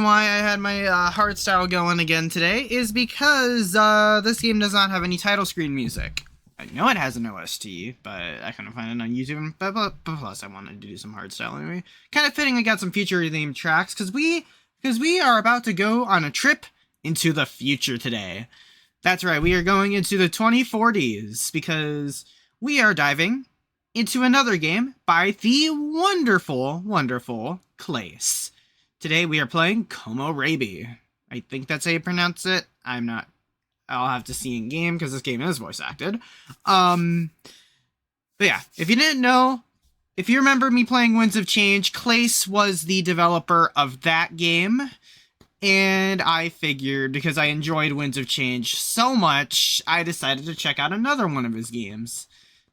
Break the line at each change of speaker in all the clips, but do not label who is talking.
why I had my hard style going again today is because this game does not have any title screen music. I know it has an OST, but I couldn't find it on YouTube. But plus, I wanted to do some hard style anyway. Kind of fitting. I got some future themed tracks because we are about to go on a trip into the future today. That's right, we are going into the 2040s because we are diving into another game by the wonderful Clace. Today we are playing Komorebi. I think that's how you pronounce it. I'm not. I'll have to see in game because this game is voice acted. But yeah, if you didn't know, if you remember me playing Winds of Change, Clace was the developer of that game. And I figured, because I enjoyed Winds of Change so much, I decided to check out another one of his games.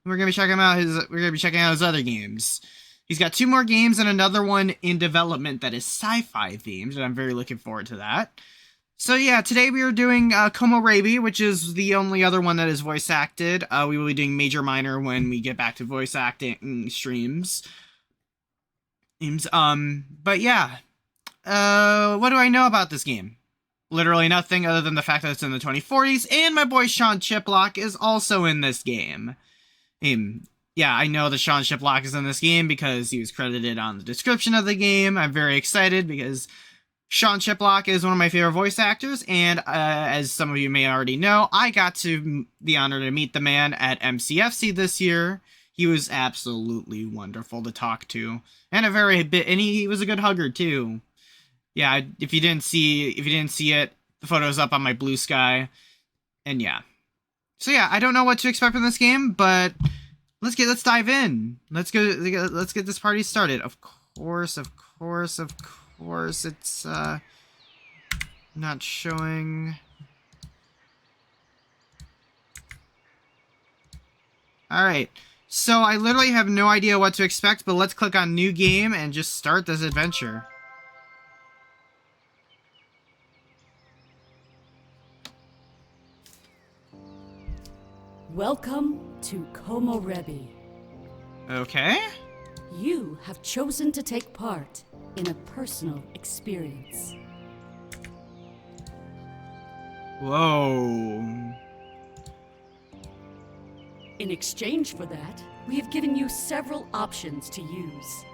We're gonna be checking out his other games. He's got 2 more games and another one in development that is sci-fi themed, and I'm very looking forward to that. So yeah, today we are doing Komorebi, which is the only other one that is voice acted. We will be doing Major Minor when we get back to voice acting streams. But yeah. What do I know about this game? Literally nothing other than the fact that it's in the 2040s, and my boy Sean Chiplock is also in this game. Yeah, I know that Sean Chiplock is in this game because he was credited on the description of the game. I'm very excited because Sean Chiplock is one of my favorite voice actors, and as some of you may already know, I got the honor to meet the man at MCFC this year. He was absolutely wonderful to talk to, and he was a good hugger too. Yeah, if you didn't see it, the photo's up on my Blue Sky, and yeah. So yeah, I don't know what to expect from this game, but let's dive in. Let's get this party started. Of course, it's not showing. All right. So I literally have no idea what to expect, but let's click on new game and just start this adventure.
Welcome to Komorebi.
Okay.
You have chosen to take part in a personal experience.
Whoa.
In exchange for that, we have given you several options to use.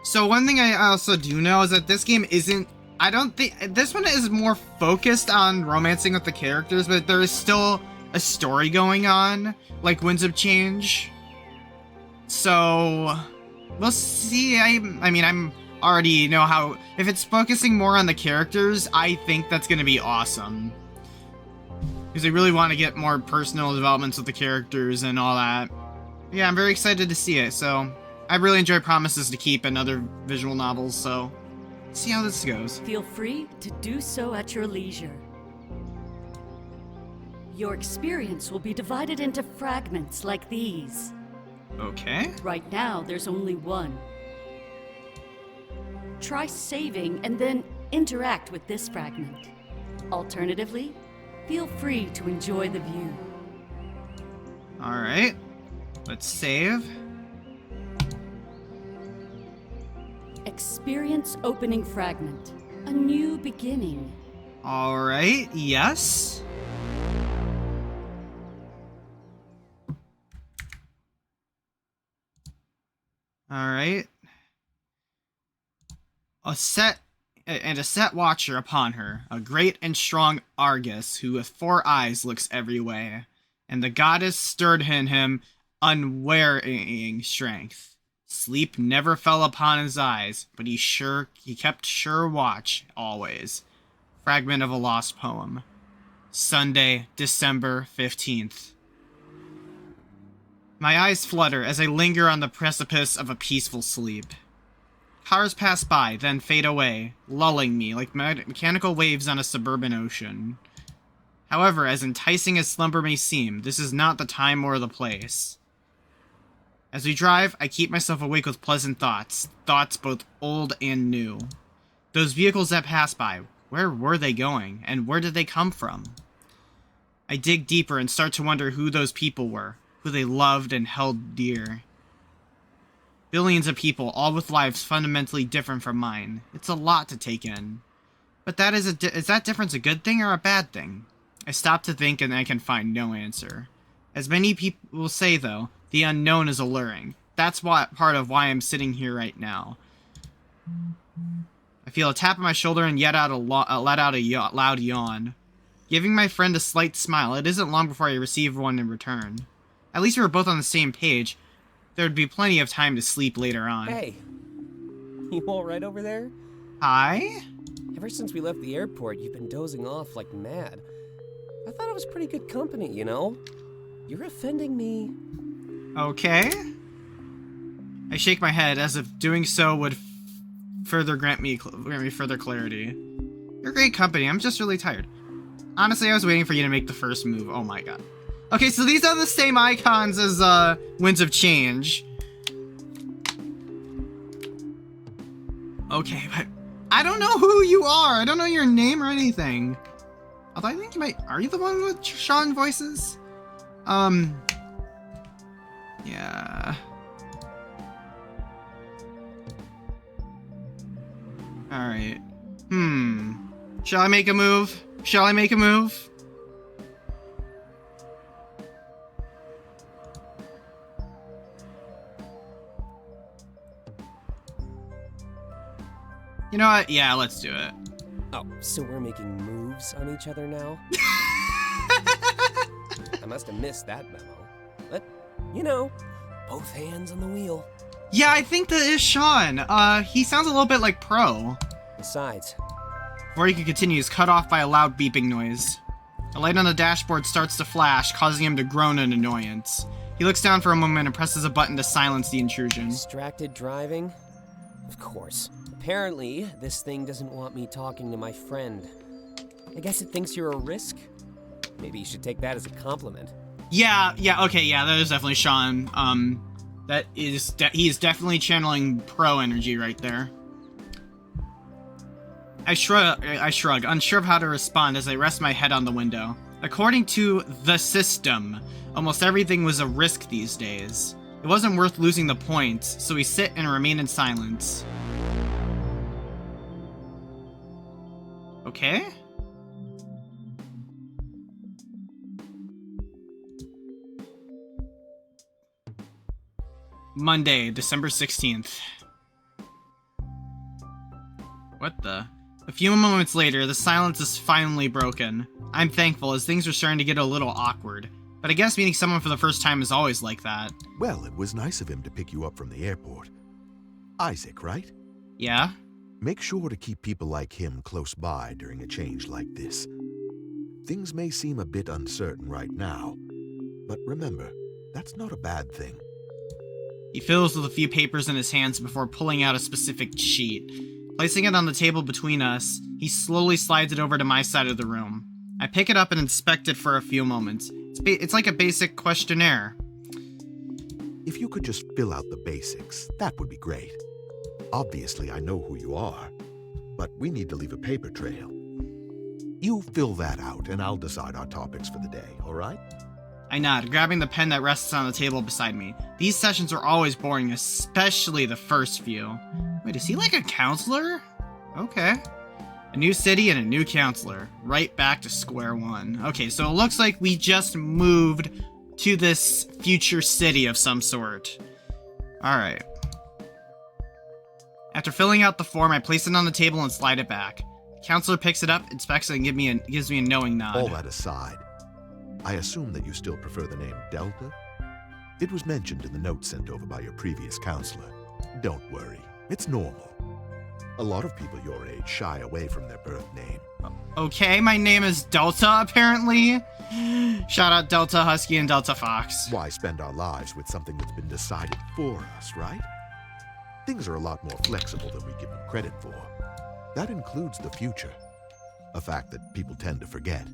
So one thing I also do know is that this game isn't... I don't think... This one is more focused on romancing with the characters, but there is still a story going on, like Winds of Change. So we'll see. I mean, I'm already know how, if it's focusing more on the characters, I think that's going to be awesome. Because I really want to get more personal developments with the characters and all that. Yeah, I'm very excited to see it. So I really enjoy Promises to Keep and other visual novels, so see how this goes.
Feel free to do so at your leisure. Your experience will be divided into fragments like these.
Okay.
Right now, there's only one. Try saving and then interact with this fragment. Alternatively, feel free to enjoy the view.
Alright. Let's save.
Experience opening fragment. A new beginning.
Alright, yes. Alright. A set watcher upon her, a great and strong Argus, who with 4 eyes looks every way, and the goddess stirred in him unwearying strength. Sleep never fell upon his eyes, but he kept sure watch always. Fragment of a lost poem. Sunday, December 15th. My eyes flutter as I linger on the precipice of a peaceful sleep. Cars pass by, then fade away, lulling me like mechanical waves on a suburban ocean. However, as enticing as slumber may seem, this is not the time or the place. As we drive, I keep myself awake with pleasant thoughts both old and new. Those vehicles that pass by, where were they going, and where did they come from? I dig deeper and start to wonder who those people were, who they loved and held dear. Billions of people, all with lives fundamentally different from mine. It's a lot to take in. But that is that difference a good thing or a bad thing? I stop to think and I can find no answer. As many people will say, though, the unknown is alluring. That's part of why I'm sitting here right now. I feel a tap on my shoulder and let out a loud yawn. Giving my friend a slight smile, it isn't long before I receive one in return. At least we were both on the same page. There would be plenty of time to sleep later on.
Hey, you alright over there?
Hi?
Ever since we left the airport, you've been dozing off like mad. I thought it was pretty good company, you know? You're offending me.
Okay. I shake my head as if doing so would further grant me further clarity. You're great company, I'm just really tired. Honestly, I was waiting for you to make the first move. Oh my god. Okay, so these are the same icons as Winds of Change. Okay, but I don't know who you are. I don't know your name or anything. Although I think you might... Are you the one with Sean voices? Yeah. Alright. Shall I make a move? Shall I make a move? You know what? Yeah, let's do it.
Oh, so we're making moves on each other now? I must have missed that memo. But, you know, both hands on the wheel.
Yeah, I think that is Sean. He sounds a little bit like Pro.
Besides,
Before he could continue, he's cut off by a loud beeping noise. A light on the dashboard starts to flash, causing him to groan in annoyance. He looks down for a moment and presses a button to silence the intrusion.
distracted driving? Of course. Apparently, this thing doesn't want me talking to my friend. I guess it thinks you're a risk? Maybe you should take that as a compliment.
Yeah, okay, that is definitely Sean. He is definitely channeling Pro energy right there. I shrug, unsure of how to respond as I rest my head on the window. According to the system, almost everything was a risk these days. It wasn't worth losing the points, so we sit and remain in silence. Okay? Monday, December 16th. What the? A few moments later, the silence is finally broken. I'm thankful, as things are starting to get a little awkward. But I guess meeting someone for the first time is always like that.
Well, it was nice of him to pick you up from the airport. Isaac, right?
Yeah?
Make sure to keep people like him close by during a change like this. Things may seem a bit uncertain right now, but remember, that's not a bad thing.
He fiddles with a few papers in his hands before pulling out a specific sheet. Placing it on the table between us, he slowly slides it over to my side of the room. I pick it up and inspect it for a few moments. It's like a basic questionnaire.
If you could just fill out the basics, that would be great. Obviously, I know who you are, but we need to leave a paper trail. You fill that out, and I'll decide our topics for the day, all right?
I nod, grabbing the pen that rests on the table beside me. These sessions are always boring, especially the first few. Wait, is he like a counselor? Okay. A new city and a new counselor. Right back to square one. Okay, so it looks like we just moved to this future city of some sort. Alright. After filling out the form, I place it on the table and slide it back. The counselor picks it up, inspects it, and gives me a knowing nod.
All that aside, I assume that you still prefer the name Delta? It was mentioned in the note sent over by your previous counselor. Don't worry, it's normal. A lot of people your age shy away from their birth name.
Okay, my name is Delta, apparently. Shout out Delta Husky and Delta Fox.
Why spend our lives with something that's been decided for us, right? Things are a lot more flexible than we give them credit for. That includes the future, a fact that people tend to forget.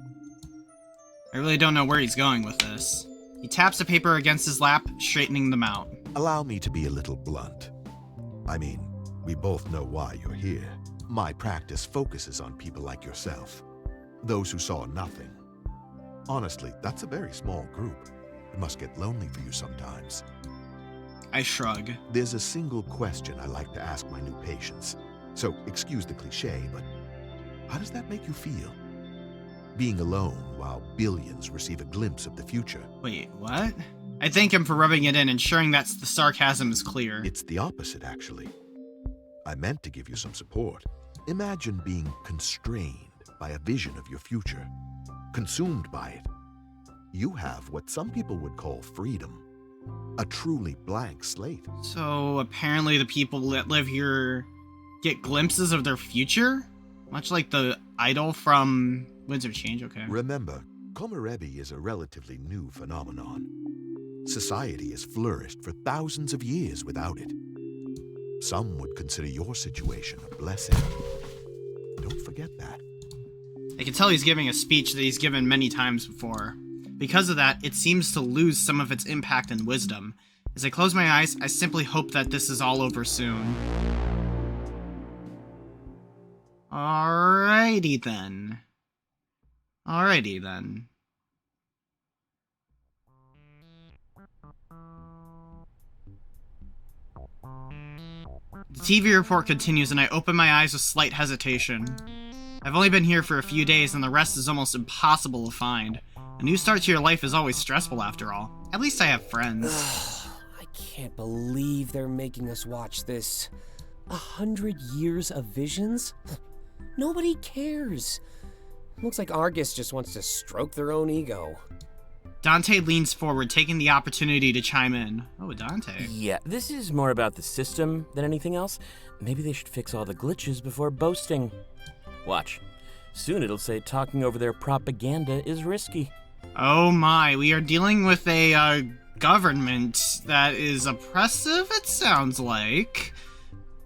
I really don't know where he's going with this. He taps the paper against his lap, straightening them out.
Allow me to be a little blunt. I mean, we both know why you're here. My practice focuses on people like yourself, those who saw nothing. Honestly, that's a very small group. It must get lonely for you sometimes.
I shrug.
There's a single question I like to ask my new patients. So, excuse the cliche, but How does that make you feel? Being alone while billions receive a glimpse of the future.
Wait, what? I thank him for rubbing it in, ensuring that the sarcasm is clear.
It's the opposite, actually. I meant to give you some support. Imagine being constrained by a vision of your future, consumed by it. You have what some people would call freedom, a truly blank slate.
So apparently the people that live here get glimpses of their future? Much like the idol from Winds of Change, okay.
Remember, Komorebi is a relatively new phenomenon. Society has flourished for thousands of years without it. Some would consider your situation a blessing. Don't forget that.
I can tell he's giving a speech that he's given many times before. Because of that, it seems to lose some of its impact and wisdom. As I close my eyes, I simply hope that this is all over soon. Alrighty then. Alrighty then. The TV report continues and I open my eyes with slight hesitation. I've only been here for a few days and the rest is almost impossible to find. A new start to your life is always stressful after all. At least I have friends.
I can't believe they're making us watch this. 100 years of visions? Nobody cares. Looks like Argus just wants to stroke their own ego.
Dante leans forward, taking the opportunity to chime in. Oh, Dante.
Yeah, this is more about the system than anything else. Maybe they should fix all the glitches before boasting. Watch. Soon it'll say talking over their propaganda is risky.
Oh my, we are dealing with a government that is oppressive, it sounds like.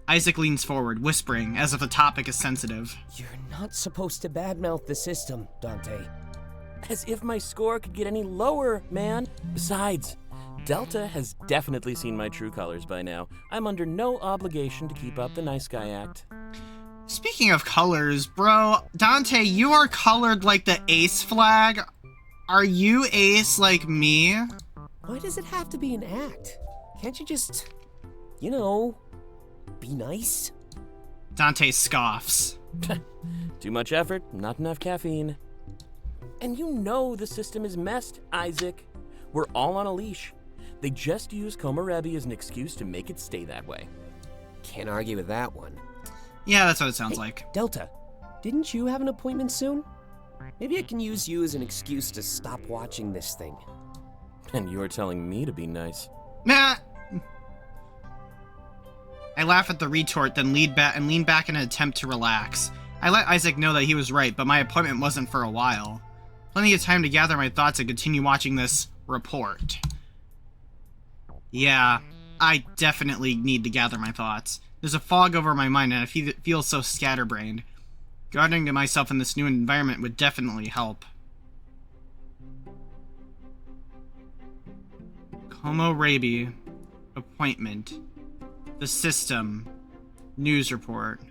Isaac leans forward, whispering, as if the topic is sensitive.
You're not supposed to badmouth the system, Dante.
As if my score could get any lower, man. Besides, Delta has definitely seen my true colors by now. I'm under no obligation to keep up the nice guy act.
Speaking of colors, bro, Dante, you are colored like the ace flag. Are you ace like me?
Why does it have to be an act? Can't you just, be nice?
Dante scoffs.
Too much effort, not enough caffeine. And you know the system is messed, Isaac. We're all on a leash. They just use Komorebi as an excuse to make it stay that way.
Can't argue with that one.
Yeah, that's what it sounds
Hey,
like.
Delta, didn't you have an appointment soon? Maybe I can use you as an excuse to stop watching this thing.
And you're telling me to be nice.
Nah. I laugh at the retort, then lean back in an attempt to relax. I let Isaac know that he was right, but my appointment wasn't for a while. Plenty of time to gather my thoughts and continue watching this report. Yeah, I definitely need to gather my thoughts. There's a fog over my mind and I feel so scatterbrained. Grounding to myself in this new environment would definitely help. Komorebi. Appointment. The system. News report.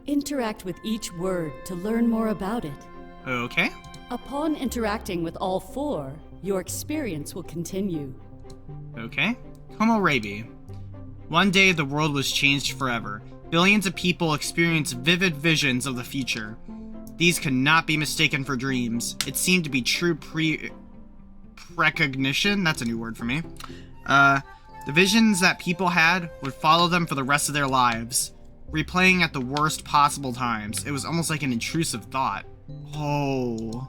Interact with each word to learn more about it.
Okay.
Upon interacting with all four, your experience will continue.
Okay. Komorebi. One day the world was changed forever. Billions of people experienced vivid visions of the future. These could not be mistaken for dreams. It seemed to be true precognition. That's a new word for me. The visions that people had would follow them for the rest of their lives, replaying at the worst possible times. It was almost like an intrusive thought. Oh.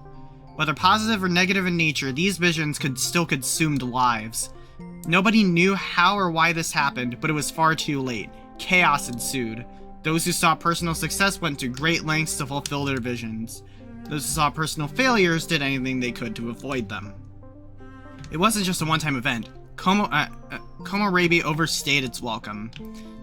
Whether positive or negative in nature, these visions could still consume lives. Nobody knew how or why this happened, but it was far too late. Chaos ensued. Those who saw personal success went to great lengths to fulfill their visions. Those who saw personal failures did anything they could to avoid them. It wasn't just a one-time event. Komorebi overstayed its welcome.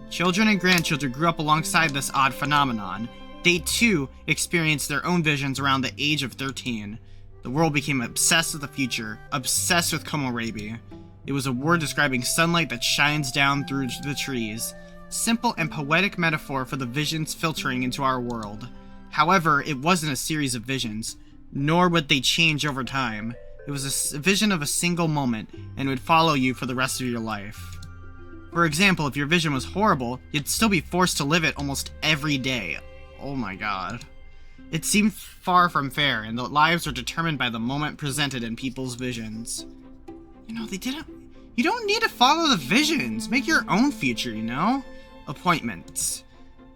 Children and grandchildren grew up alongside this odd phenomenon. They too experienced their own visions around the age of 13. The world became obsessed with the future, obsessed with Komorebi. It was a word describing sunlight that shines down through the trees. Simple and poetic metaphor for the visions filtering into our world. However, it wasn't a series of visions, nor would they change over time. It was a vision of a single moment, and would follow you for the rest of your life. For example, if your vision was horrible, you'd still be forced to live it almost every day. Oh my god. It seemed far from fair, and the lives were determined by the moment presented in people's visions. You know, you don't need to follow the visions. Make your own future, you know? Appointments.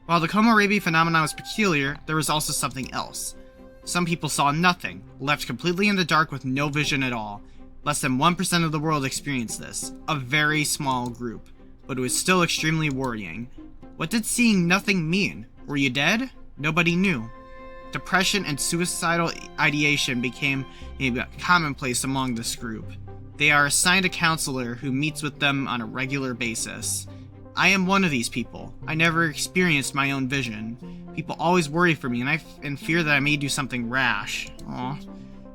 While the Komorebi phenomenon was peculiar, there was also something else. Some people saw nothing, left completely in the dark with no vision at all. Less than 1% of the world experienced this. A very small group. But it was still extremely worrying. What did seeing nothing mean? Were you dead? Nobody knew. Depression and suicidal ideation became a commonplace among this group. They are assigned a counselor who meets with them on a regular basis. I am one of these people. I never experienced my own vision. People always worry for me, and fear that I may do something rash. Aw.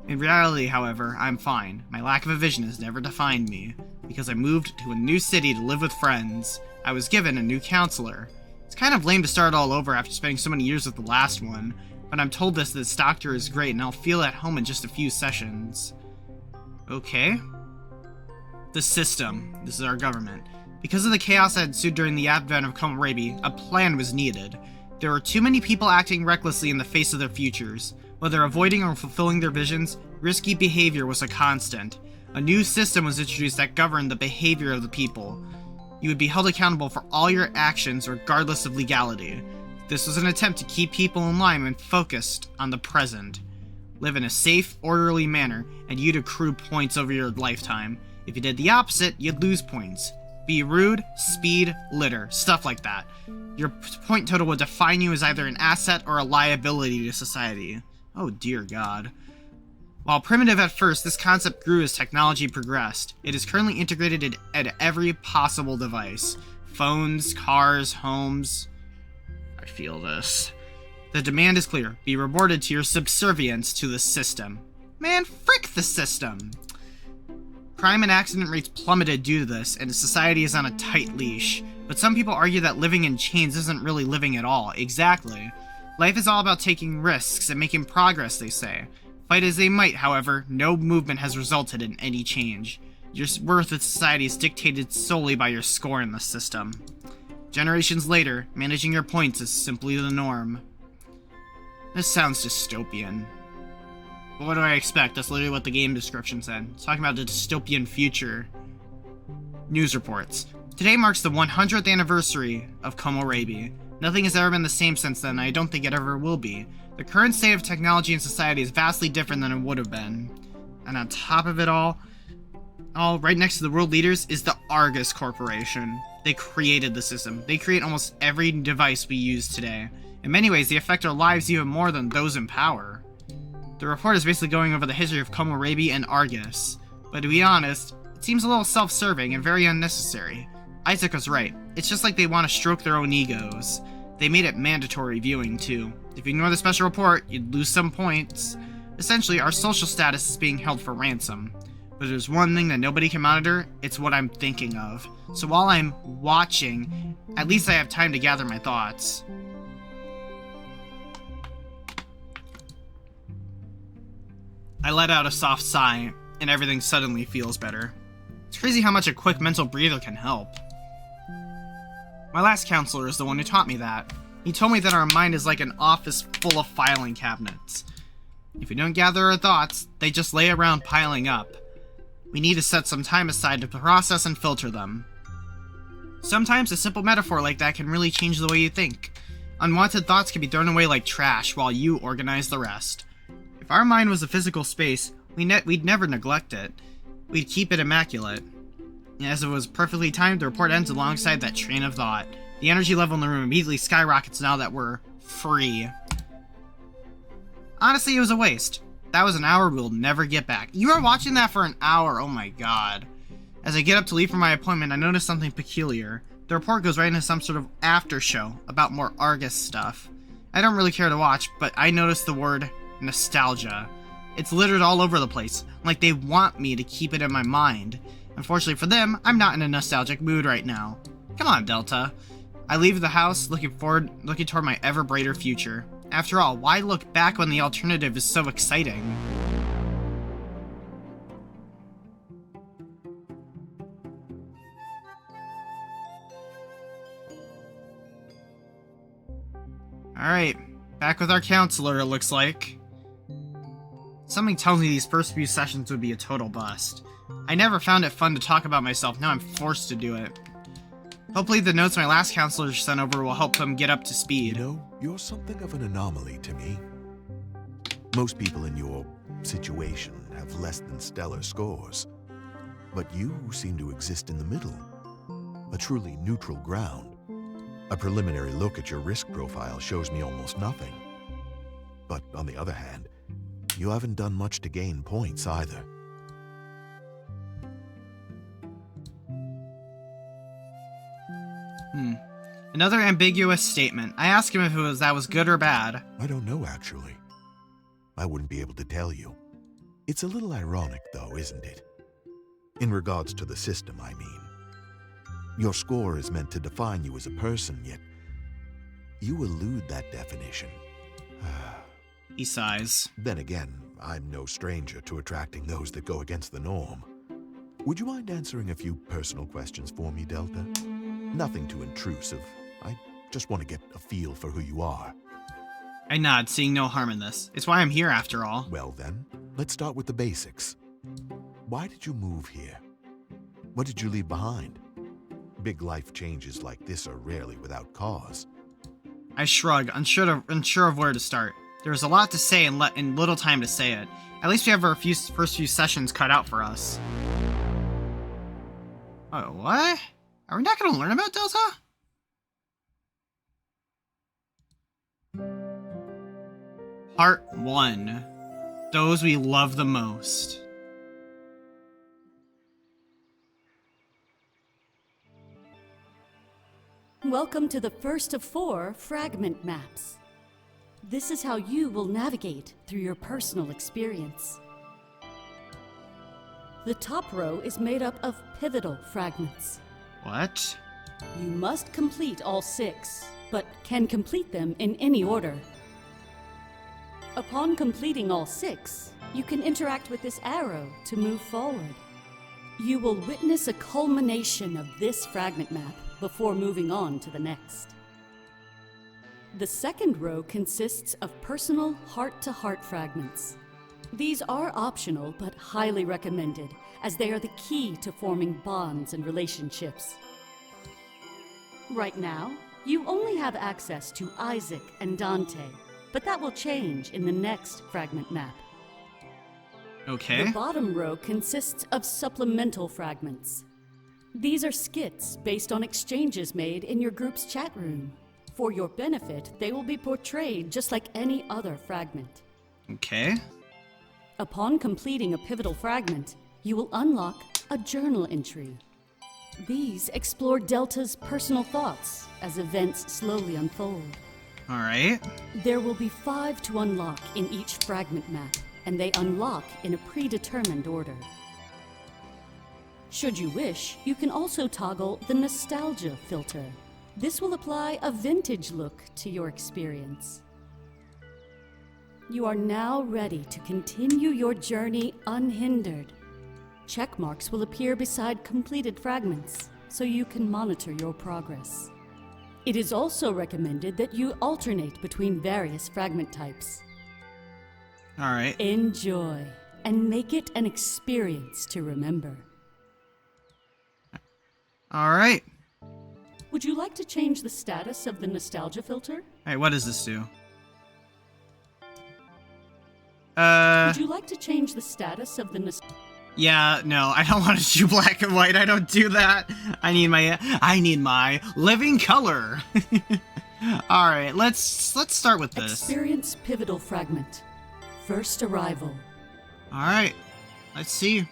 In reality, however, I'm fine. My lack of a vision has never defined me. Because I moved to a new city to live with friends, I was given a new counselor. It's kind of lame to start all over after spending so many years with the last one, but I'm told this doctor is great and I'll feel at home in just a few sessions. Okay. The system. This is our government. Because of the chaos that ensued during the advent of Komorebi, a plan was needed. There were too many people acting recklessly in the face of their futures. Whether avoiding or fulfilling their visions, risky behavior was a constant. A new system was introduced that governed the behavior of the people. You would be held accountable for all your actions regardless of legality. This was an attempt to keep people in line and focused on the present. Live in a safe, orderly manner, and you'd accrue points over your lifetime. If you did the opposite, you'd lose points. Be rude, speed, litter, stuff like that. Your point total would define you as either an asset or a liability to society. Oh dear God. While primitive at first, this concept grew as technology progressed. It is currently integrated at every possible device. Phones, cars, homes. I feel this. The demand is clear. Be rewarded to your subservience to the system. Man, frick the system! Crime and accident rates plummeted due to this, and society is on a tight leash. But some people argue that living in chains isn't really living at all. Exactly. Life is all about taking risks and making progress, they say. Fight as they might, however, no movement has resulted in any change. Your worth in society is dictated solely by your score in the system. Generations later, managing your points is simply the norm. This sounds dystopian. But what do I expect? That's literally what the game description said. It's talking about the dystopian future. News reports. Today marks the 100th anniversary of Komorebi. Nothing has ever been the same since then, and I don't think it ever will be. The current state of technology and society is vastly different than it would have been. And on top of it all right next to the world leaders is the Argus Corporation. They created the system. They create almost every device we use today. In many ways, they affect our lives even more than those in power. The report is basically going over the history of Komorebi and Argus. But to be honest, it seems a little self-serving and very unnecessary. Isaac was right. It's just like they want to stroke their own egos. They made it mandatory viewing, too. If you ignore the special report, you'd lose some points. Essentially, our social status is being held for ransom. But there's one thing that nobody can monitor, it's what I'm thinking of. So while I'm watching, at least I have time to gather my thoughts. I let out a soft sigh, and everything suddenly feels better. It's crazy how much a quick mental breather can help. My last counselor is the one who taught me that. He told me that our mind is like an office full of filing cabinets. If we don't gather our thoughts, they just lay around piling up. We need to set some time aside to process and filter them. Sometimes a simple metaphor like that can really change the way you think. Unwanted thoughts can be thrown away like trash while you organize the rest. If our mind was a physical space, we'd never neglect it. We'd keep it immaculate. As it was perfectly timed, the report ends alongside that train of thought. The energy level in the room immediately skyrockets now that we're free. Honestly, it was a waste. That was an hour we'll never get back. You were watching that for an hour, oh my god. As I get up to leave for my appointment, I notice something peculiar. The report goes right into some sort of after show about more Argus stuff. I don't really care to watch, but I noticed the word nostalgia. It's littered all over the place, like they want me to keep it in my mind. Unfortunately for them, I'm not in a nostalgic mood right now. Come on, Delta. I leave the house looking toward my ever brighter future. After all, why look back when the alternative is so exciting? Alright, Back with our counselor, it looks like. Something tells me these first few sessions would be a total bust. I never found it fun to talk about myself, now I'm forced to do it. Hopefully the notes my last counselor sent over will help them get up to speed.
You know, you're something of an anomaly to me. Most people in your situation have less than stellar scores. But you seem to exist in the middle. A truly neutral ground. A preliminary look at your risk profile shows me almost nothing. But on the other hand, you haven't done much to gain points either.
Another ambiguous statement. I asked him if that was good or bad.
I don't know, actually. I wouldn't be able to tell you. It's a little ironic, though, isn't it? In regards to the system, I mean. Your score is meant to define you as a person, yet you elude that definition.
He sighs.
Then again, I'm no stranger to attracting those that go against the norm. Would you mind answering a few personal questions for me, Delta? Nothing too intrusive. I just want to get a feel for who you are.
I nod, seeing no harm in this. It's why I'm here, after all.
Well then, let's start with the basics. Why did you move here? What did you leave behind? Big life changes like this are rarely without cause.
I shrug, unsure of where to start. There was a lot to say and little time to say it. At least we have our first few sessions cut out for us. Oh, what? Are we not going to learn about Delta? Part 1. Those we love the most.
Welcome to the first of 4 fragment maps. This is how you will navigate through your personal experience. The top row is made up of pivotal fragments.
What?
You must complete all 6, but can complete them in any order. Upon completing all 6, you can interact with this arrow to move forward. You will witness a culmination of this fragment map before moving on to the next. The second row consists of personal heart-to-heart fragments. These are optional but highly recommended, as they are the key to forming bonds and relationships. Right now, you only have access to Isaac and Dante, but that will change in the next fragment map.
Okay.
The bottom row consists of supplemental fragments. These are skits based on exchanges made in your group's chat room. For your benefit, they will be portrayed just like any other fragment.
Okay.
Upon completing a pivotal fragment, you will unlock a journal entry. These explore Delta's personal thoughts as events slowly unfold.
Alright.
There will be 5 to unlock in each fragment map, and they unlock in a predetermined order. Should you wish, you can also toggle the nostalgia filter. This will apply a vintage look to your experience. You are now ready to continue your journey unhindered. Check marks will appear beside completed fragments, so you can monitor your progress. It is also recommended that you alternate between various fragment types.
Alright.
Enjoy, and make it an experience to remember.
Alright.
Would you like to change the status of the nostalgia filter?
Alright, what does this do?
Would you like to change the status of the
Yeah, no, I don't want to do black and white. I don't do that. I need my living color. All right, let's start with this.
Experience pivotal fragment. First arrival.
All right, let's see.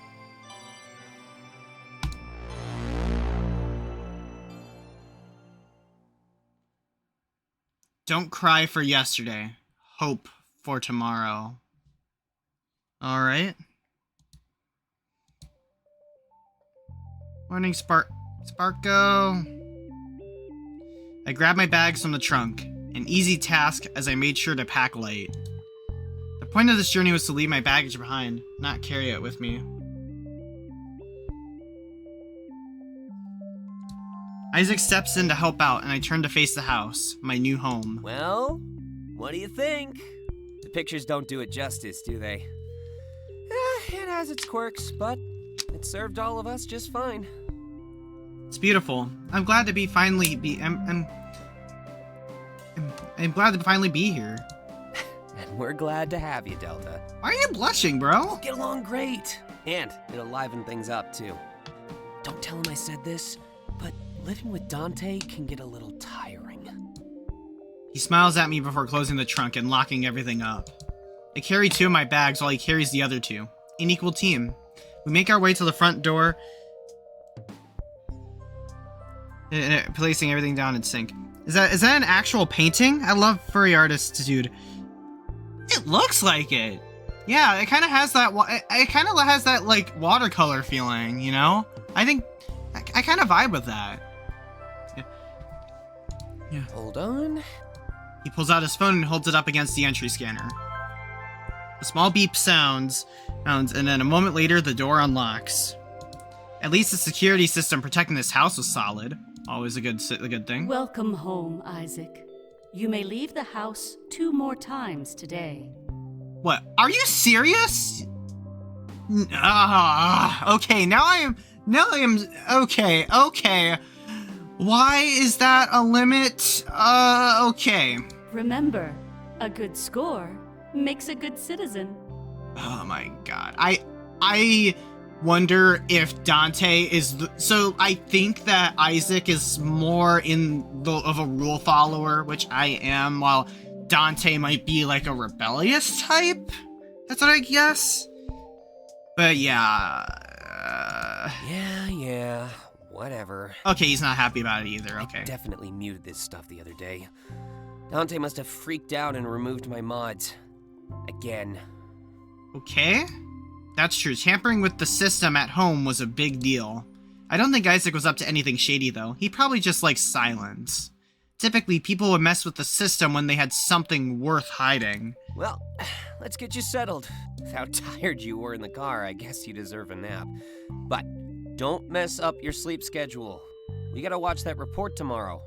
Don't cry for yesterday. Hope for tomorrow. All right. Morning, Sparko. I grabbed my bags from the trunk, an easy task as I made sure to pack light. The point of this journey was to leave my baggage behind, not carry it with me. Isaac steps in to help out, and I turn to face the house, my new home.
Well, What do you think? The pictures don't do it justice, do they? It has its quirks, but it served all of us just fine.
It's beautiful. I'm glad to be finally be. I'm glad to finally be here.
And we're glad to have you, Delta.
Why are you blushing, bro?
Get along great. And it'll liven things up, too. Don't tell him I said this, but living with Dante can get a little tiring.
He smiles at me before closing the trunk and locking everything up. I carry 2 of my bags while he carries the other 2. An equal team. We make our way to the front door, placing everything down in sync. Is that an actual painting? I love furry artists, dude. It looks like it. Yeah, it kind of has that. It kind of has that like watercolor feeling, you know. I think I kind of vibe with that. Yeah.
Hold on.
He pulls out his phone and holds it up against the entry scanner. A small beep sounds, and then a moment later, the door unlocks. At least the security system protecting this house was solid. Always a good thing.
Welcome home, Isaac. You may leave the house 2 more times today.
What? Are you serious? Okay, now I am, okay. Why is that a limit? Okay.
Remember, a good score makes a good citizen.
Oh my god. I wonder if Dante is so I think that Isaac is more of a rule follower, which I am, while Dante might be like a rebellious type. That's what I guess. But yeah.
Yeah, whatever.
Okay, he's not happy about it either. Okay.
Definitely muted this stuff the other day. Dante must have freaked out and removed my mods. Again.
Okay. That's true. Tampering with the system at home was a big deal. I don't think Isaac was up to anything shady, though. He probably just likes silence. Typically, people would mess with the system when they had something worth hiding.
Well, let's get you settled. With how tired you were in the car, I guess you deserve a nap. But don't mess up your sleep schedule. We gotta watch that report tomorrow.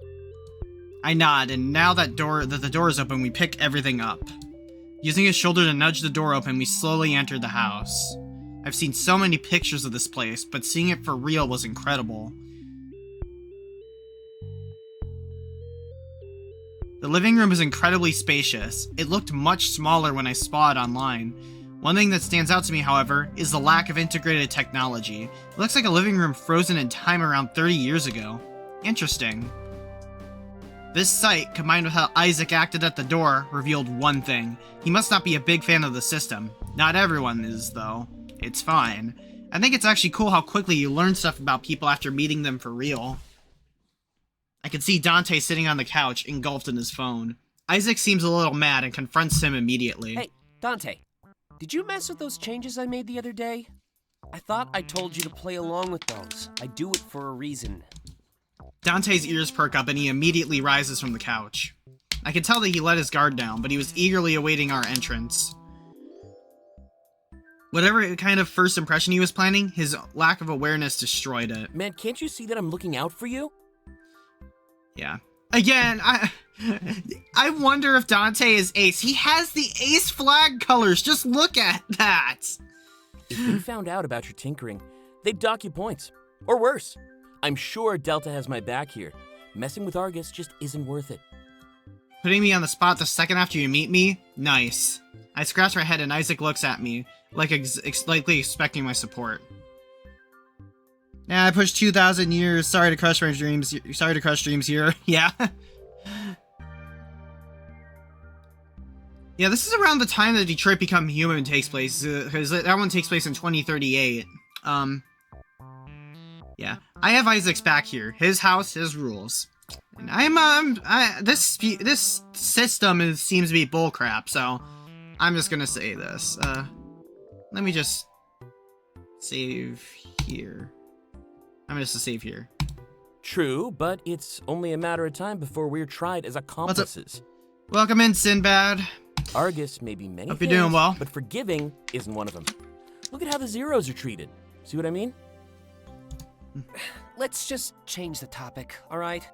I nod, and now that the door is open, we pick everything up. Using his shoulder to nudge the door open, we slowly enter the house. I've seen so many pictures of this place, but seeing it for real was incredible. The living room is incredibly spacious. It looked much smaller when I saw it online. One thing that stands out to me, however, is the lack of integrated technology. It looks like a living room frozen in time around 30 years ago. Interesting. This sight, combined with how Isaac acted at the door, revealed one thing. He must not be a big fan of the system. Not everyone is, though. It's fine. I think it's actually cool how quickly you learn stuff about people after meeting them for real. I can see Dante sitting on the couch, engulfed in his phone. Isaac seems a little mad and confronts him immediately.
Hey, Dante, did you mess with those changes I made the other day? I thought I told you to play along with those. I do it for a reason.
Dante's ears perk up and he immediately rises from the couch. I can tell that he let his guard down, but he was eagerly awaiting our entrance. Whatever kind of first impression he was planning, his lack of awareness destroyed it.
Man, can't you see that I'm looking out for you?
Yeah. Again, I wonder if Dante is ace. He has the ace flag colors. Just look at that.
If they found out about your tinkering, they'd dock you points. Or worse. I'm sure Delta has my back here. Messing with Argus just isn't worth it.
Putting me on the spot the second after you meet me? Nice. I scratch my head and Isaac looks at me, like likely expecting my support. Nah, I pushed 2,000 years. Sorry to crush my dreams. Sorry to crush dreams here. Yeah. Yeah, this is around the time that Detroit Become Human takes place, because that one takes place in 2038. Yeah. I have Isaac's back here. His house, his rules. And this system seems to be bullcrap, so I'm just gonna say this. Let me just save here. I'm just to save here.
True, but it's only a matter of time before we're tried as accomplices.
Welcome in, Sinbad.
Argus may be many
Hope
things,
you're doing well.
but forgiving isn't one of them. Look at how the zeros are treated. See what I mean?
Let's just change the topic, all right?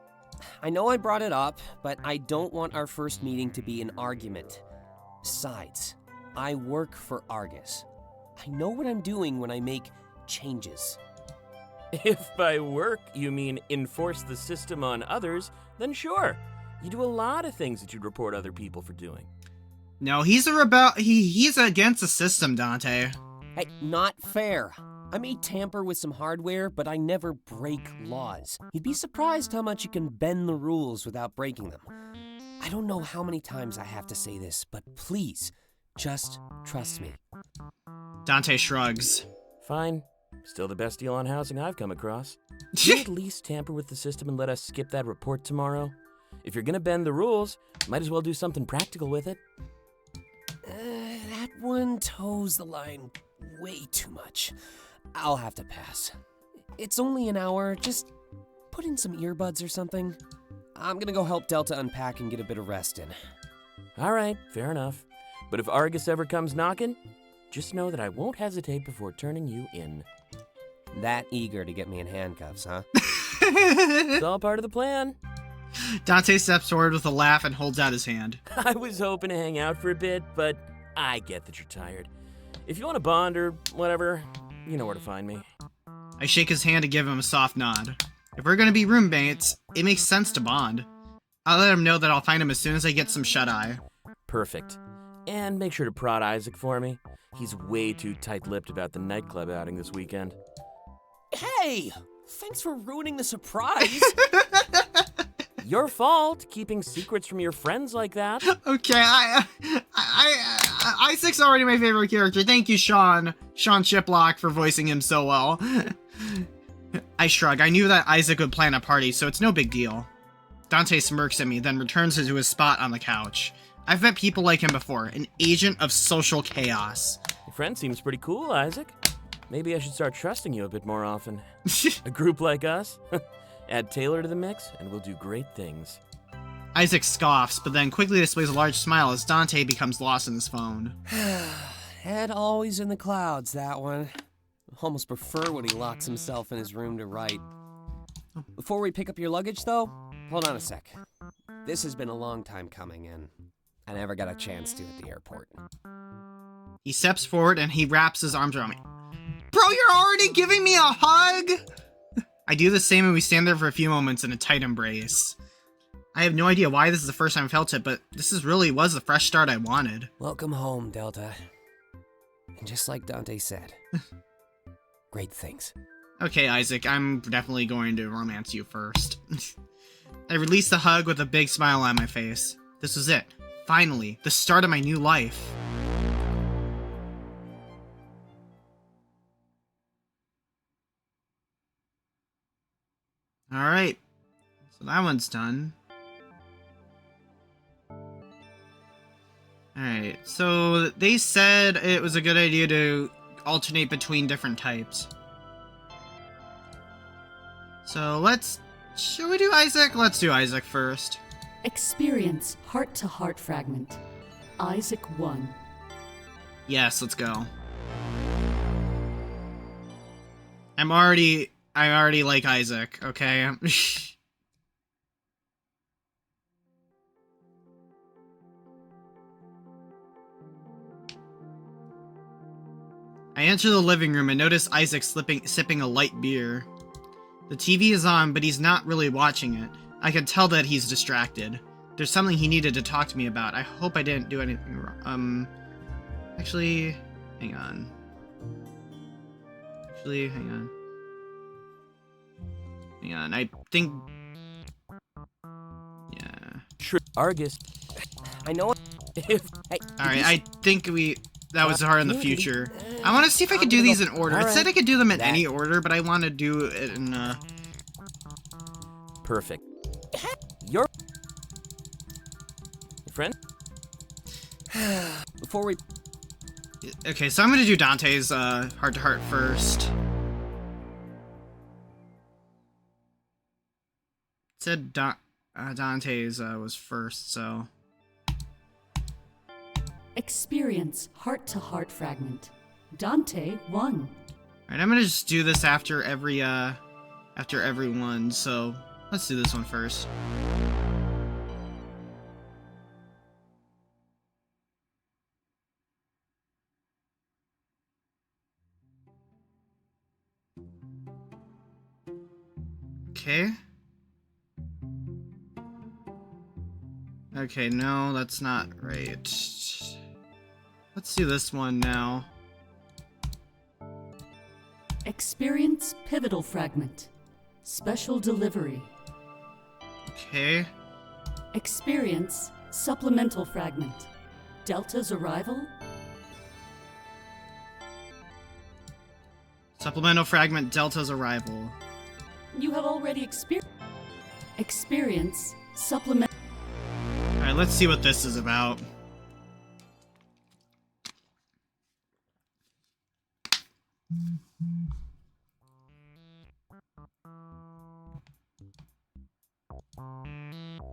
I know I brought it up, but I don't want our first meeting to be an argument. Besides, I work for Argus. I know what I'm doing when I make changes.
If by work you mean enforce the system on others, then sure. You do a lot of things that you'd report other people for doing.
No, he's a rebel. He's against the system, Dante.
Hey, not fair. I may tamper with some hardware, but I never break laws. You'd be surprised how much you can bend the rules without breaking them. I don't know how many times I have to say this, but please, just trust me.
Dante shrugs.
Fine. Still the best deal on housing I've come across. You at least tamper with the system and let us skip that report tomorrow. If you're gonna bend the rules, might as well do something practical with it.
That one toes the line way too much. I'll have to pass. It's only an hour, just put in some earbuds or something. I'm gonna go help Delta unpack and get a bit of rest in.
All right, fair enough. But if Argus ever comes knocking, just know that I won't hesitate before turning you in.
That eager to get me in handcuffs, huh?
It's all part of the plan.
Dante steps forward with a laugh and holds out his hand.
I was hoping to hang out for a bit, but I get that you're tired. If you want to bond or whatever, you know where to find me.
I shake his hand to give him a soft nod. If we're gonna be roommates, it makes sense to bond. I'll let him know that I'll find him as soon as I get some shut-eye.
Perfect. And make sure to prod Isaac for me. He's way too tight-lipped about the nightclub outing this weekend.
Hey! Thanks for ruining the surprise!
Your fault, keeping secrets from your friends like that.
Okay, Isaac's already my favorite character. Thank you, Sean Shiplock, for voicing him so well. I shrug. I knew that Isaac would plan a party, so it's no big deal. Dante smirks at me, then returns to his spot on the couch. I've met people like him before, an agent of social chaos.
Your friend seems pretty cool, Isaac. Maybe I should start trusting you a bit more often. A group like us? Add Taylor to the mix, and we'll do great things.
Isaac scoffs, but then quickly displays a large smile as Dante becomes lost in his phone.
Head always in the clouds, that one. Almost prefer when he locks himself in his room to write. Before we pick up your luggage, though, hold on a sec. This has been a long time coming, and I never got a chance to at the airport.
He steps forward and he wraps his arms around me. Bro, you're already giving me a hug? I do the same and we stand there for a few moments in a tight embrace. I have no idea why this is the first time I felt it, but this really was the fresh start I wanted.
Welcome home, Delta. And just like Dante said, great things.
Okay, Isaac, I'm definitely going to romance you first. I released the hug with a big smile on my face. This was it. Finally, the start of my new life. Alright, so that one's done. Alright, so they said it was a good idea to alternate between different types. So shall we do Isaac? Let's do Isaac first.
Experience heart-to-heart fragment. Isaac 1.
Yes, let's go. I already like Isaac, okay? I enter the living room and notice Isaac sipping a light beer. The TV is on, but he's not really watching it. I can tell that he's distracted. There's something he needed to talk to me about. I hope I didn't do anything wrong. Actually, hang on. Hang on, I think... Yeah.
True. Argus.
I know. Hey,
Alright, I think that was hard in the future. I want to see if I could do these in order. It said I could do them in any order, but I want to do it in,
Perfect. Your friend?
Before we...
Okay, so I'm going to do Dante's, heart-to-heart first. It said Dante's, was first, so...
Experience heart-to-heart fragment. Dante 1.
Alright, I'm gonna just do this after every one, so... Let's do this one first. Okay. Okay, no, that's not right. Let's do this one now.
Experience pivotal fragment. Special delivery.
Okay.
Experience supplemental fragment. Delta's arrival.
Supplemental fragment, Delta's arrival.
You have already experience supplement.
Alright, let's see what this is about.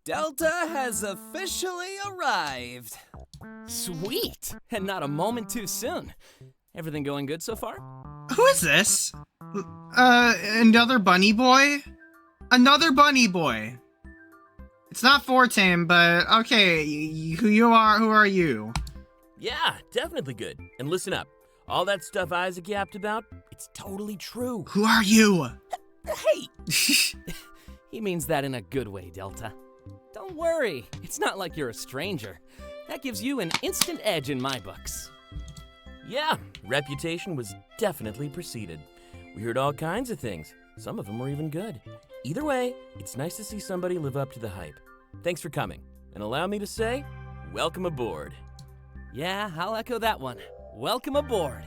Delta has officially arrived.
Sweet! And not a moment too soon. Everything going good so far?
Who is this? Another bunny boy? Another bunny boy. It's not Fortame, but okay, who are you?
Yeah, definitely good. And listen up. All that stuff Isaac yapped about, it's totally true.
Who are you?
Hey! He means that in a good way, Delta. Don't worry, it's not like you're a stranger. That gives you an instant edge in my books. Yeah, reputation was definitely preceded. We heard all kinds of things. Some of them were even good. Either way, it's nice to see somebody live up to the hype. Thanks for coming, and allow me to say, welcome aboard. Yeah, I'll echo that one. Welcome aboard.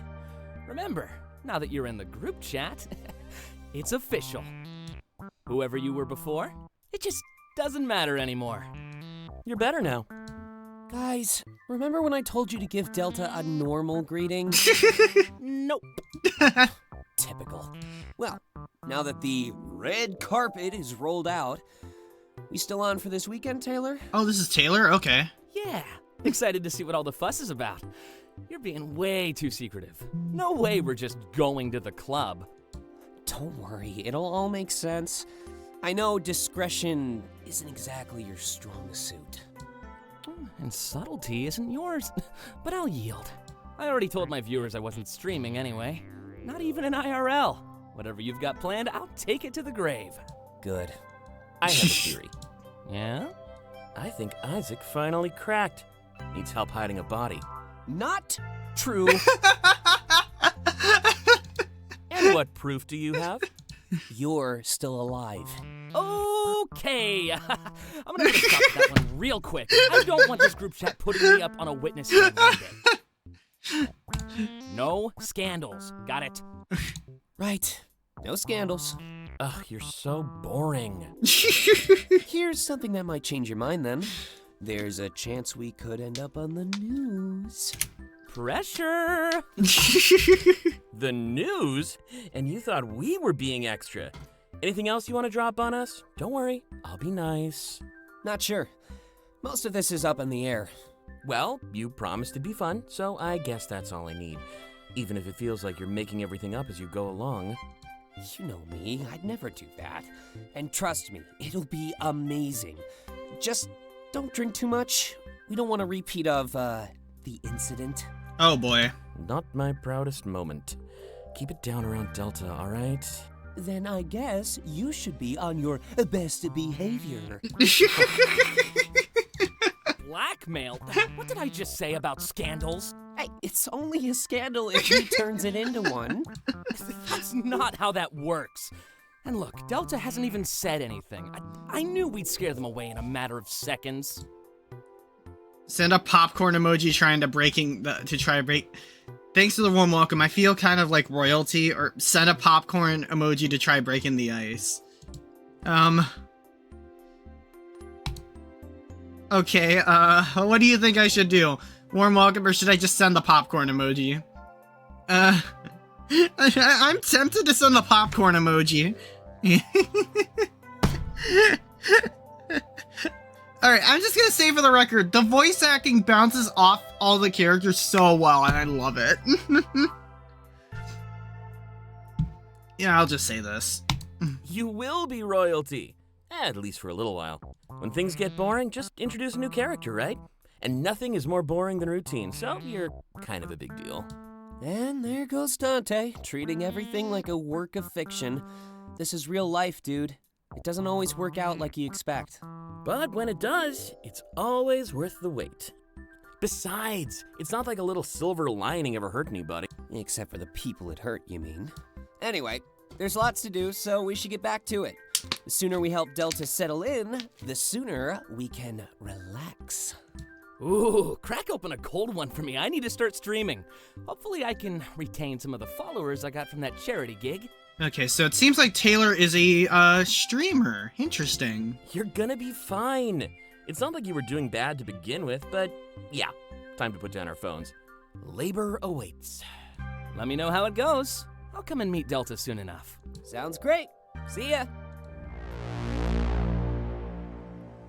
Remember, now that you're in the group chat, it's official. Whoever you were before, it just doesn't matter anymore. You're better now.
Guys, remember when I told you to give Delta a normal greeting?
Nope.
Typical. Well, now that the red carpet is rolled out, we still on for this weekend, Taylor?
Oh, this is Taylor? Okay.
Yeah, excited to see what all the fuss is about. You're being way too secretive. No way we're just going to the club.
Don't worry, it'll all make sense. I know discretion isn't exactly your strong suit.
And subtlety isn't yours, but I'll yield. I already told my viewers I wasn't streaming anyway. Not even in IRL. Whatever you've got planned, I'll take it to the grave.
Good.
I have a theory. Yeah? I think Isaac finally cracked. Needs help hiding a body.
Not true.
And what proof do you have?
You're still alive.
Okay. I'm gonna put a stop to that one real quick. I don't want this group chat putting me up on a witness stand one day. No scandals. Got it?
Right. No scandals.
Ugh, you're so boring.
Here's something that might change your mind then. There's a chance we could end up on the news.
Pressure! The news? And you thought we were being extra. Anything else you want to drop on us? Don't worry, I'll be nice.
Not sure. Most of this is up in the air.
Well, you promised to be fun, so I guess that's all I need. Even if it feels like you're making everything up as you go along.
You know me, I'd never do that. And trust me, it'll be amazing. Just don't drink too much. We don't want a repeat of, the incident.
Oh boy.
Not my proudest moment. Keep it down around Delta, alright?
Then I guess you should be on your best behavior.
Blackmail? What did I just say about scandals?
Hey, it's only a scandal if he turns it into one.
That's not how that works. And look, Delta hasn't even said anything. I knew we'd scare them away in a matter of seconds.
Send a popcorn emoji trying to try to break. Thanks for the warm welcome. I feel kind of like royalty. Or send a popcorn emoji to try breaking the ice. Okay, what do you think I should do? Warm welcome, or should I just send the popcorn emoji? I'm tempted to send the popcorn emoji. Alright, I'm just gonna say for the record, the voice acting bounces off all the characters so well, and I love it. Yeah, I'll just say this.
You will be royalty. At least for a little while. When things get boring, just introduce a new character, right? And nothing is more boring than routine, so you're kind of a big deal.
And there goes Dante, treating everything like a work of fiction. This is real life, dude. It doesn't always work out like you expect.
But when it does, it's always worth the wait. Besides, it's not like a little silver lining ever hurt anybody.
Except for the people it hurt, you mean? Anyway, there's lots to do, so we should get back to it. The sooner we help Delta settle in, the sooner we can relax.
Ooh, crack open a cold one for me. I need to start streaming. Hopefully I can retain some of the followers I got from that charity gig.
Okay, so it seems like Taylor is a streamer. Interesting.
You're gonna be fine. It's not like you were doing bad to begin with, but yeah, time to put down our phones. Labor awaits.
Let me know how it goes. I'll come and meet Delta soon enough.
Sounds great. See ya.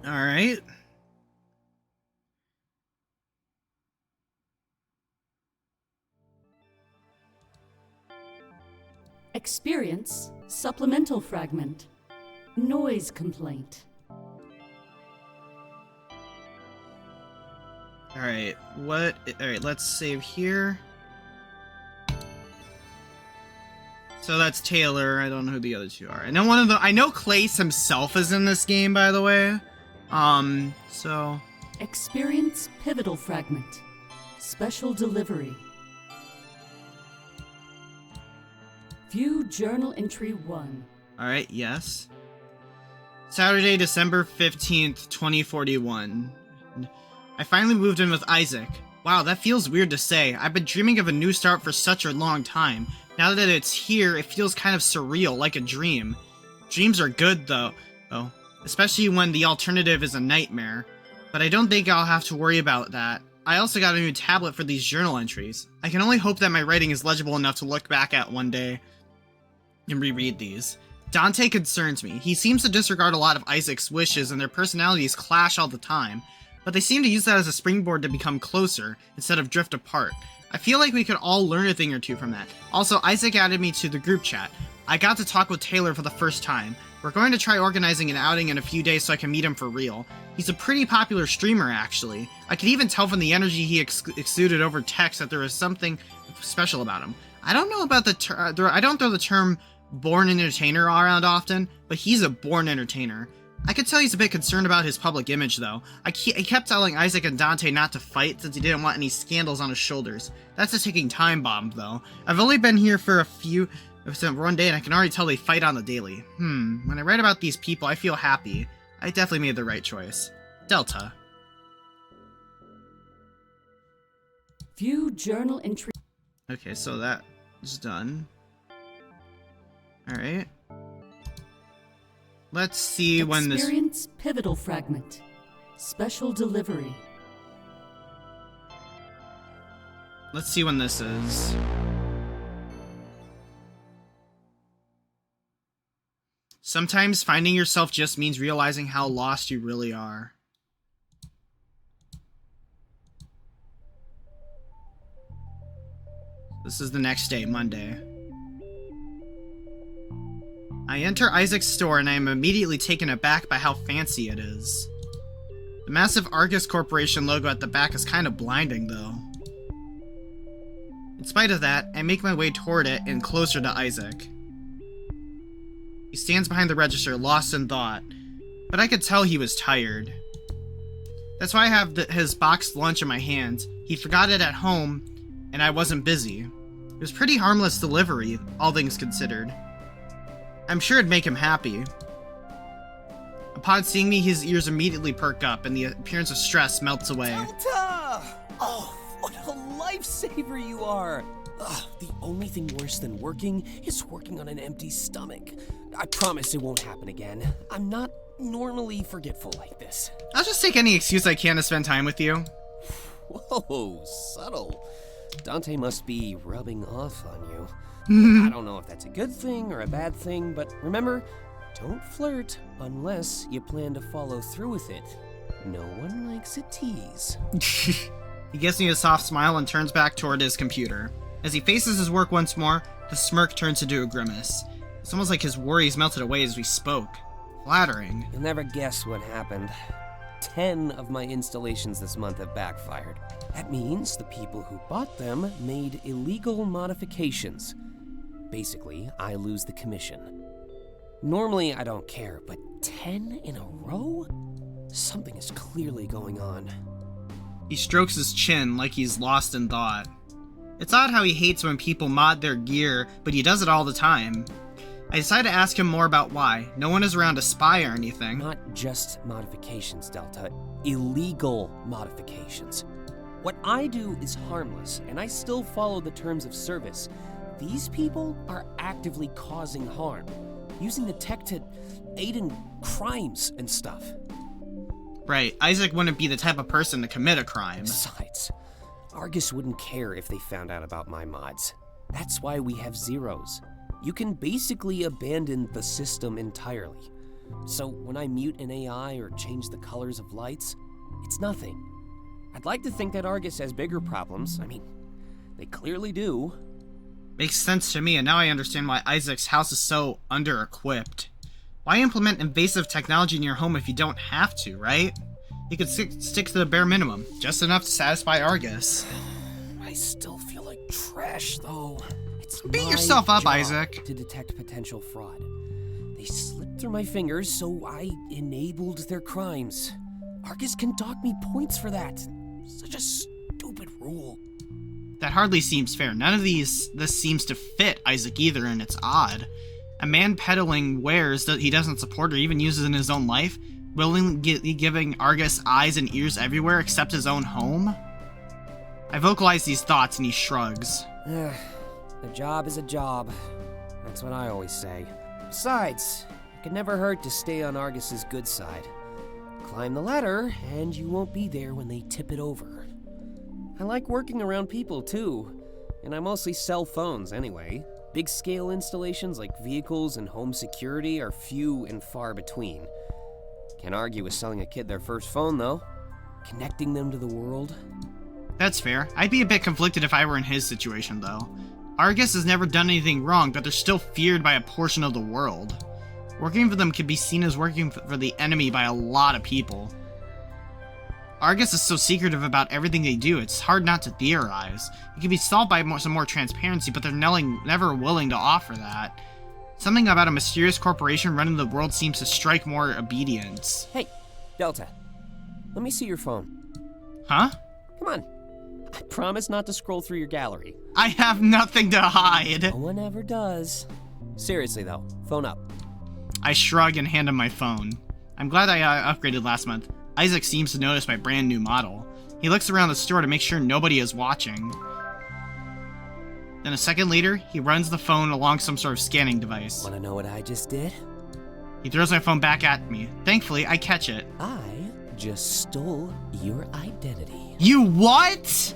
All right.
Experience supplemental fragment. Noise complaint.
All right. What? All right. Let's save here. So that's Taylor. I don't know who the other two are. I know one of the. I know Clace himself is in this game, by the way. So.
Experience pivotal fragment. Special delivery. View journal entry 1.
All right. Yes. Saturday, December 15th, 2041. I finally moved in with Isaac. Wow, that feels weird to say. I've been dreaming of a new start for such a long time. Now that it's here, it feels kind of surreal, like a dream. Dreams are good, though, especially when the alternative is a nightmare. But I don't think I'll have to worry about that. I also got a new tablet for these journal entries. I can only hope that my writing is legible enough to look back at one day and reread these. Dante concerns me. He seems to disregard a lot of Isaac's wishes, and their personalities clash all the time. But they seem to use that as a springboard to become closer, instead of drift apart. I feel like we could all learn a thing or two from that. Also, Isaac added me to the group chat. I got to talk with Taylor for the first time. We're going to try organizing an outing in a few days so I can meet him for real. He's a pretty popular streamer, actually. I could even tell from the energy he exuded over text that there was something special about him. I don't know about the I don't throw the term born entertainer around often, but he's a born entertainer. I could tell he's a bit concerned about his public image, though. He kept telling Isaac and Dante not to fight since he didn't want any scandals on his shoulders. That's a ticking time bomb, though. I've only been here for one day, and I can already tell they fight on the daily. When I write about these people, I feel happy. I definitely made the right choice. Delta.
View journal entry.
Okay, so that is done. Alright. Let's see when this...
Experience pivotal fragment. Special delivery.
Let's see when this is. Sometimes finding yourself just means realizing how lost you really are. This is the next day, Monday. I enter Isaac's store and I am immediately taken aback by how fancy it is. The massive Argus Corporation logo at the back is kind of blinding, though. In spite of that, I make my way toward it and closer to Isaac. He stands behind the register, lost in thought, but I could tell he was tired. That's why I have his boxed lunch in my hand. He forgot it at home, and I wasn't busy. It was pretty harmless delivery, all things considered. I'm sure it'd make him happy. Upon seeing me, his ears immediately perk up, and the appearance of stress melts away.
Delta! Oh, what a lifesaver you are! Ugh, the only thing worse than working is working on an empty stomach. I promise it won't happen again. I'm not normally forgetful like this.
I'll just take any excuse I can to spend time with you.
Whoa, subtle. Dante must be rubbing off on you. I don't know if that's a good thing or a bad thing, but remember, don't flirt unless you plan to follow through with it. No one likes a tease.
He gives me a soft smile and turns back toward his computer. As he faces his work once more, the smirk turns into a grimace. It's almost like his worries melted away as we spoke. Flattering.
You'll never guess what happened. 10 of my installations this month have backfired. That means the people who bought them made illegal modifications. Basically, I lose the commission. Normally, I don't care, but 10 in a row? Something is clearly going on.
He strokes his chin like he's lost in thought. It's odd how he hates when people mod their gear, but he does it all the time. I decide to ask him more about why. No one is around to spy or anything.
Not just modifications, Delta. Illegal modifications. What I do is harmless, and I still follow the terms of service. These people are actively causing harm, using the tech to aid in crimes and stuff.
Right, Isaac wouldn't be the type of person to commit a crime.
Besides, Argus wouldn't care if they found out about my mods. That's why we have zeros. You can basically abandon the system entirely. So when I mute an AI or change the colors of lights, it's nothing. I'd like to think that Argus has bigger problems. I mean, they clearly do.
Makes sense to me, and now I understand why Isaac's house is so under-equipped. Why implement invasive technology in your home if you don't have to, right? You could stick to the bare minimum, just enough to satisfy Argus.
I still feel like trash, though. It's
Beat
my
yourself up,
job
Isaac.
to detect potential fraud. They slipped through my fingers, so I enabled their crimes. Argus can dock me points for that. Such a stupid rule.
That hardly seems fair. None of this seems to fit Isaac either, and it's odd. A man peddling wares that he doesn't support or even uses in his own life, willingly giving Argus eyes and ears everywhere except his own home? I vocalize these thoughts and he shrugs.
A job is a job. That's what I always say. Besides, it could never hurt to stay on Argus's good side. Climb the ladder, and you won't be there when they tip it over. I like working around people, too. And I mostly sell phones, anyway. Big-scale installations like vehicles and home security are few and far between. Can't argue with selling a kid their first phone, though. Connecting them to the world.
That's fair. I'd be a bit conflicted if I were in his situation, though. Argus has never done anything wrong, but they're still feared by a portion of the world. Working for them could be seen as working for the enemy by a lot of people. Argus is so secretive about everything they do, it's hard not to theorize. It can be solved by some more transparency, but they're never willing to offer that. Something about a mysterious corporation running the world seems to strike more obedience.
Hey, Delta. Let me see your phone.
Huh?
Come on. I promise not to scroll through your gallery.
I have nothing to hide.
No one ever does. Seriously, though, phone up.
I shrug and hand him my phone. I'm glad I upgraded last month. Isaac seems to notice my brand new model. He looks around the store to make sure nobody is watching. Then a second later, he runs the phone along some sort of scanning device.
Wanna know what I just did?
He throws my phone back at me. Thankfully, I catch it.
I just stole your identity.
You what?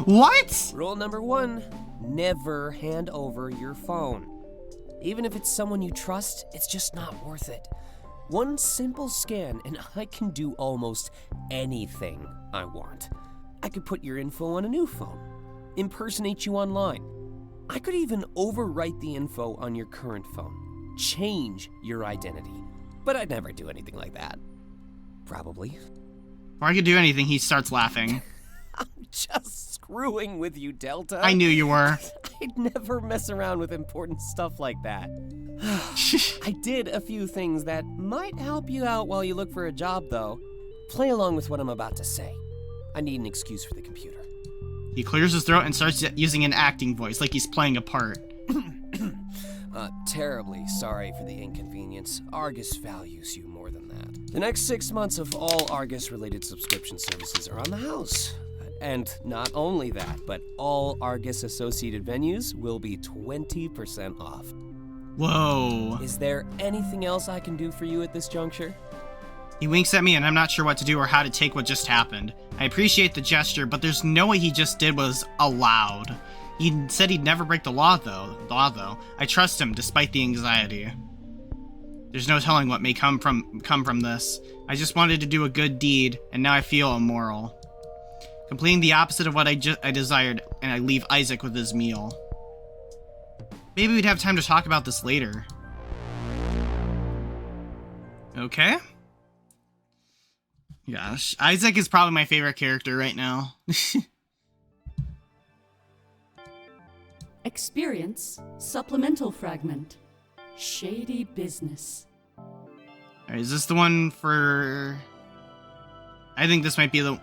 What?
Rule number 1, never hand over your phone. Even if it's someone you trust, it's just not worth it. One simple scan and I can do almost anything I want. I could put your info on a new phone, impersonate you online. I could even overwrite the info on your current phone, change your identity. But I'd never do anything like that. Probably.
Or I could do anything, he starts laughing.
I'm just screwing with you, Delta.
I knew you were.
I'd never mess around with important stuff like that. I did a few things that might help you out while you look for a job, though. Play along with what I'm about to say. I need an excuse for the computer.
He clears his throat and starts using an acting voice, like he's playing a part.
Terribly sorry for the inconvenience. Argus values you more than that. The next 6 months of all Argus-related subscription services are on the house. And not only that, but all Argus-associated venues will be 20% off.
Whoa.
Is there anything else I can do for you at this juncture?
He winks at me and I'm not sure what to do or how to take what just happened. I appreciate the gesture, but there's no way he just did was allowed. He said he'd never break the law though. I trust him despite the anxiety. There's no telling what may come from this. I just wanted to do a good deed, and now I feel immoral. Completing the opposite of what I desired, and I leave Isaac with his meal. Maybe we'd have time to talk about this later. Okay. Gosh, Isaac is probably my favorite character right now.
Experience supplemental fragment. Shady business.
Alright, is this the one for... I think this might be the...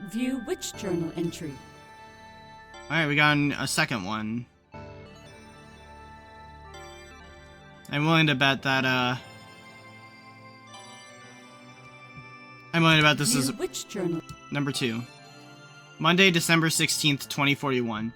View which journal entry.
Alright, we got a second one. I'm willing to bet that, I'm willing to bet this
View
is
which journal.
number 2. Monday, December 16th, 2041.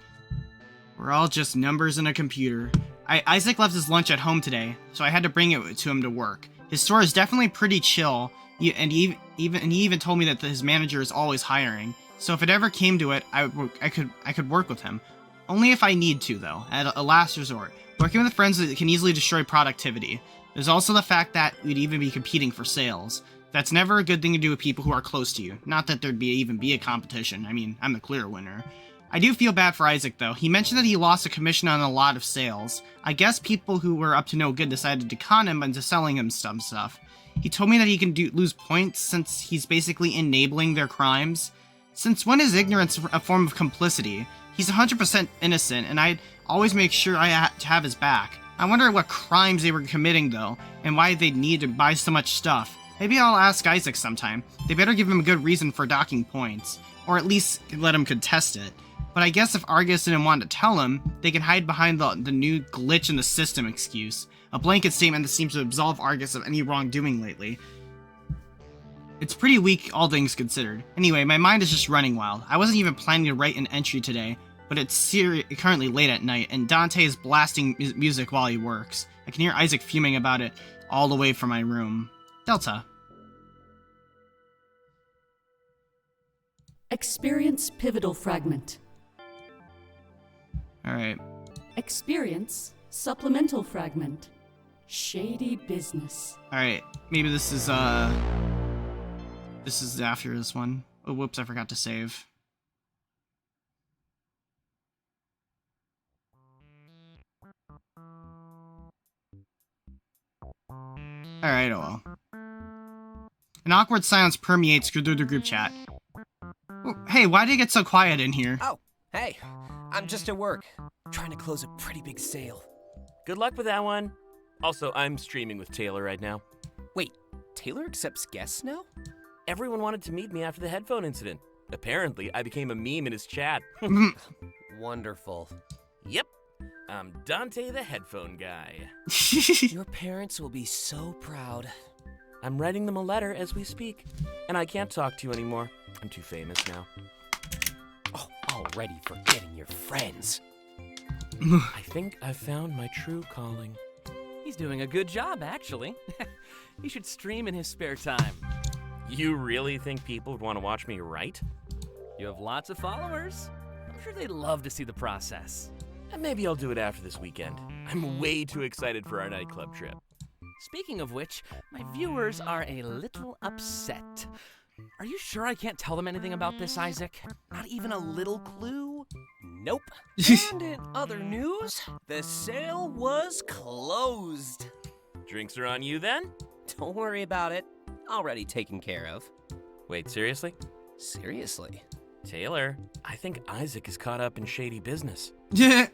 We're all just numbers in a computer. Isaac left his lunch at home today, so I had to bring it to him to work. His store is definitely pretty chill, and he even told me that his manager is always hiring. So if it ever came to it, I could work with him. Only if I need to, though, at a last resort. Working with friends can easily destroy productivity. There's also the fact that we'd even be competing for sales. That's never a good thing to do with people who are close to you. Not that there'd even be a competition. I mean, I'm the clear winner. I do feel bad for Isaac, though. He mentioned that he lost a commission on a lot of sales. I guess people who were up to no good decided to con him into selling him some stuff. He told me that he can lose points since he's basically enabling their crimes. Since when is ignorance a form of complicity? He's 100% innocent, and I'd always make sure I have his back. I wonder what crimes they were committing, though, and why they'd need to buy so much stuff. Maybe I'll ask Isaac sometime. They better give him a good reason for docking points, or at least let him contest it. But I guess if Argus didn't want to tell him, they can hide behind the new glitch in the system excuse. A blanket statement that seems to absolve Argus of any wrongdoing lately. It's pretty weak, all things considered. Anyway, my mind is just running wild. I wasn't even planning to write an entry today, but it's currently late at night, and Dante is blasting music while he works. I can hear Isaac fuming about it all the way from my room. Delta.
Experience pivotal fragment.
Alright.
Experience supplemental fragment. Shady business.
Alright, maybe this is after this one. Oh, whoops, I forgot to save. Alright, oh well. An awkward silence permeates through the group chat. Oh, hey, why did it get so quiet in here?
Oh, hey, I'm just at work, trying to close a pretty big sale.
Good luck with that one. Also, I'm streaming with Taylor right now.
Wait, Taylor accepts guests now?
Everyone wanted to meet me after the headphone incident. Apparently, I became a meme in his chat.
Wonderful.
Yep, I'm Dante the headphone guy.
Your parents will be so proud.
I'm writing them a letter as we speak, and I can't talk to you anymore. I'm too famous now.
Oh, already forgetting your friends.
I think I've found my true calling.
He's doing a good job, actually. He should stream in his spare time.
You really think people would want to watch me write?
You have lots of followers. I'm sure they'd love to see the process.
And maybe I'll do it after this weekend. I'm way too excited for our nightclub trip.
Speaking of which, my viewers are a little upset. Are you sure I can't tell them anything about this, Isaac? Not even a little clue?
Nope. And in other news, the sale was closed.
Drinks are on you then?
Don't worry about it. Already taken care of.
Wait, seriously?
Seriously?
Taylor, I think Isaac is caught up in shady business.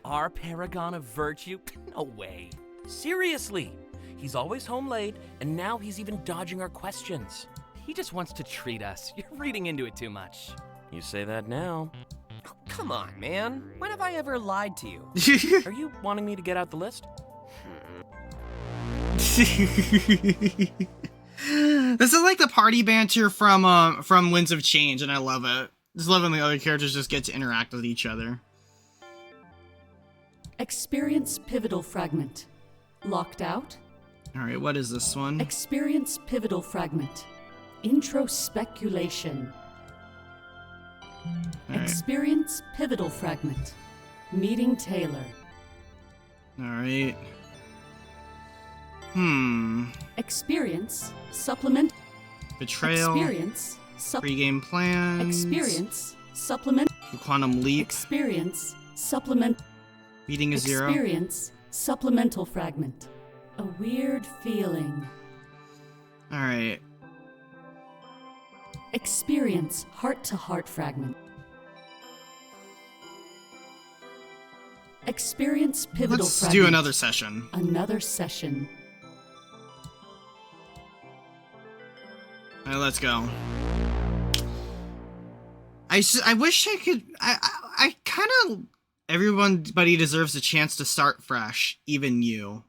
Our paragon of virtue? No way.
Seriously! He's always home late, and now he's even dodging our questions.
He just wants to treat us. You're reading into it too much.
You say that now.
Oh, come on, man. When have I ever lied to you?
Are you wanting me to get out the list?
This is like the party banter from Winds of Change, and I love it. Just love when the other characters just get to interact with each other.
Experience pivotal fragment. Locked out.
Alright, what is this one?
Experience pivotal fragment. Introspeculation.
Alright.
Experience pivotal fragment. Meeting Taylor.
Alright.
Experience supplement.
Betrayal.
Experience
Pre-game plans.
Experience supplement.
Quantum leap.
Experience supplement.
Beating a zero.
Experience supplemental fragment. A weird feeling.
Alright.
Experience heart-to-heart fragment. Experience pivotal
Let's
fragment.
do another session.
Another session.
Alright, let's go. I wish I could... I kind of... Everybody deserves a chance to start fresh, even you.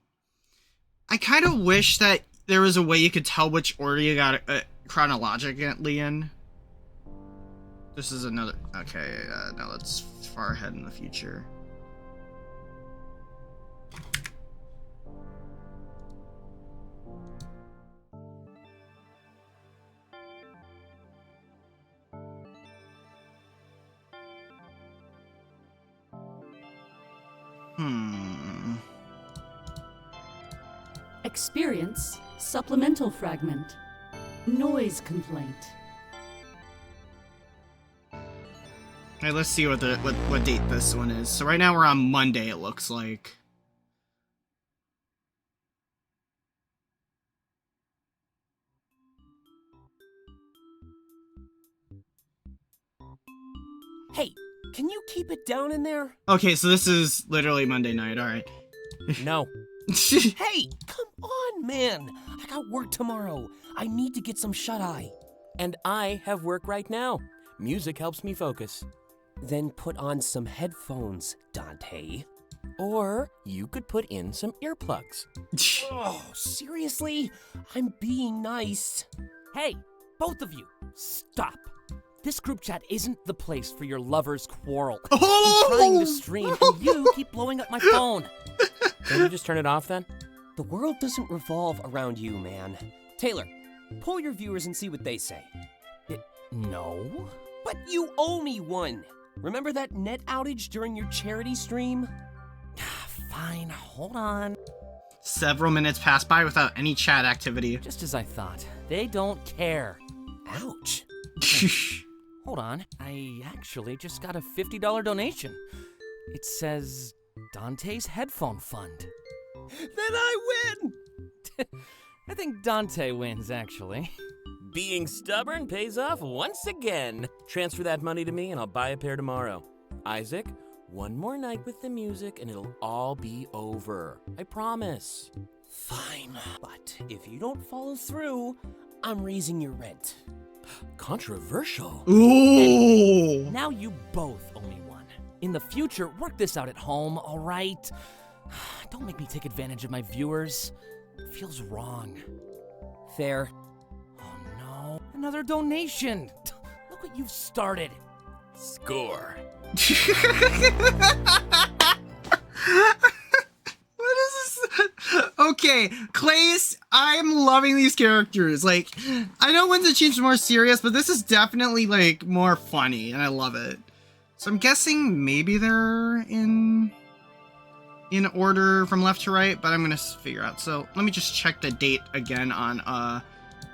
I kind of wish that there was a way you could tell which order you got chronologically in. This is another... Okay, no, that's far ahead in the future.
Experience supplemental fragment. Noise complaint.
Alright, let's see what date this one is. So right now we're on Monday, it looks like.
Hey, can you keep it down in there?
Okay, so this is literally Monday night, alright.
No.
Hey, come on, man. I got work tomorrow. I need to get some shut-eye.
And I have work right now. Music helps me focus.
Then put on some headphones, Dante.
Or you could put in some earplugs.
Oh, seriously? I'm being nice.
Hey, both of you, stop. This group chat isn't the place for your lovers' quarrel.
Oh!
I'm trying to stream, and you keep blowing up my phone.
Can you just turn it off then?
The world doesn't revolve around you, man. Taylor, poll your viewers and see what they say.
No?
But you owe me one. Remember that net outage during your charity stream?
Fine, hold on.
Several minutes pass by without any chat activity.
Just as I thought. They don't care.
Ouch.
Hold on. I actually just got a $50 donation. It says Dante's Headphone Fund.
Then I win!
I think Dante wins, actually.
Being stubborn pays off once again. Transfer that money to me and I'll buy a pair tomorrow. Isaac, one more night with the music and it'll all be over. I promise.
Fine, but if you don't follow through, I'm raising your rent.
Controversial.
Ooh!
Now you both owe me one. In the future, work this out at home, all right? Don't make me take advantage of my viewers. It feels wrong.
Fair.
Oh no, another donation. Look what you've started.
Score.
What is this? Okay, Clay's, I'm loving these characters. Like, I know When's It Change more serious, but this is definitely, like, more funny, and I love it. So I'm guessing maybe they're in order from left to right, but I'm gonna figure out. So let me just check the date again on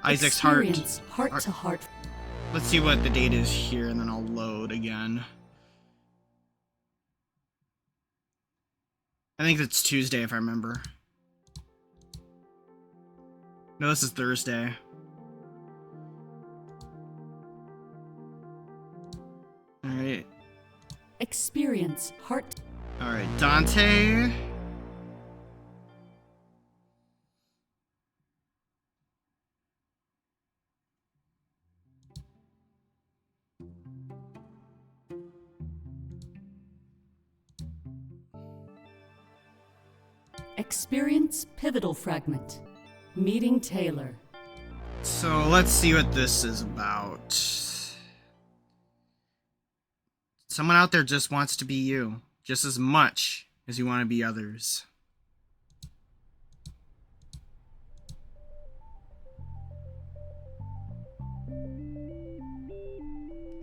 Isaac's
Experience heart-to-heart.
Let's see what the date is here, and then I'll load again. I think it's Tuesday, if I remember. No, this is Thursday. Alright.
Experience heart.
Alright, Dante.
Experience pivotal fragment. Meeting Taylor.
So let's see what this is about. Someone out there just wants to be you, just as much as you want to be others.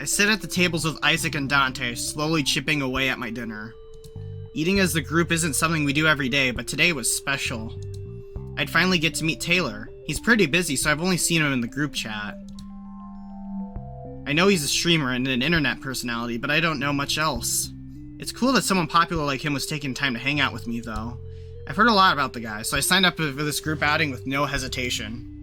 I sit at the tables with Isaac and Dante, slowly chipping away at my dinner. Eating as the group isn't something we do every day, but today was special. I'd finally get to meet Taylor. He's pretty busy, so I've only seen him in the group chat. I know he's a streamer and an internet personality, but I don't know much else. It's cool that someone popular like him was taking time to hang out with me, though. I've heard a lot about the guy, so I signed up for this group outing with no hesitation.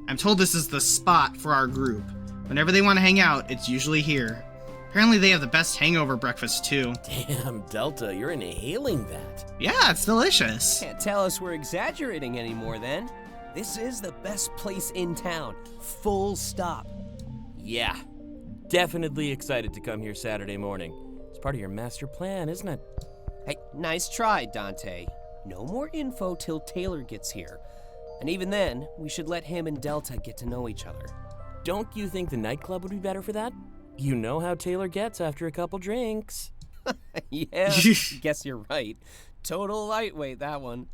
I'm told this is the spot for our group. Whenever they want to hang out, it's usually here. Apparently they have the best hangover breakfast too.
Damn, Delta, you're inhaling that.
Yeah, it's delicious.
Can't tell us we're exaggerating anymore then. This is the best place in town. Full stop.
Yeah, definitely excited to come here Saturday morning. It's part of your master plan, isn't it?
Hey, nice try, Dante. No more info till Taylor gets here. And even then, we should let him and Delta get to know each other.
Don't you think the nightclub would be better for that? You know how Taylor gets after a couple drinks.
Yeah, guess you're right. Total lightweight, that one.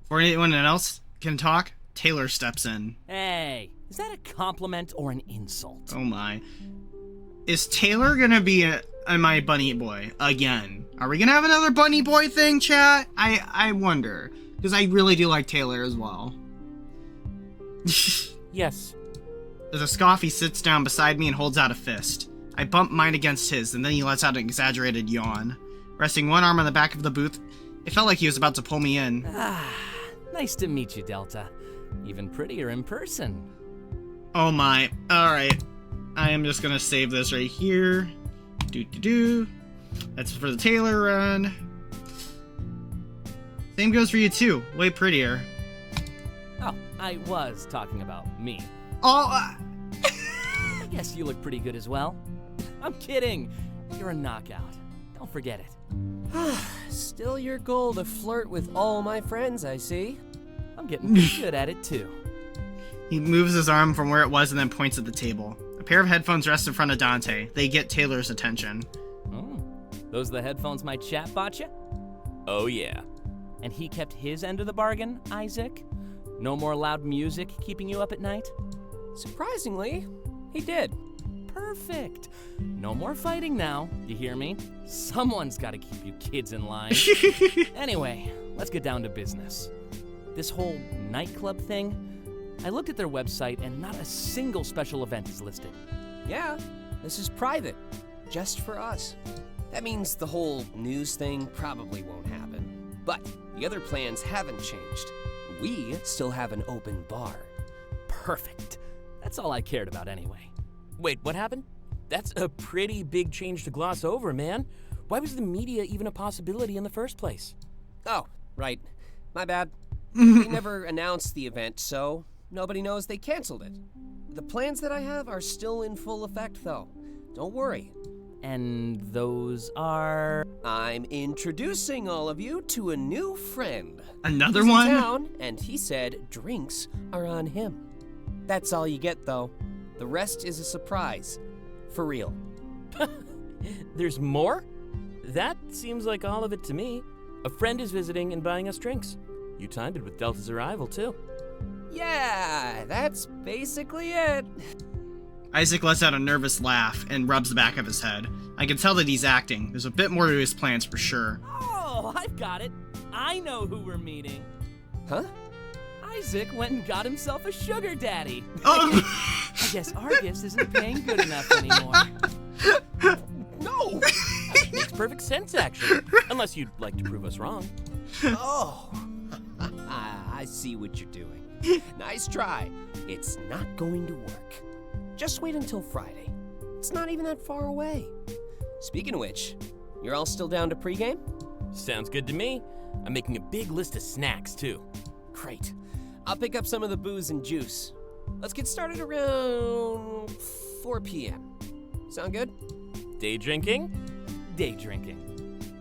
Before anyone else can talk, Taylor steps in.
Hey, is that a compliment or an insult?
Oh my. Is Taylor gonna be my bunny boy again? Are we gonna have another bunny boy thing, chat? I wonder. Because I really do like Taylor as well.
Yes.
As a scoff, he sits down beside me and holds out a fist. I bump mine against his, and then he lets out an exaggerated yawn. Resting one arm on the back of the booth, it felt like he was about to pull me in.
Nice to meet you, Delta. Even prettier in person.
Oh my. Alright. I am just gonna save this right here. That's for the Taylor run. Same goes for you too. Way prettier.
Oh, I was talking about me.
Oh,
I guess you look pretty good as well. I'm kidding. You're a knockout. Don't forget it.
Still your goal to flirt with all my friends, I see.
I'm getting pretty good at it too.
He moves his arm from where it was and then points at the table. A pair of headphones rest in front of Dante. They get Taylor's attention.
Oh, those the headphones my chat bought you?
Oh yeah.
And he kept his end of the bargain, Isaac? No more loud music keeping you up at night?
Surprisingly, he did.
Perfect. No more fighting now, you hear me? Someone's got to keep you kids in line. Anyway, let's get down to business. This whole nightclub thing, I looked at their website and not a single special event is listed.
Yeah, this is private. Just for us. That means the whole news thing probably won't happen. But the other plans haven't changed. We still have an open bar.
Perfect. That's all I cared about anyway.
Wait, what happened? That's a pretty big change to gloss over, man. Why was the media even a possibility in the first place?
Oh, right. My bad. They never announced the event, so nobody knows they canceled it. The plans that I have are still in full effect, though. Don't worry.
And those are...
I'm introducing all of you to a new friend.
Another
He's
one?
in town, and he said drinks are on him. That's all you get, though. The rest is a surprise. For real.
There's more? That seems like all of it to me. A friend is visiting and buying us drinks. You timed it with Delta's arrival, too.
Yeah, that's basically it.
Isaac lets out a nervous laugh and rubs the back of his head. I can tell that he's acting. There's a bit more to his plans for sure.
Oh, I've got it. I know who we're meeting.
Huh?
Isaac went and got himself a sugar daddy.
Oh!
I guess Argus isn't paying good enough anymore.
No!
Makes perfect sense, actually. Unless you'd like to prove us wrong.
Oh, I see what you're doing. Nice try. It's not going to work. Just wait until Friday. It's not even that far away. Speaking of which, you're all still down to pregame?
Sounds good to me. I'm making a big list of snacks, too.
Great. I'll pick up some of the booze and juice. Let's get started around 4 p.m. Sound good?
Day drinking?
Day drinking.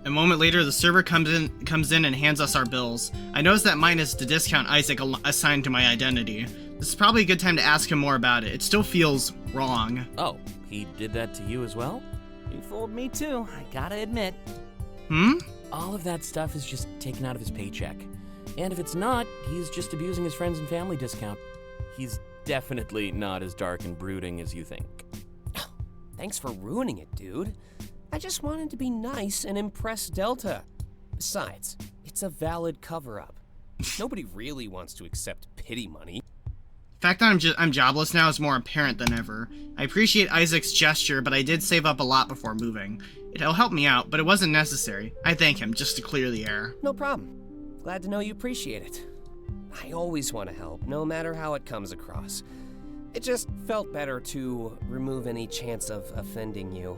A moment later, the server comes in and hands us our bills. I notice that mine is the discount Isaac assigned to my identity. This is probably a good time to ask him more about it. It still feels wrong.
Oh, he did that to you as well?
He fooled me too, I gotta admit.
All of that stuff is just taken out of his paycheck. And if it's not, he's just abusing his friends and family discount. He's definitely not as dark and brooding as you think.
Thanks for ruining it, dude. I just wanted to be nice and impress Delta. Besides, it's a valid cover-up. Nobody really wants to accept pity money.
The fact that I'm jobless now is more apparent than ever. I appreciate Isaac's gesture, but I did save up a lot before moving. It'll help me out, but it wasn't necessary. I thank him just to clear the air.
No problem. Glad to know you appreciate it. I always want to help, no matter how it comes across. It just felt better to remove any chance of offending you.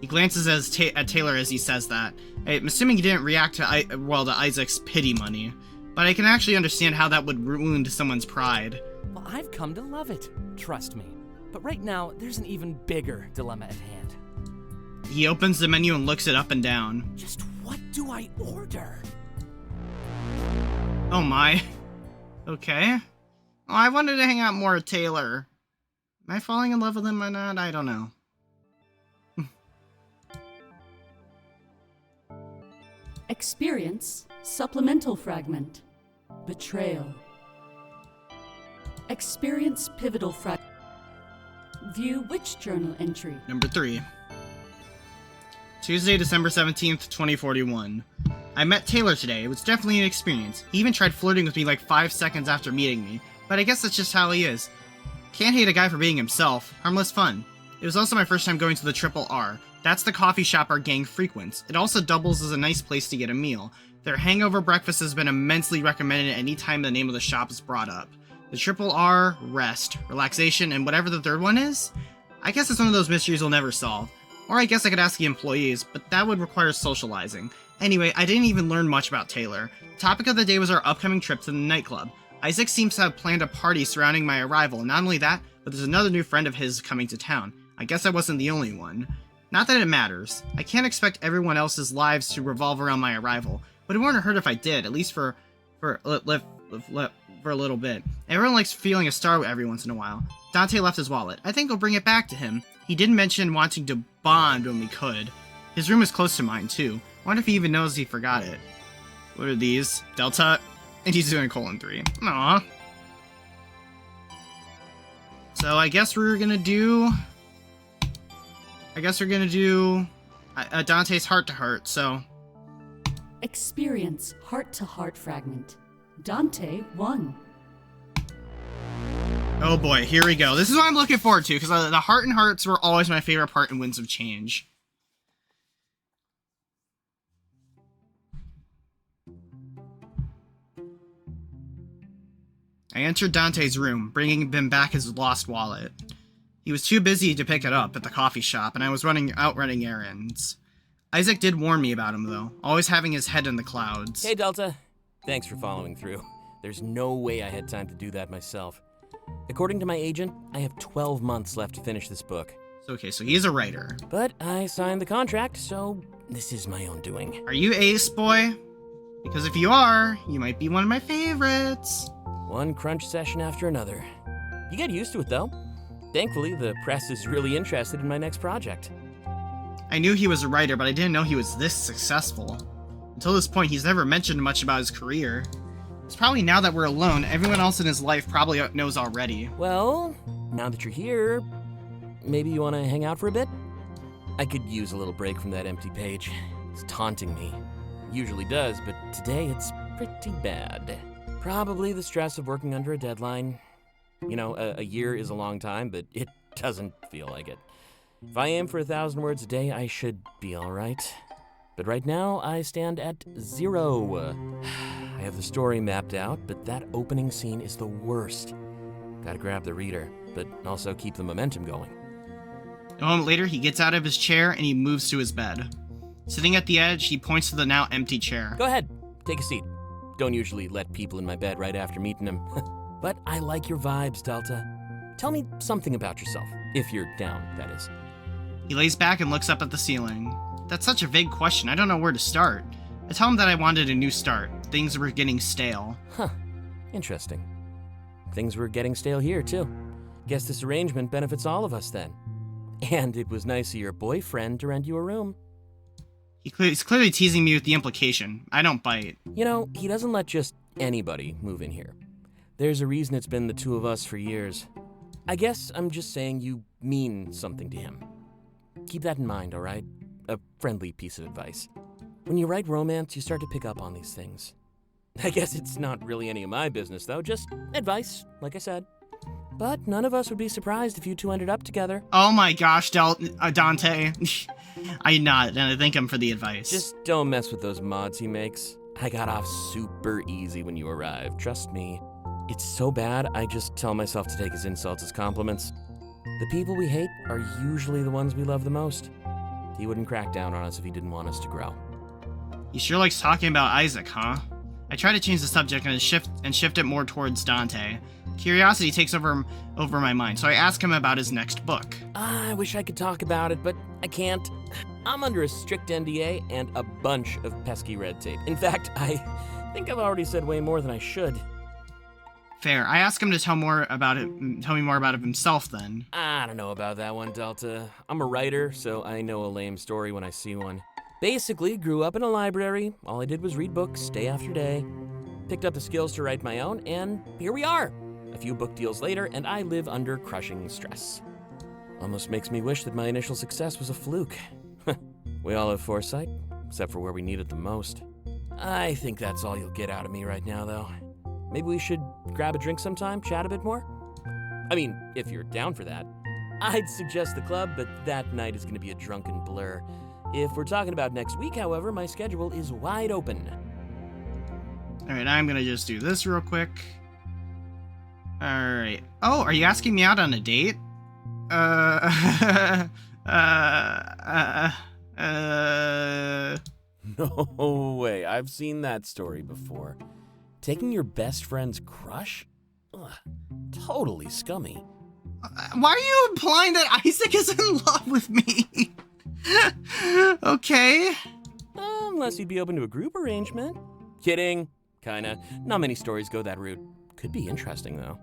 He glances at Taylor as he says that. I'm assuming he didn't react to Isaac's pity money, but I can actually understand how that would wound someone's pride.
Well, I've come to love it, trust me. But right now, there's an even bigger dilemma at hand.
He opens the menu and looks it up and down.
Just what do I order?
Oh my. Okay. Oh, I wanted to hang out more with Taylor. Am I falling in love with him or not? I don't know.
Experience supplemental fragment. Betrayal. Experience pivotal fragment. View which journal entry?
Number 3. Tuesday, December 17th, 2041. I met Taylor today. It was definitely an experience. He even tried flirting with me like 5 seconds after meeting me, but I guess that's just how he is. Can't hate a guy for being himself. Harmless fun. It was also my first time going to the Triple R. That's the coffee shop our gang frequents. It also doubles as a nice place to get a meal. Their hangover breakfast has been immensely recommended any time the name of the shop is brought up. The Triple R, rest, relaxation, and whatever the third one is? I guess it's one of those mysteries we'll never solve. Or I guess I could ask the employees, but that would require socializing. Anyway, I didn't even learn much about Taylor. The topic of the day was our upcoming trip to the nightclub. Isaac seems to have planned a party surrounding my arrival, and not only that, but there's another new friend of his coming to town. I guess I wasn't the only one. Not that it matters. I can't expect everyone else's lives to revolve around my arrival, but it wouldn't hurt if I did, at least for a little bit. Everyone likes feeling a star every once in a while. Dante left his wallet. I think I'll bring it back to him. He did mention wanting to bond when we could. His room is close to mine, too. Wonder if he even knows he forgot it. What are these? Delta? And he's doing :3. Aww. So I guess we're gonna do... Dante's heart-to-heart, so...
Experience heart-to-heart fragment. Dante 1.
Oh boy, here we go. This is what I'm looking forward to, because the heart and hearts were always my favorite part in Winds of Change. I entered Dante's room, bringing him back his lost wallet. He was too busy to pick it up at the coffee shop, and I was running errands. Isaac did warn me about him, though, always having his head in the clouds.
Hey, Delta. Thanks for following through. There's no way I had time to do that myself. According to my agent, I have 12 months left to finish this book.
Okay, so he's a writer.
But I signed the contract, so this is my own doing.
Are you Ace Boy? Because if you are, you might be one of my favorites.
One crunch session after another. You get used to it, though. Thankfully, the press is really interested in my next project.
I knew he was a writer, but I didn't know he was this successful. Until this point, he's never mentioned much about his career. It's probably now that we're alone, everyone else in his life probably knows already.
Well, now that you're here, maybe you want to hang out for a bit? I could use a little break from that empty page. It's taunting me. Usually does, but today it's pretty bad. Probably the stress of working under a deadline. You know, a year is a long time, but it doesn't feel like it. If I aim for 1,000 words a day, I should be all right. But right now, I stand at 0. I have the story mapped out, but that opening scene is the worst. Gotta grab the reader, but also keep the momentum going.
A moment later, he gets out of his chair and he moves to his bed. Sitting at the edge, he points to the now empty chair.
Go ahead, take a seat. Don't usually let people in my bed right after meeting them. But I like your vibes, Delta. Tell me something about yourself, if you're down, that is.
He lays back and looks up at the ceiling. That's such a vague question, I don't know where to start. I tell him that I wanted a new start. Things were getting stale.
Huh, interesting. Things were getting stale here, too. Guess this arrangement benefits all of us, then. And it was nice of your boyfriend to rent you a room.
He's clearly teasing me with the implication. I don't bite.
You know, he doesn't let just anybody move in here. There's a reason it's been the two of us for years. I guess I'm just saying you mean something to him. Keep that in mind, all right? A friendly piece of advice. When you write romance, you start to pick up on these things. I guess it's not really any of my business, though. Just advice, like I said. But none of us would be surprised if you two ended up together.
Oh my gosh, Dante. I nod, and I thank him for the advice.
Just don't mess with those mods he makes. I got off super easy when you arrived, trust me. It's so bad, I just tell myself to take his insults as compliments. The people we hate are usually the ones we love the most. He wouldn't crack down on us if he didn't want us to grow.
He sure likes talking about Isaac, huh? I try to change the subject and shift it more towards Dante. Curiosity takes over my mind, so I ask him about his next book.
I wish I could talk about it, but I can't. I'm under a strict NDA and a bunch of pesky red tape. In fact, I think I've already said way more than I should.
Fair. I ask him to tell me more about himself then.
I don't know about that one, Delta. I'm a writer, so I know a lame story when I see one. Basically, grew up in a library. All I did was read books day after day. Picked up the skills to write my own, and here we are. A few book deals later, and I live under crushing stress. Almost makes me wish that my initial success was a fluke. We all have foresight, except for where we need it the most. I think that's all you'll get out of me right now, though. Maybe we should grab a drink sometime, chat a bit more? I mean, if you're down for that. I'd suggest the club, but that night is going to be a drunken blur. If we're talking about next week, however, my schedule is wide open.
Alright, I'm gonna just do this real quick. Alright. Oh, are you asking me out on a date?
No way, I've seen that story before. Taking your best friend's crush? Ugh, totally scummy.
Why are you implying that Isaac is in love with me? Okay.
Unless you'd be open to a group arrangement. Kidding. Kinda. Not many stories go that route. Could be interesting, though.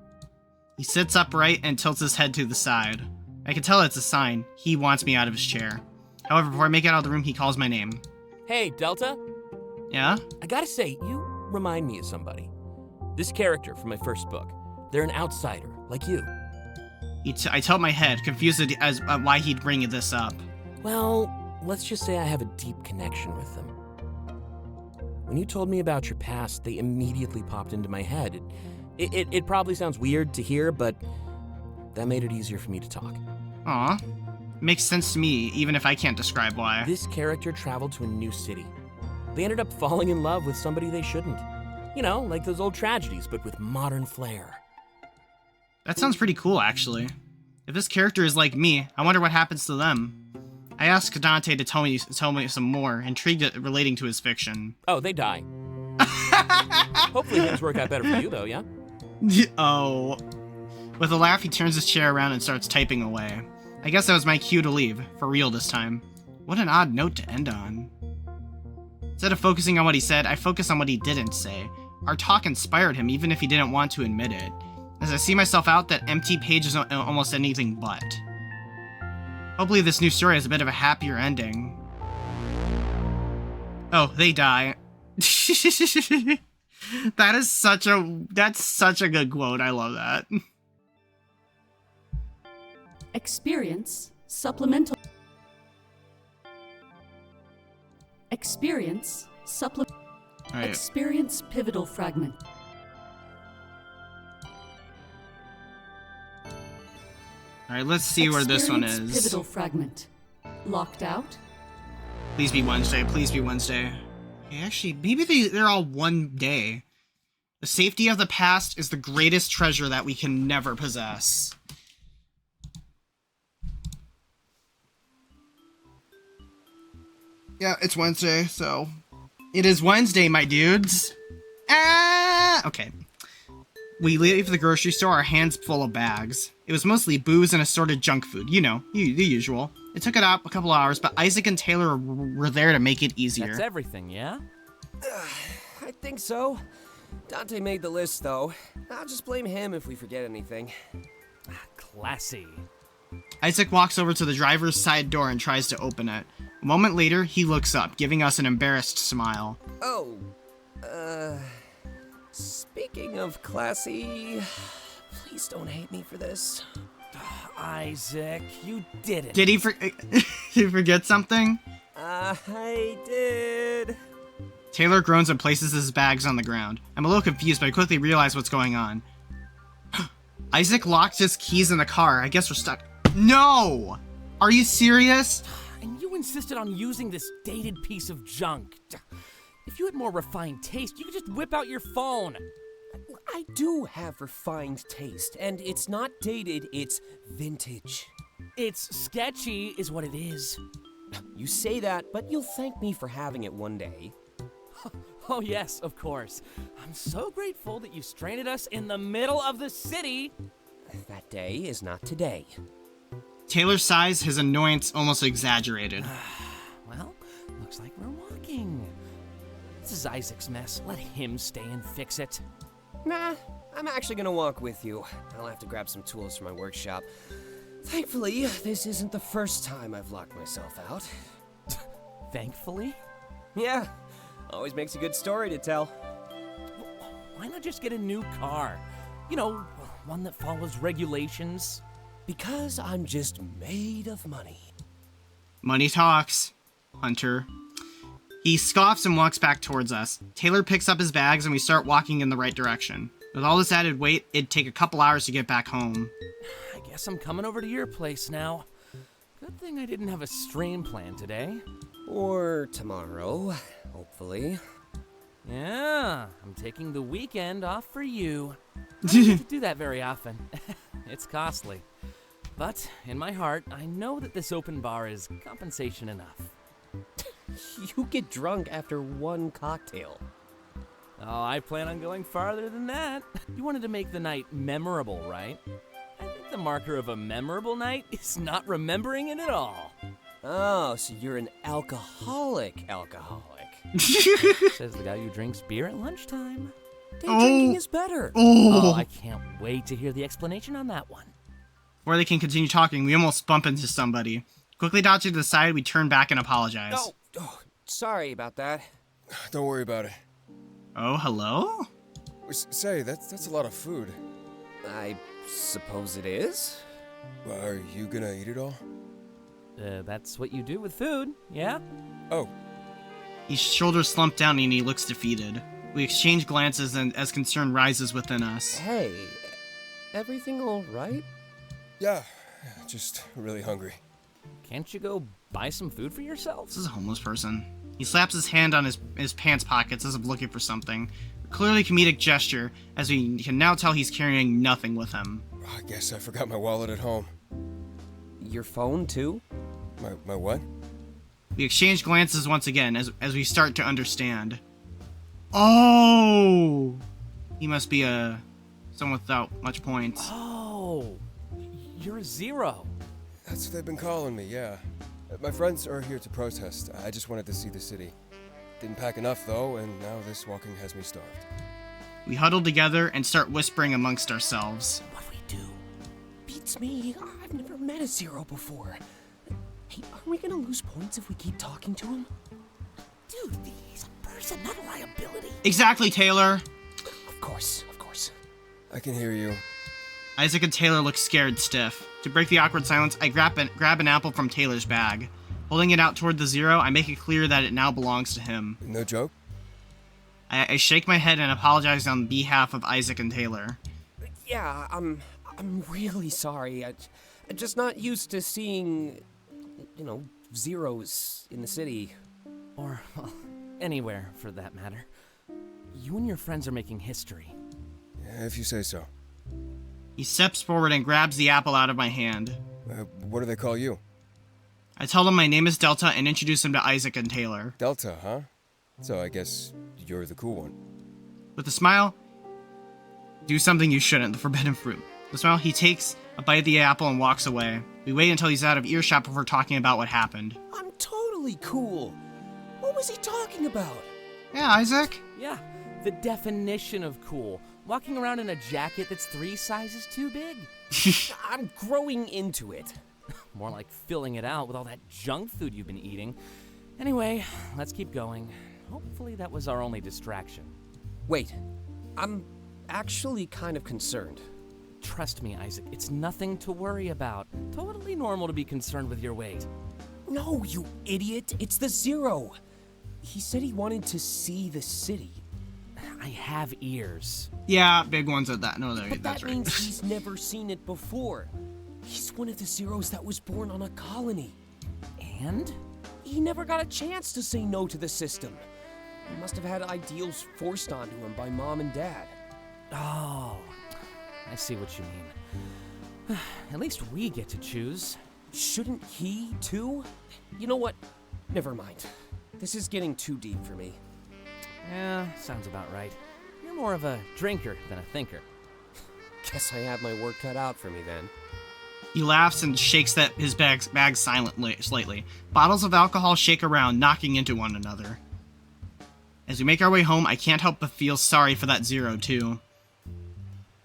He sits upright and tilts his head to the side. I can tell it's a sign. He wants me out of his chair. However, before I make it out of the room, he calls my name.
Hey, Delta?
Yeah?
I gotta say, you remind me of somebody. This character from my first book. They're an outsider, like you.
I tilt my head, confused as why he'd bring this up.
Well, let's just say I have a deep connection with them. When you told me about your past, they immediately popped into my head. It probably sounds weird to hear, but that made it easier for me to talk.
Aw. Makes sense to me, even if I can't describe why.
This character traveled to a new city. They ended up falling in love with somebody they shouldn't. You know, like those old tragedies, but with modern flair.
That sounds pretty cool, actually. If this character is like me, I wonder what happens to them. I asked Dante to tell me some more, intrigued relating to his fiction.
Oh, they die. Hopefully things work out better for you, though, yeah?
Oh. With a laugh, he turns his chair around and starts typing away. I guess that was my cue to leave, for real this time. What an odd note to end on. Instead of focusing on what he said, I focus on what he didn't say. Our talk inspired him, even if he didn't want to admit it. As I see myself out, that empty page is almost anything but. Hopefully this new story has a bit of a happier ending. Oh, they die. That's such a good quote. I love that.
Experience supplemental. Experience supplement.
Right.
Experience pivotal fragment.
Alright, let's see where this one is.
Experience pivotal fragment. Locked out.
Please be Wednesday. Please be Wednesday. Okay, actually, maybe they're all one day. The safety of the past is the greatest treasure that we can never possess. Yeah, it's Wednesday, so... It is Wednesday, my dudes. Okay. We leave the grocery store, our hands full of bags. It was mostly booze and assorted junk food. You know, the usual. It took it up a couple hours, but Isaac and Taylor were there to make it easier.
That's everything, yeah?
I think so. Dante made the list, though. I'll just blame him if we forget anything.
Classy.
Isaac walks over to the driver's side door and tries to open it. A moment later, he looks up, giving us an embarrassed smile.
Oh, speaking of classy, please don't hate me for this.
Isaac, you did it.
Did he did he forget something?
I did.
Taylor groans and places his bags on the ground. I'm a little confused, but I quickly realize what's going on. Isaac locked his keys in the car. I guess we're stuck. No! Are you serious?
And you insisted on using this dated piece of junk. If you had more refined taste, you could just whip out your phone.
I do have refined taste, and it's not dated, it's vintage.
It's sketchy, is what it is.
You say that, but you'll thank me for having it one day.
Oh, yes, of course. I'm so grateful that you stranded us in the middle of the city.
That day is not today.
Taylor sighs, his annoyance almost exaggerated.
Well, looks like we're walking. This is Isaac's mess. Let him stay and fix it.
Nah, I'm actually gonna walk with you. I'll have to grab some tools from my workshop. Thankfully, this isn't the first time I've locked myself out.
Thankfully?
Yeah, always makes a good story to tell.
Why not just get a new car? You know, one that follows regulations.
Because I'm just made of money.
Money talks, Hunter. He scoffs and walks back towards us. Taylor picks up his bags and we start walking in the right direction. With all this added weight, it'd take a couple hours to get back home.
I guess I'm coming over to your place now. Good thing I didn't have a stream plan today.
Or tomorrow, hopefully.
Yeah, I'm taking the weekend off for you. I don't get to do that very often. It's costly. But in my heart, I know that this open bar is compensation enough.
You get drunk after one cocktail.
Oh, I plan on going farther than that. You wanted to make the night memorable, right? I think the marker of a memorable night is not remembering it at all.
Oh, so you're an alcoholic.
Says the guy who drinks beer at lunchtime.
Day drinking is better.
Oh, I can't wait to hear the explanation on that one.
Before they can continue talking, we almost bump into somebody. Quickly dodging to the side, we turn back and apologize.
Oh, sorry about that.
Don't worry about it.
Oh, hello?
Say, that's a lot of food.
I suppose it is.
Are you gonna eat it all?
That's what you do with food, yeah?
Oh,
His shoulders slump down and he looks defeated. We exchange glances and as concern rises within us.
Hey, everything all right?
yeah, just really hungry.
Can't you go buy some food for yourselves?
This is a homeless person. He slaps his hand on his pants pockets as if looking for something. A clearly comedic gesture, as we can now tell he's carrying nothing with him.
I guess I forgot my wallet at home.
Your phone, too?
My what?
We exchange glances once again as we start to understand. Oh! He must be someone without much points.
Oh, you're a zero.
That's what they've been calling me, yeah. My friends are here to protest. I just wanted to see the city. Didn't pack enough, though, and now this walking has me starved.
We huddle together and start whispering amongst ourselves.
What do we do?
Beats me. I've never met a zero before. Hey, are we gonna lose points if we keep talking to him?
Dude, he's a person, not a liability.
Exactly, Taylor!
Of course.
I can hear you.
Isaac and Taylor look scared stiff. To break the awkward silence, I grab an apple from Taylor's bag. Holding it out toward the zero, I make it clear that it now belongs to him.
No joke?
I shake my head and apologize on behalf of Isaac and Taylor.
Yeah, I'm really sorry. I'm just not used to seeing, zeros in the city.
Or, well, anywhere, for that matter. You and your friends are making history.
Yeah, if you say so.
He steps forward and grabs the apple out of my hand.
What do they call you?
I tell them my name is Delta and introduce them to Isaac and Taylor.
Delta, huh? So I guess you're the cool one.
With a smile, do something you shouldn't, the forbidden fruit. With a smile, he takes a bite of the apple and walks away. We wait until he's out of earshot before talking about what happened.
I'm totally cool. What was he talking about?
Yeah, Isaac?
Yeah, the definition of cool. Walking around in a jacket that's 3 sizes too big.
I'm growing into it.
More like filling it out with all that junk food you've been eating. Anyway, let's keep going. Hopefully that was our only distraction.
Wait, I'm actually kind of concerned.
Trust me, Isaac, it's nothing to worry about. Totally normal to be concerned with your weight.
No, you idiot. It's the zero. He said he wanted to see the city.
I have ears.
Yeah, big ones at that. No,
But
that's
that
right.
means he's never seen it before. He's one of the zeros that was born on a colony.
And?
He never got a chance to say no to the system. He must have had ideals forced onto him by mom and dad.
Oh, I see what you mean. At least we get to choose.
Shouldn't he, too? You know what? Never mind. This is getting too deep for me.
Yeah, sounds about right. You're more of a drinker than a thinker.
Guess I have my work cut out for me then.
He laughs and shakes his bag silently, slightly. Bottles of alcohol shake around, knocking into one another. As we make our way home, I can't help but feel sorry for that Zero, too.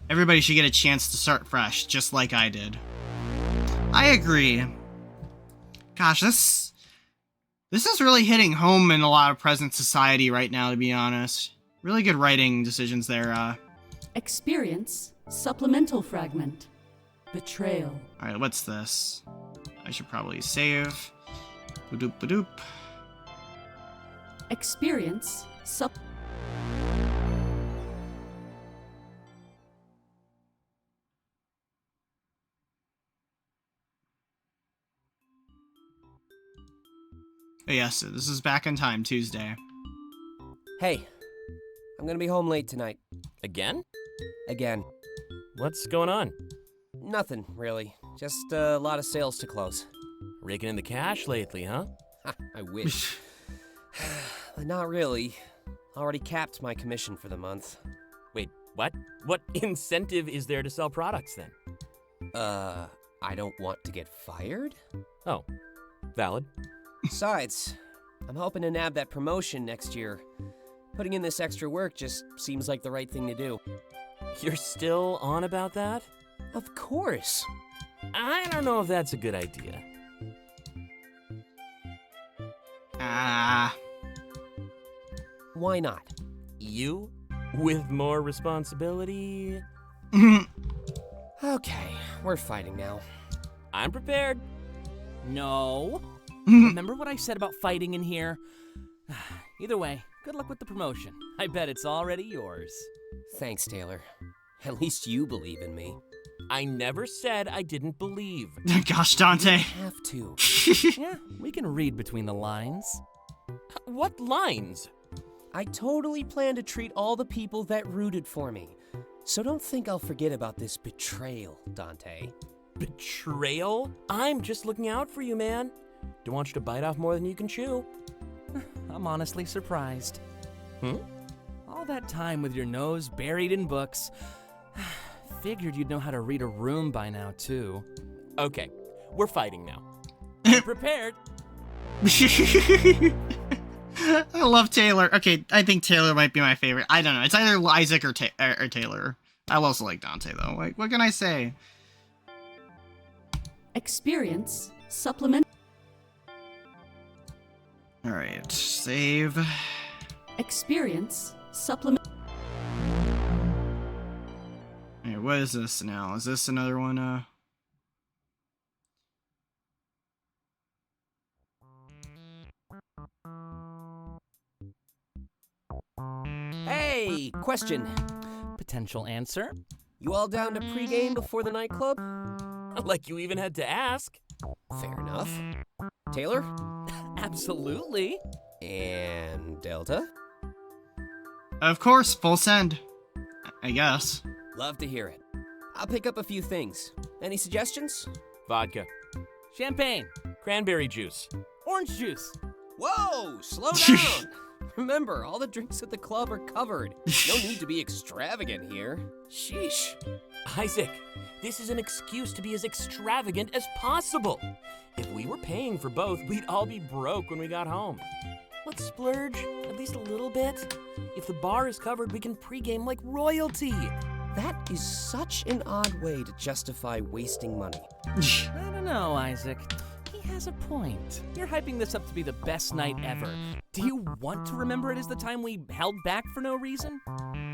Everybody should get a chance to start fresh, just like I did. I agree. Gosh, this is really hitting home in a lot of present society right now, to be honest. Really good writing decisions there.
Experience supplemental fragment. Betrayal.
Alright, what's this? I should probably save. Badoop badoop.
Experience
Oh yes, this is back in time, Tuesday.
Hey, I'm gonna be home late tonight.
Again?
Again.
What's going on?
Nothing, really. Just a lot of sales to close.
Raking in the cash lately, huh?
I wish. But not really. Already capped my commission for the month.
Wait, what? What incentive is there to sell products then?
I don't want to get fired?
Oh, valid.
Besides, I'm hoping to nab that promotion next year. Putting in this extra work just seems like the right thing to do.
You're still on about that?
Of course.
I don't know if that's a good idea.
Why not?
You? With more responsibility?
Okay, we're fighting now.
I'm prepared.
No. Remember what I said about fighting in here? Either way, good luck with the promotion. I bet it's already yours.
Thanks, Taylor. At least you believe in me.
I never said I didn't believe.
Gosh, Dante.
You have to.
Yeah, we can read between the lines.
What lines?
I totally plan to treat all the people that rooted for me. So don't think I'll forget about this betrayal, Dante.
Betrayal? I'm just looking out for you, man. Don't want you to bite off more than you can chew.
I'm honestly surprised.
Hmm?
All that time with your nose buried in books. Figured you'd know how to read a room by now, too.
Okay, we're fighting now.
I'm prepared.
I love Taylor. Okay, I think Taylor might be my favorite. I don't know. It's either Isaac or Taylor. I also like Dante, though. Like, what can I say?
experience supplement.
Alright, save.
Experience supplement.
Alright, what is this now? Is this another one,
Hey, question.
Potential answer?
You all down to pregame before the nightclub?
Like you even had to ask.
Fair enough. Taylor?
Absolutely.
And Delta?
Of course, full send. I guess.
Love to hear it. I'll pick up a few things. Any suggestions?
Vodka.
Champagne.
Cranberry juice.
Orange juice.
Whoa, slow down. Remember, all the drinks at the club are covered. No need to be extravagant here. Sheesh.
Isaac, this is an excuse to be as extravagant as possible. If we were paying for both, we'd all be broke when we got home. Let's splurge at least a little bit. If the bar is covered, we can pregame like royalty.
That is such an odd way to justify wasting money.
I don't know, Isaac. He has a point. You're hyping this up to be the best night ever. Do you want to remember it as the time we held back for no reason?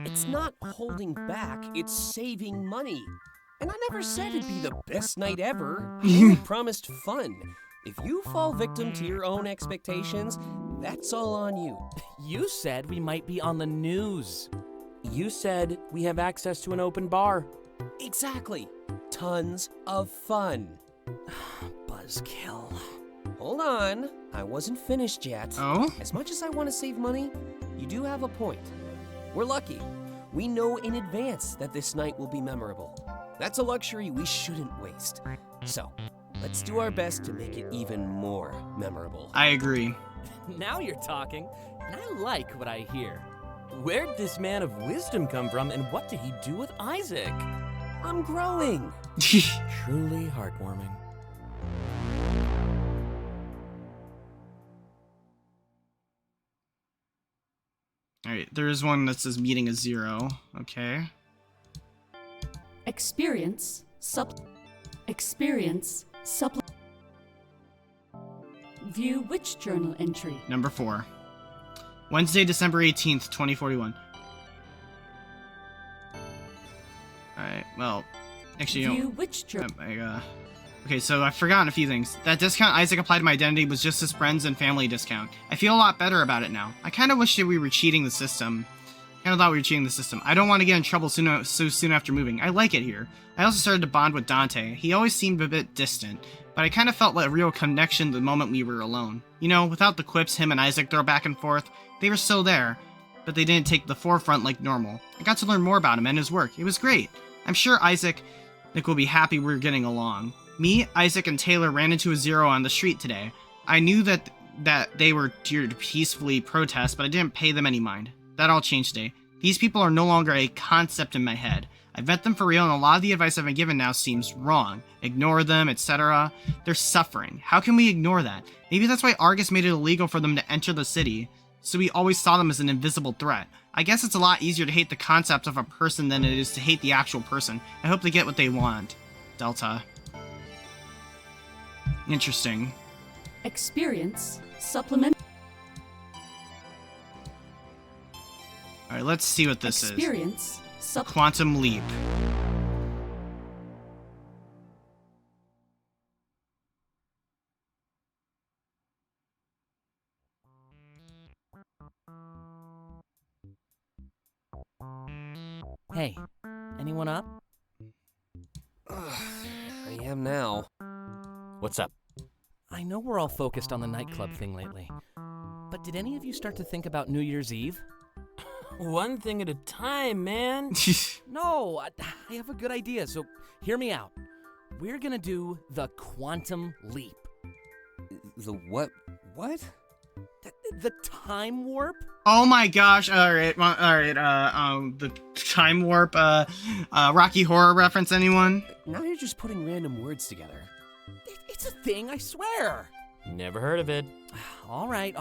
It's not holding back, it's saving money. And I never said it'd be the best night ever. I only promised fun. If you fall victim to your own expectations, that's all on you.
You said we might be on the news.
You said we have access to an open bar.
Exactly. Tons of fun.
Buzzkill.
Hold on. I wasn't finished yet.
Oh?
As much as I want to save money, you do have a point. We're lucky. We know in advance that this night will be memorable. That's a luxury we shouldn't waste. So, let's do our best to make it even more memorable.
I agree.
Now you're talking, and I like what I hear.
Where'd this man of wisdom come from, and what did he do with Isaac?
I'm growing.
Truly heartwarming.
Alright, there is one that says meeting a 0. Okay.
Experience View which journal entry?
Number 4. Wednesday, December 18th, 2041. Alright, well, actually,
View which journal?
Okay, so I've forgotten a few things. That discount Isaac applied to my identity was just his friends and family discount. I feel a lot better about it now. I kind of wish that we were cheating the system. I don't want to get in trouble so soon after moving. I like it here. I also started to bond with Dante. He always seemed a bit distant, but I kind of felt like a real connection the moment we were alone. You know, without the quips him and Isaac throw back and forth, they were still there, but they didn't take the forefront like normal. I got to learn more about him and his work. It was great. I'm sure Nick will be happy we're getting along. Me, Isaac, and Taylor ran into a 0 on the street today. I knew that they were here to peacefully protest, but I didn't pay them any mind. That all changed today. These people are no longer a concept in my head. I've met them for real, and a lot of the advice I've been given now seems wrong. Ignore them, etc. They're suffering. How can we ignore that? Maybe that's why Argus made it illegal for them to enter the city, so we always saw them as an invisible threat. I guess it's a lot easier to hate the concept of a person than it is to hate the actual person. I hope they get what they want. Delta. Interesting.
Experience supplement.
Alright, let's see what this
Experience
is. Quantum Leap.
Hey, anyone up?
I am now.
What's up?
I know we're all focused on the nightclub thing lately, but did any of you start to think about New Year's Eve?
One thing at a time, man.
No, I have a good idea, so hear me out. We're gonna do the Quantum Leap.
The what? What?
The time warp?
Oh my gosh! Alright, the time warp, Rocky Horror reference, anyone?
Now you're just putting random words together.
It's a thing, I swear.
Never heard of it.
All right.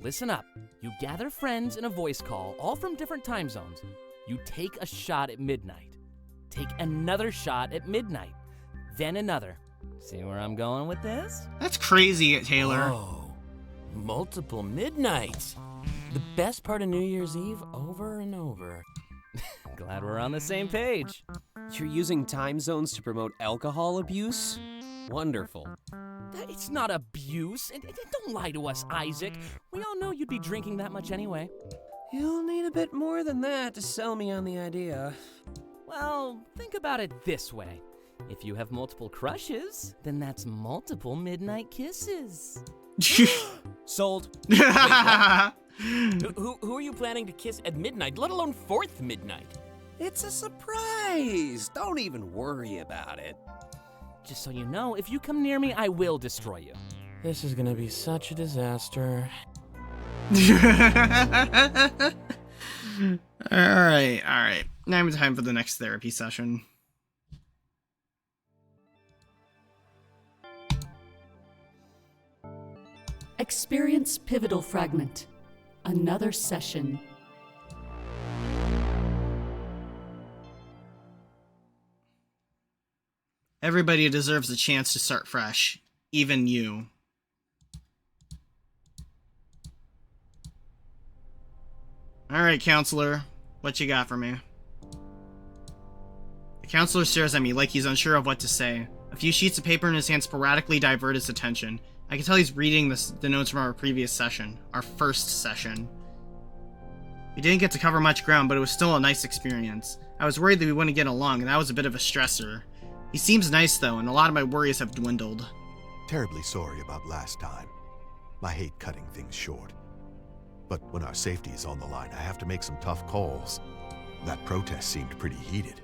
Listen up. You gather friends in a voice call, all from different time zones. You take a shot at midnight. Take another shot at midnight. Then another. See where I'm going with this?
That's crazy, Taylor.
Oh, multiple midnights. The best part of New Year's Eve over and over.
Glad we're on the same page.
You're using time zones to promote alcohol abuse? Wonderful.
It's not abuse. And don't lie to us, Isaac. We all know you'd be drinking that much anyway.
You'll need a bit more than that to sell me on the idea.
Well, think about it this way. If you have multiple crushes, then that's multiple midnight kisses.
Sold.
Who are you planning to kiss at midnight, let alone fourth midnight?
It's a surprise. Don't even worry about it.
Just so you know, if you come near me, I will destroy you.
This is gonna be such a disaster.
Alright. Now it's time for the next therapy session.
Experience pivotal fragment. Another session.
Everybody deserves a chance to start fresh. Even you. Alright, counselor. What you got for me? The counselor stares at me like he's unsure of what to say. A few sheets of paper in his hand sporadically divert his attention. I can tell he's reading the notes from our previous session. Our first session. We didn't get to cover much ground, but it was still a nice experience. I was worried that we wouldn't get along, and that was a bit of a stressor. He seems nice, though, and a lot of my worries have dwindled.
Terribly sorry about last time. I hate cutting things short. But when our safety is on the line, I have to make some tough calls. That protest seemed pretty heated.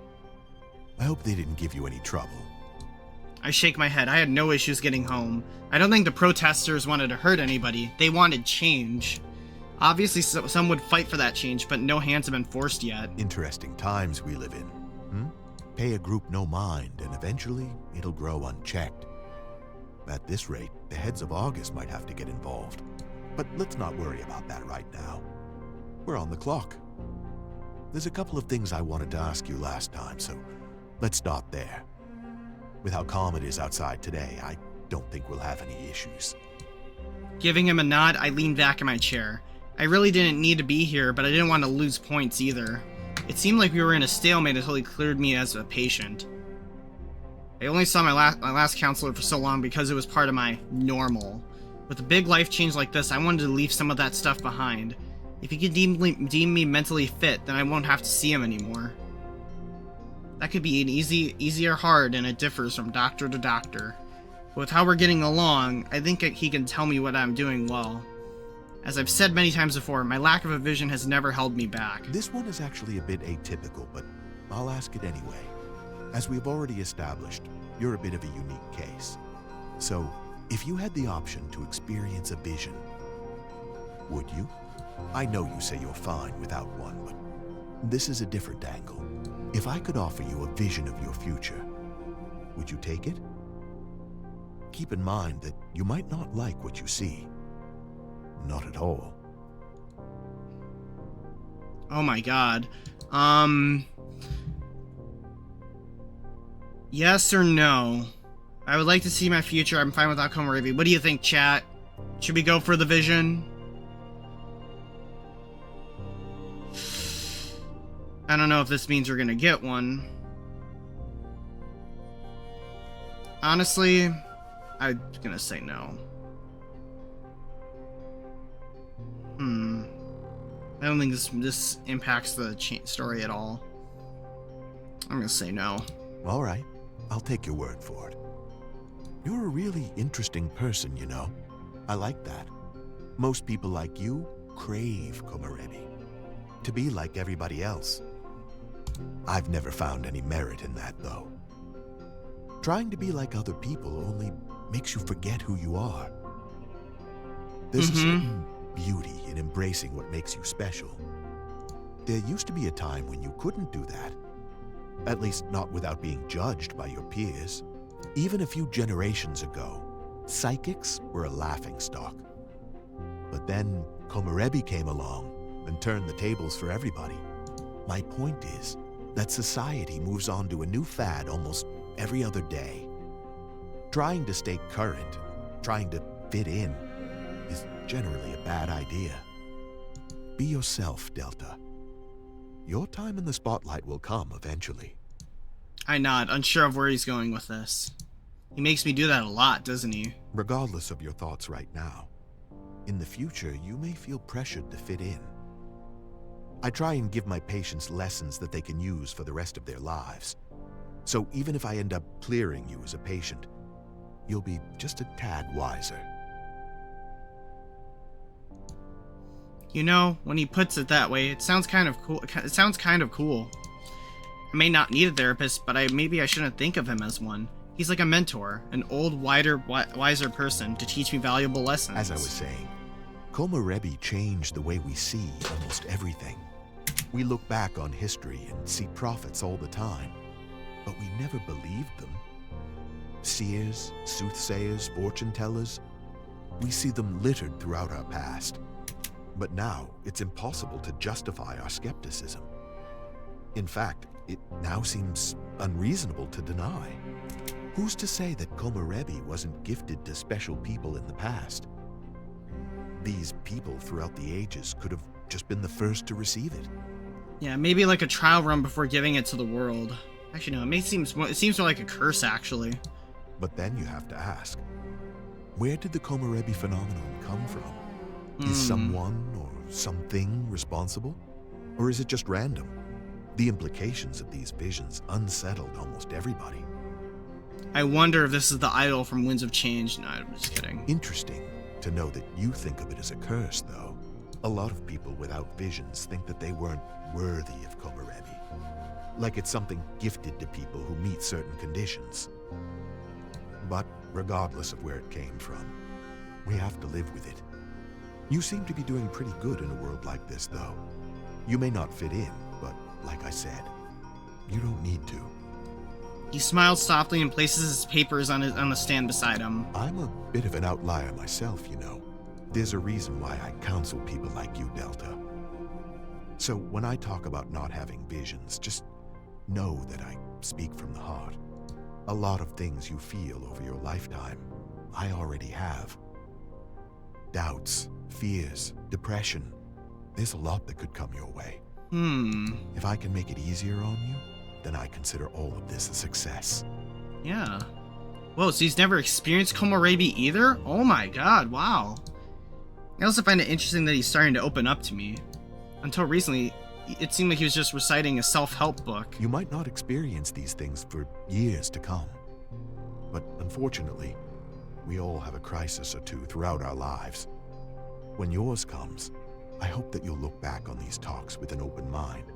I hope they didn't give you any trouble.
I shake my head. I had no issues getting home. I don't think the protesters wanted to hurt anybody. They wanted change. Obviously, some would fight for that change, but no hands have been forced yet.
Interesting times we live in. Pay a group no mind, and eventually it'll grow unchecked. At this rate, the heads of August might have to get involved. But let's not worry about that right now. We're on the clock. There's a couple of things I wanted to ask you last time, so let's start there. With how calm it is outside today, I don't think we'll have any issues.
Giving him a nod, I lean back in my chair. I really didn't need to be here, but I didn't want to lose points either. It seemed like we were in a stalemate until he cleared me as a patient. I only saw my last counselor for so long because it was part of my normal. With a big life change like this, I wanted to leave some of that stuff behind. If he could deem me mentally fit, then I won't have to see him anymore. That could be an easy or hard, and it differs from doctor to doctor. But with how we're getting along, I think he can tell me what I'm doing well. As I've said many times before, my lack of a vision has never held me back.
This one is actually a bit atypical, but I'll ask it anyway. As we've already established, you're a bit of a unique case. So, if you had the option to experience a vision, would you? I know you say you're fine without one, but this is a different angle. If I could offer you a vision of your future, would you take it? Keep in mind that you might not like what you see. Not at all.
Oh my god. Yes or no? I would like to see my future. I'm fine without Komorebi. What do you think, chat? Should we go for the vision? I don't know if this means we're gonna get one. Honestly, I'm gonna say no. I don't think this impacts the story at all. I'm gonna say no.
All right, I'll take your word for it. You're a really interesting person, you know. I like that. Most people like you crave Komorebi. To be like everybody else. I've never found any merit in that, though. Trying to be like other people only makes you forget who you are. There's a certain beauty in embracing what makes you special. There used to be a time when you couldn't do that. At least not without being judged by your peers. Even a few generations ago, psychics were a laughingstock. But then Komorebi came along and turned the tables for everybody. My point is that society moves on to a new fad almost every other day. Trying to stay current, trying to fit in, is generally a bad idea. Be yourself, Delta. Your time in the spotlight will come eventually.
I nod, unsure of where he's going with this. He makes me do that a lot, doesn't he?
Regardless of your thoughts right now, in the future you may feel pressured to fit in. I try and give my patients lessons that they can use for the rest of their lives. So even if I end up clearing you as a patient, you'll be just a tad wiser.
You know, when he puts it that way, it sounds kind of cool. It sounds kind of cool. I may not need a therapist, but maybe I shouldn't think of him as one. He's like a mentor, an old, wiser person to teach me valuable lessons.
As I was saying, Komorebi changed the way we see almost everything. We look back on history and see prophets all the time, but we never believed them. Seers, soothsayers, fortune tellers, we see them littered throughout our past. But now, it's impossible to justify our skepticism. In fact, it now seems unreasonable to deny. Who's to say that Komorebi wasn't gifted to special people in the past? These people throughout the ages could have just been the first to receive it.
Yeah, maybe like a trial run before giving it to the world. Actually, no, it seems more like a curse, actually.
But then you have to ask, where did the Komorebi phenomenon come from? Is someone or something responsible? Or is it just random? The implications of these visions unsettled almost everybody.
I wonder if this is the idol from Winds of Change. No, I'm just kidding.
Interesting to know that you think of it as a curse, though. A lot of people without visions think that they weren't worthy of Komorebi. Like it's something gifted to people who meet certain conditions. But regardless of where it came from, we have to live with it. You seem to be doing pretty good in a world like this, though. You may not fit in, but like I said, you don't need to.
He smiles softly and places his papers on the stand beside him.
I'm a bit of an outlier myself, you know. There's a reason why I counsel people like you, Delta. So when I talk about not having visions, just know that I speak from the heart. A lot of things you feel over your lifetime, I already have. Doubts, fears, depression. There's a lot that could come your way. If I can make it easier on you, then I consider all of this a success.
Yeah. Whoa, so he's never experienced Komorebi either? Oh my god, wow. I also find it interesting that he's starting to open up to me. Until recently, it seemed like he was just reciting a self-help book.
You might not experience these things for years to come. But unfortunately, we all have a crisis or two throughout our lives. When yours comes, I hope that you'll look back on these talks with an open mind.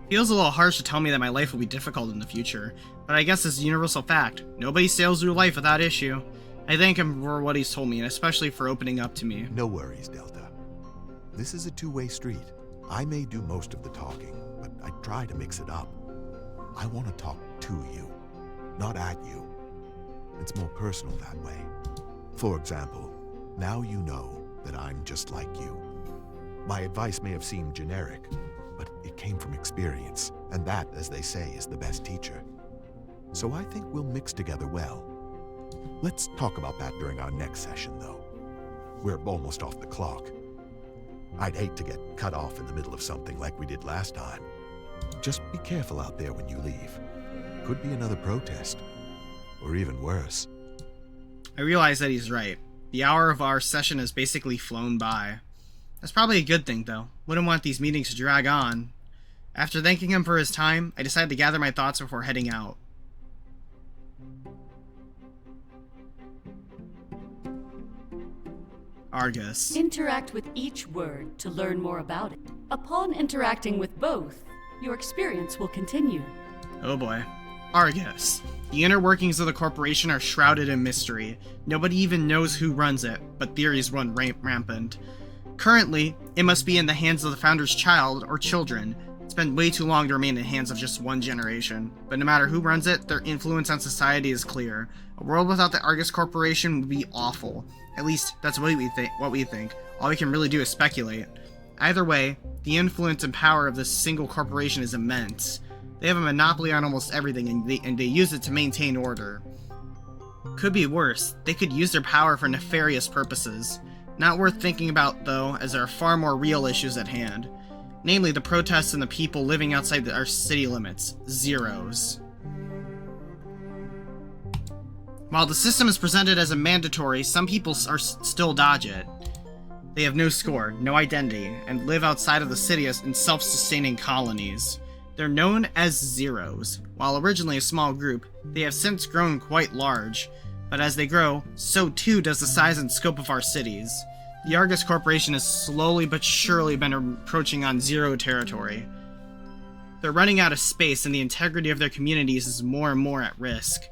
Feels a little harsh to tell me that my life will be difficult in the future, but I guess it's a universal fact. Nobody sails through life without issue. I thank him for what he's told me, and especially for opening up to me.
No worries, Delta. This is a two-way street. I may do most of the talking, but I try to mix it up. I want to talk to you, not at you. It's more personal that way. For example, now you know that I'm just like you. My advice may have seemed generic, but it came from experience, and that, as they say, is the best teacher. So I think we'll mix together well. Let's talk about that during our next session, though. We're almost off the clock. I'd hate to get cut off in the middle of something like we did last time. Just be careful out there when you leave. Could be another protest. Or even worse.
I realize that he's right. The hour of our session has basically flown by. That's probably a good thing, though. Wouldn't want these meetings to drag on. After thanking him for his time, I decided to gather my thoughts before heading out. Argus.
Interact with each word to learn more about it. Upon interacting with both, your experience will continue.
Oh boy. Argus. The inner workings of the corporation are shrouded in mystery. Nobody even knows who runs it, but theories run rampant. Currently, it must be in the hands of the founder's child or children. It's been way too long to remain in the hands of just one generation. But no matter who runs it, their influence on society is clear. A world without the Argus Corporation would be awful. At least, that's what we think. All we can really do is speculate. Either way, the influence and power of this single corporation is immense. They have a monopoly on almost everything, and they use it to maintain order. Could be worse. They could use their power for nefarious purposes. Not worth thinking about, though, as there are far more real issues at hand. Namely, the protests and the people living outside our city limits. Zeros. While the system is presented as a mandatory, some people still dodge it. They have no score, no identity, and live outside of the city in self-sustaining colonies. They're known as Zeros. While originally a small group, they have since grown quite large. But as they grow, so too does the size and scope of our cities. The Argus Corporation has slowly but surely been approaching on Zero territory. They're running out of space, and the integrity of their communities is more and more at risk.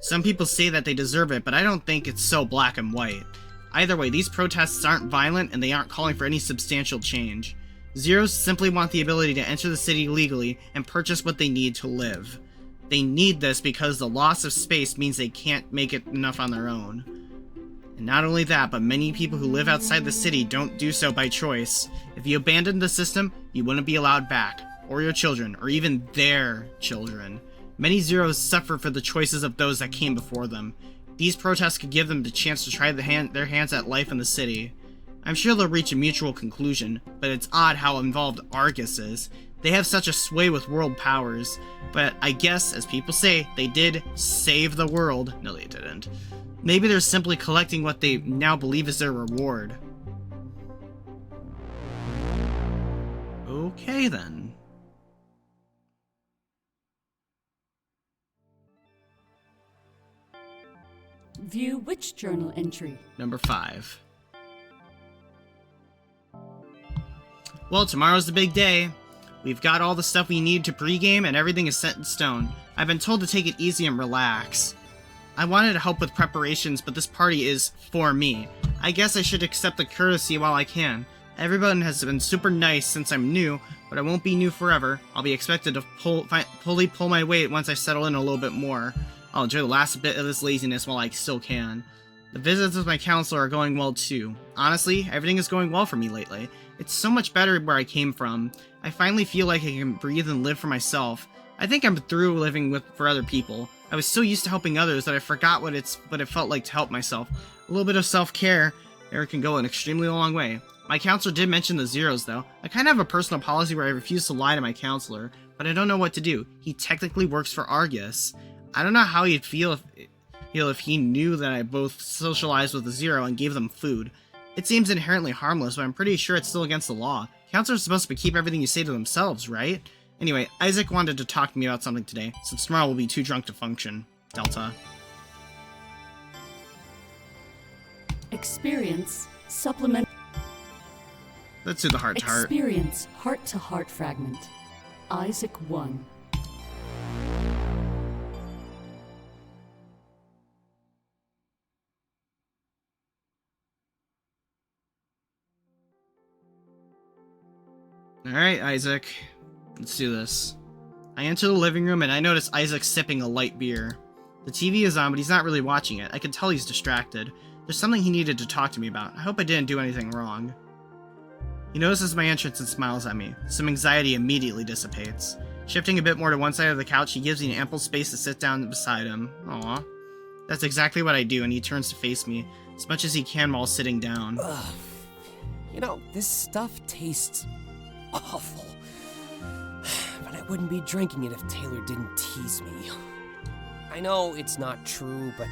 Some people say that they deserve it, but I don't think it's so black and white. Either way, these protests aren't violent, and they aren't calling for any substantial change. Zeros simply want the ability to enter the city legally and purchase what they need to live. They need this because the loss of space means they can't make it enough on their own. And not only that, but many people who live outside the city don't do so by choice. If you abandoned the system, you wouldn't be allowed back, or your children, or even their children. Many Zeros suffer for the choices of those that came before them. These protests could give them the chance to try their hands at life in the city. I'm sure they'll reach a mutual conclusion, but it's odd how involved Argus is. They have such a sway with world powers, but I guess, as people say, they did save the world. No, they didn't. Maybe they're simply collecting what they now believe is their reward. Okay then.
View which journal entry?
Number 5. Well, tomorrow's the big day. We've got all the stuff we need to pregame and everything is set in stone. I've been told to take it easy and relax. I wanted to help with preparations, but this party is for me. I guess I should accept the courtesy while I can. Everyone has been super nice since I'm new, but I won't be new forever. I'll be expected to fully pull my weight once I settle in a little bit more. I'll enjoy the last bit of this laziness while I still can. The visits with my counselor are going well too. Honestly, everything is going well for me lately. It's so much better where I came from. I finally feel like I can breathe and live for myself. I think I'm through living for other people. I was so used to helping others that I forgot what it felt like to help myself. A little bit of self-care there can go an extremely long way. My counselor did mention the zeros though. I kind of have a personal policy where I refuse to lie to my counselor, but I don't know what to do. He technically works for Argus. I don't know how he'd feel if he knew that I both socialized with the zero and gave them food. It seems inherently harmless, but I'm pretty sure it's still against the law. Counselors are supposed to keep everything you say to themselves, right? Anyway, Isaac wanted to talk to me about something today, since tomorrow we'll be too drunk to function. Delta.
Experience supplement.
Let's do the heart-to-heart.
Experience heart-to-heart fragment. Isaac 1.
Alright, Isaac. Let's do this. I enter the living room and I notice Isaac sipping a light beer. The TV is on, but he's not really watching it. I can tell he's distracted. There's something he needed to talk to me about. I hope I didn't do anything wrong. He notices my entrance and smiles at me. Some anxiety immediately dissipates. Shifting a bit more to one side of the couch, he gives me ample space to sit down beside him. Aw. That's exactly what I do, and he turns to face me, as much as he can while sitting down.
Ugh. You know, this stuff tastes awful. But I wouldn't be drinking it if Taylor didn't tease me. I know it's not true, but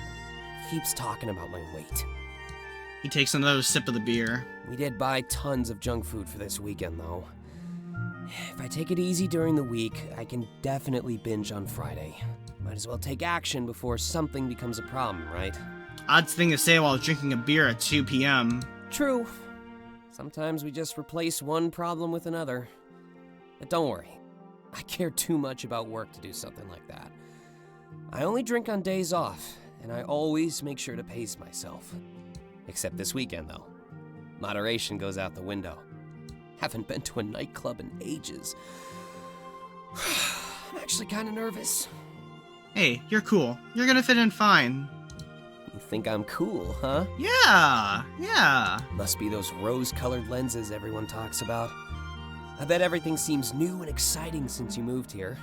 he keeps talking about my weight.
He takes another sip of the beer.
We did buy tons of junk food for this weekend, though. If I take it easy during the week, I can definitely binge on Friday. Might as well take action before something becomes a problem, right?
Odd thing to say while drinking a beer at 2 p.m.
True. Sometimes we just replace one problem with another. But don't worry. I care too much about work to do something like that. I only drink on days off, and I always make sure to pace myself. Except this weekend, though. Moderation goes out the window. Haven't been to a nightclub in ages. I'm actually kind of nervous.
Hey, you're cool. You're gonna fit in fine.
You think I'm cool, huh?
Yeah.
Must be those rose-colored lenses everyone talks about. I bet everything seems new and exciting since you moved here.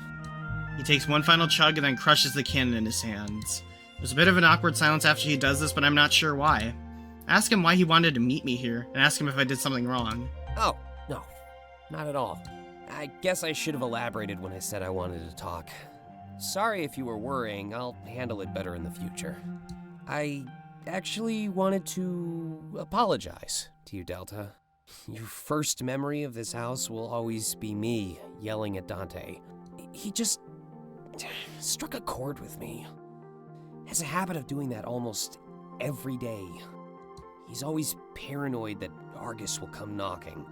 He takes one final chug and then crushes the can in his hands. There's a bit of an awkward silence after he does this, but I'm not sure why. Ask him why he wanted to meet me here, and ask him if I did something wrong.
Oh, no. Not at all. I guess I should have elaborated when I said I wanted to talk. Sorry if you were worrying. I'll handle it better in the future. I actually wanted to apologize to you, Delta. Your first memory of this house will always be me yelling at Dante. He just struck a chord with me. Has a habit of doing that almost every day. He's always paranoid that Argus will come knocking.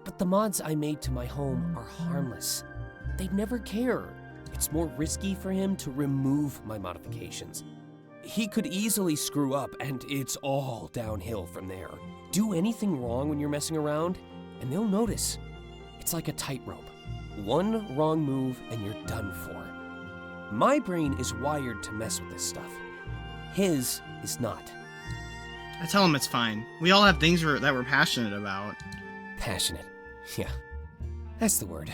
But the mods I made to my home are harmless. They'd never care. It's more risky for him to remove my modifications. He could easily screw up, and it's all downhill from there. Do anything wrong when you're messing around, and they'll notice. It's like a tightrope. One wrong move, and you're done for. My brain is wired to mess with this stuff. His is not.
I tell him it's fine. We all have things that we're passionate about.
Passionate. Yeah, that's the word.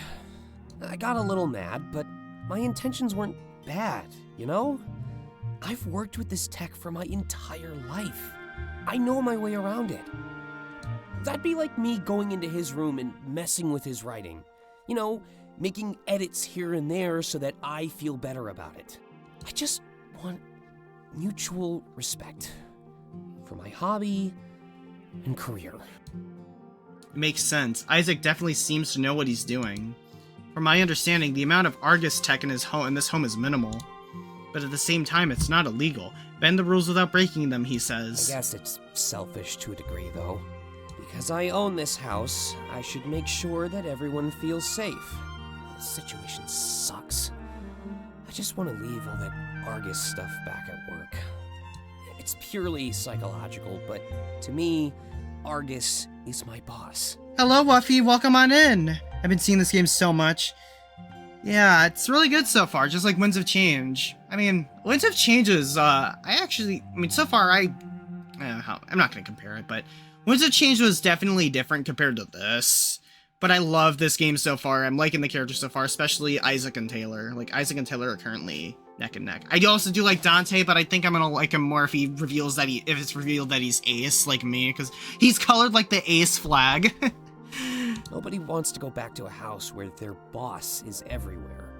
I got a little mad, but my intentions weren't bad, you know? I've worked with this tech for my entire life. I know my way around it. That'd be like me going into his room and messing with his writing. You know, making edits here and there so that I feel better about it. I just want mutual respect for my hobby and career.
It makes sense. Isaac definitely seems to know what he's doing. From my understanding, the amount of Argus tech in this home is minimal. but at the same time, it's not illegal. Bend the rules without breaking them, he says.
I guess it's selfish to a degree, though. Because I own this house, I should make sure that everyone feels safe. The situation sucks. I just want to leave all that Argus stuff back at work. It's purely psychological, but to me, Argus is my boss.
Hello, Wuffy. Welcome on in. I've been seeing this game so much. Yeah, it's really good so far, just like Winds of Change. I mean, Winds of Change is, so far I'm not going to compare it, but Winds of Change was definitely different compared to this. But I love this game so far. I'm liking the characters so far, especially Isaac and Taylor. Like, Isaac and Taylor are currently neck and neck. I also do like Dante, but I think I'm gonna like him more if it's revealed that he's Ace, like me, because he's colored like the Ace flag.
Nobody wants to go back to a house where their boss is everywhere.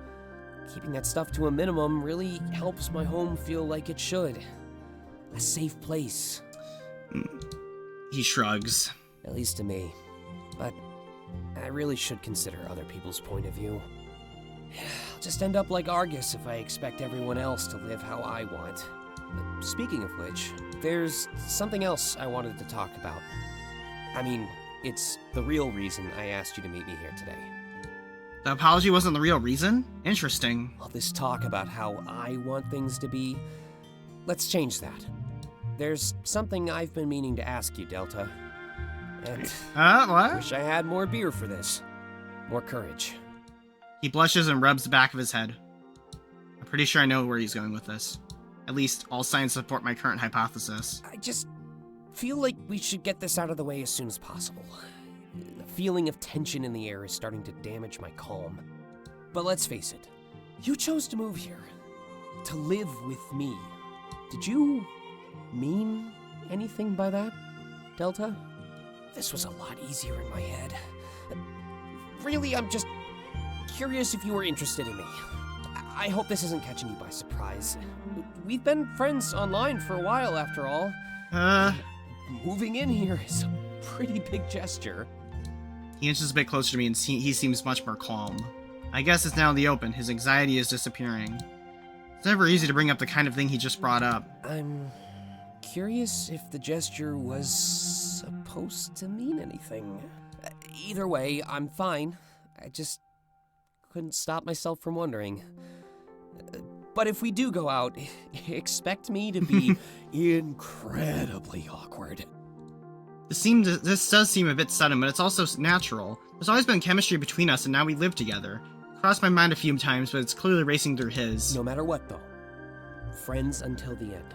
Keeping that stuff to a minimum really helps my home feel like it should. A safe place.
He shrugs.
At least to me. But I really should consider other people's point of view. I'll just end up like Argus if I expect everyone else to live how I want. Speaking of which, there's something else I wanted to talk about. I mean, it's the real reason I asked you to meet me here today.
The apology wasn't the real reason? Interesting.
All this talk about how I want things to be, let's change that. There's something I've been meaning to ask you, Delta. And
what?
wish I had more beer for this. More courage.
He blushes and rubs the back of his head. I'm pretty sure I know where he's going with this. At least, all signs support my current hypothesis.
I just feel like we should get this out of the way as soon as possible. The feeling of tension in the air is starting to damage my calm. But let's face it, you chose to move here. To live with me. Did you mean anything by that, Delta? This was a lot easier in my head. Really, I'm just curious if you were interested in me. I hope this isn't catching you by surprise. We've been friends online for a while, after all. Moving in here is a pretty big gesture.
He inches a bit closer to me and he seems much more calm. I guess it's now in the open. His anxiety is disappearing. It's never easy to bring up the kind of thing he just brought up.
I'm curious if the gesture was supposed to mean anything. Either way, I'm fine. I just couldn't stop myself from wondering. But if we do go out, expect me to be incredibly awkward.
This does seem a bit sudden, but it's also natural. There's always been chemistry between us, and now we live together. Crossed my mind a few times, but it's clearly racing through his.
No matter what, though. Friends until the end.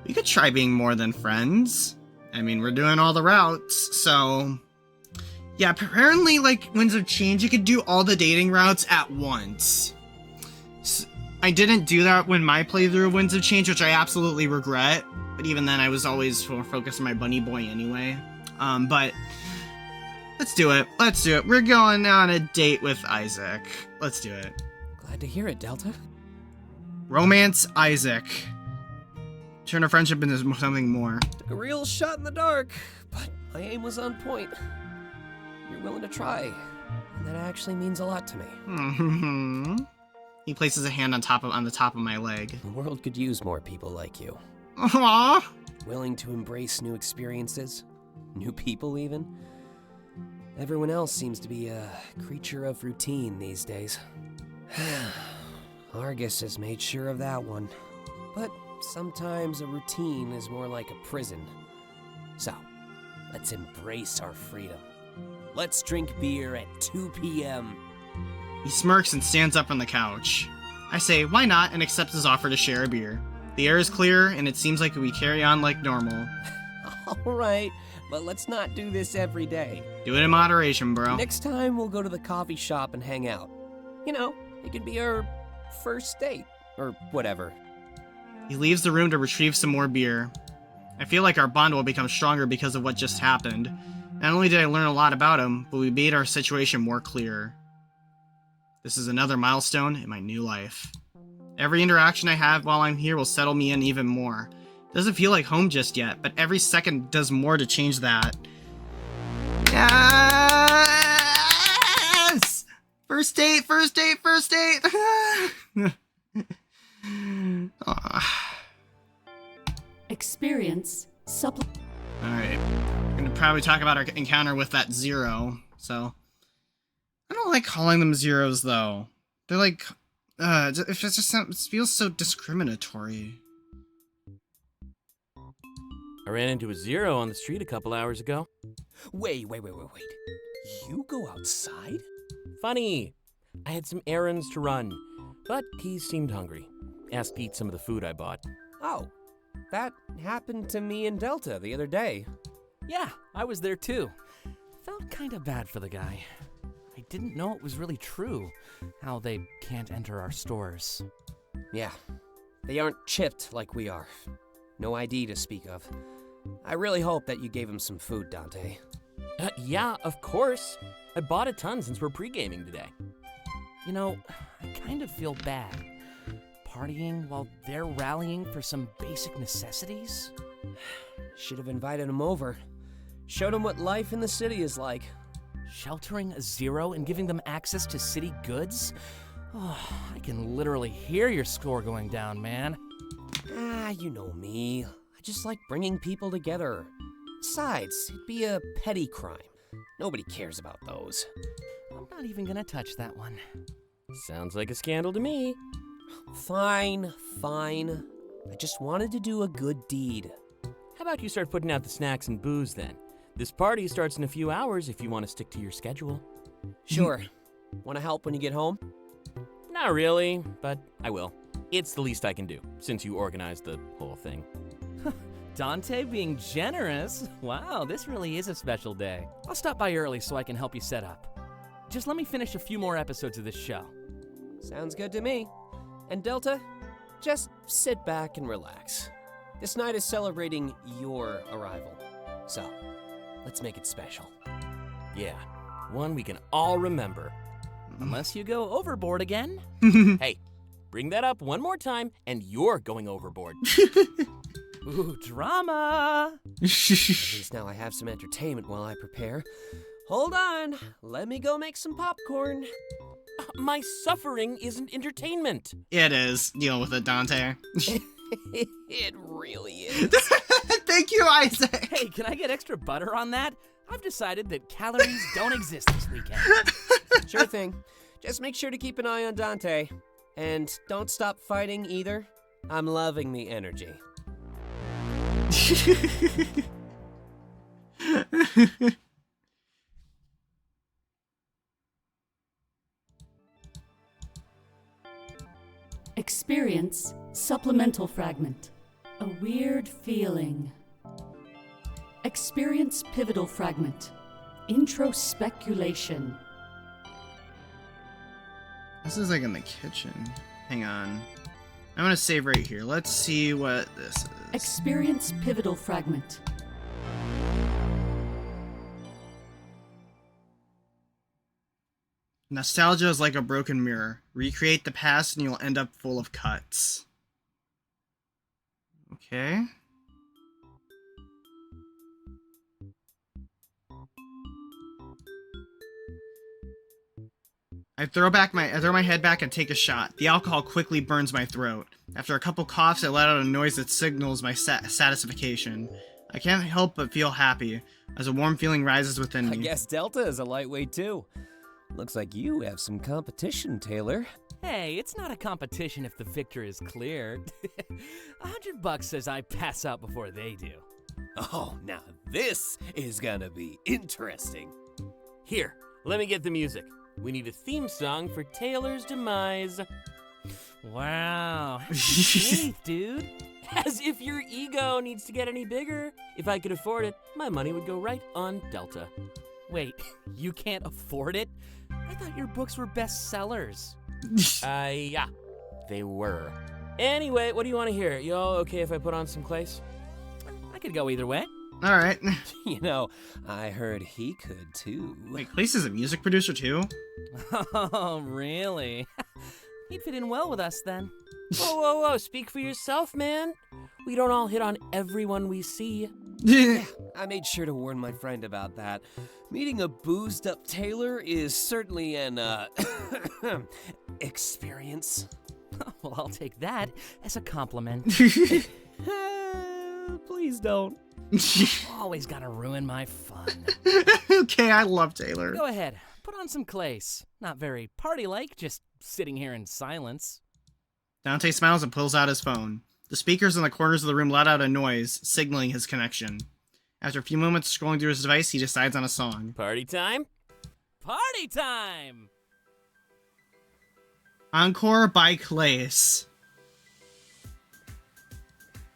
We could try being more than friends. I mean, we're doing all the routes, so... Yeah, apparently, like, Winds of Change, you could do all the dating routes at once. I didn't do that when my playthrough of Winds of Change, which I absolutely regret. But even then, I was always more focused on my bunny boy anyway. But let's do it. Let's do it. We're going on a date with Isaac. Let's do it.
Glad to hear it, Delta.
Romance Isaac. Turn our friendship into something more.
Took a real shot in the dark, but my aim was on point. You're willing to try, and that actually means a lot to me.
He places a hand on the top of my leg.
The world could use more people like you.
Aww.
Willing to embrace new experiences, new people even. Everyone else seems to be a creature of routine these days. Argus has made sure of that one. But sometimes a routine is more like a prison. So, let's embrace our freedom. Let's drink beer at 2 p.m.
He smirks and stands up on the couch. I say, why not, and accept his offer to share a beer. The air is clear, and it seems like we carry on like normal.
Alright, but let's not do this every day.
Do it in moderation, bro.
Next time, we'll go to the coffee shop and hang out. You know, it could be our first date, or whatever.
He leaves the room to retrieve some more beer. I feel like our bond will become stronger because of what just happened. Not only did I learn a lot about him, but we made our situation more clear. This is another milestone in my new life. Every interaction I have while I'm here will settle me in even more. Doesn't feel like home just yet, but every second does more to change that. Yes! First date, first date, first date!
Experience
Alright. We're gonna probably talk about our encounter with that zero, so. I don't like calling them zeros, though. They're like, if it feels so discriminatory.
I ran into a zero on the street a couple hours ago.
Wait. You go outside?
Funny. I had some errands to run, but he seemed hungry. Asked to eat some of the food I bought.
Oh, that happened to me in Delta the other day.
Yeah, I was there too. Felt kinda bad for the guy. I didn't know it was really true, how they can't enter our stores.
Yeah, they aren't chipped like we are. No ID to speak of. I really hope that you gave him some food, Dante.
Yeah, of course. I bought a ton since we're pre-gaming today.
You know, I kind of feel bad. Partying while they're rallying for some basic necessities?
Should have invited him over. Showed him what life in the city is like.
Sheltering a zero and giving them access to city goods? Oh, I can literally hear your score going down, man.
You know me. I just like bringing people together. Besides, it'd be a petty crime. Nobody cares about those.
I'm not even gonna touch that one.
Sounds like a scandal to me.
Fine. I just wanted to do a good deed.
How about you start putting out the snacks and booze then? This party starts in a few hours if you want to stick to your schedule.
Sure. Want to help when you get home?
Not really, but I will. It's the least I can do, since you organized the whole thing.
Dante being generous? Wow, this really is a special day. I'll stop by early so I can help you set up. Just let me finish a few more episodes of this show.
Sounds good to me. And Delta, just sit back and relax. This night is celebrating your arrival. So, let's make it special.
Yeah, one we can all remember.
Unless you go overboard again.
Hey, bring that up one more time and you're going overboard.
Ooh, drama!
At least now I have some entertainment while I prepare. Hold on, let me go make some popcorn.
My suffering isn't entertainment.
It is. Deal with it, Dante.
It really is.
Thank you, Isaac.
Hey, can I get extra butter on that? I've decided that calories don't exist this weekend.
Sure thing. Just make sure to keep an eye on Dante. And don't stop fighting either. I'm loving the energy.
Experience supplemental fragment. A weird feeling. Experience pivotal fragment. Introspeculation.
This is like in the kitchen. Hang on. I'm gonna save right here. Let's see what this is.
Experience pivotal fragment.
Nostalgia is like a broken mirror. Recreate the past and you'll end up full of cuts. Okay. I throw my head back and take a shot. The alcohol quickly burns my throat. After a couple coughs, I let out a noise that signals my satisfaction. I can't help but feel happy, as a warm feeling rises within me.
I guess Delta is a lightweight too. Looks like you have some competition, Taylor.
Hey, it's not a competition if the victor is clear. $100 says I pass out before they do.
Oh, now this is gonna be interesting.
Here, let me get the music. We need a theme song for Taylor's demise.
Wow. Great, dude.
As if your ego needs to get any bigger. If I could afford it, my money would go right on Delta.
Wait, you can't afford it? I thought your books were bestsellers.
Yeah, they were. Anyway, what do you want to hear? You all okay if I put on some Clays?
I could go either way.
Alright.
You know, I heard he could too.
Wait, Clace is a music producer too?
Oh, really? He'd fit in well with us then.
Whoa, speak for yourself, man. We don't all hit on everyone we see.
I made sure to warn my friend about that. Meeting a boozed up Taylor is certainly an, experience.
Well, I'll take that as a compliment. Please don't. Always gotta ruin my fun.
Okay, I love Taylor.
Go ahead, put on some clays. Not very party-like, just sitting here in silence.
Dante smiles and pulls out his phone. The speakers in the corners of the room let out a noise, signaling his connection. After a few moments scrolling through his device, he decides on a song.
Party time?
Party time!
Encore by Claes.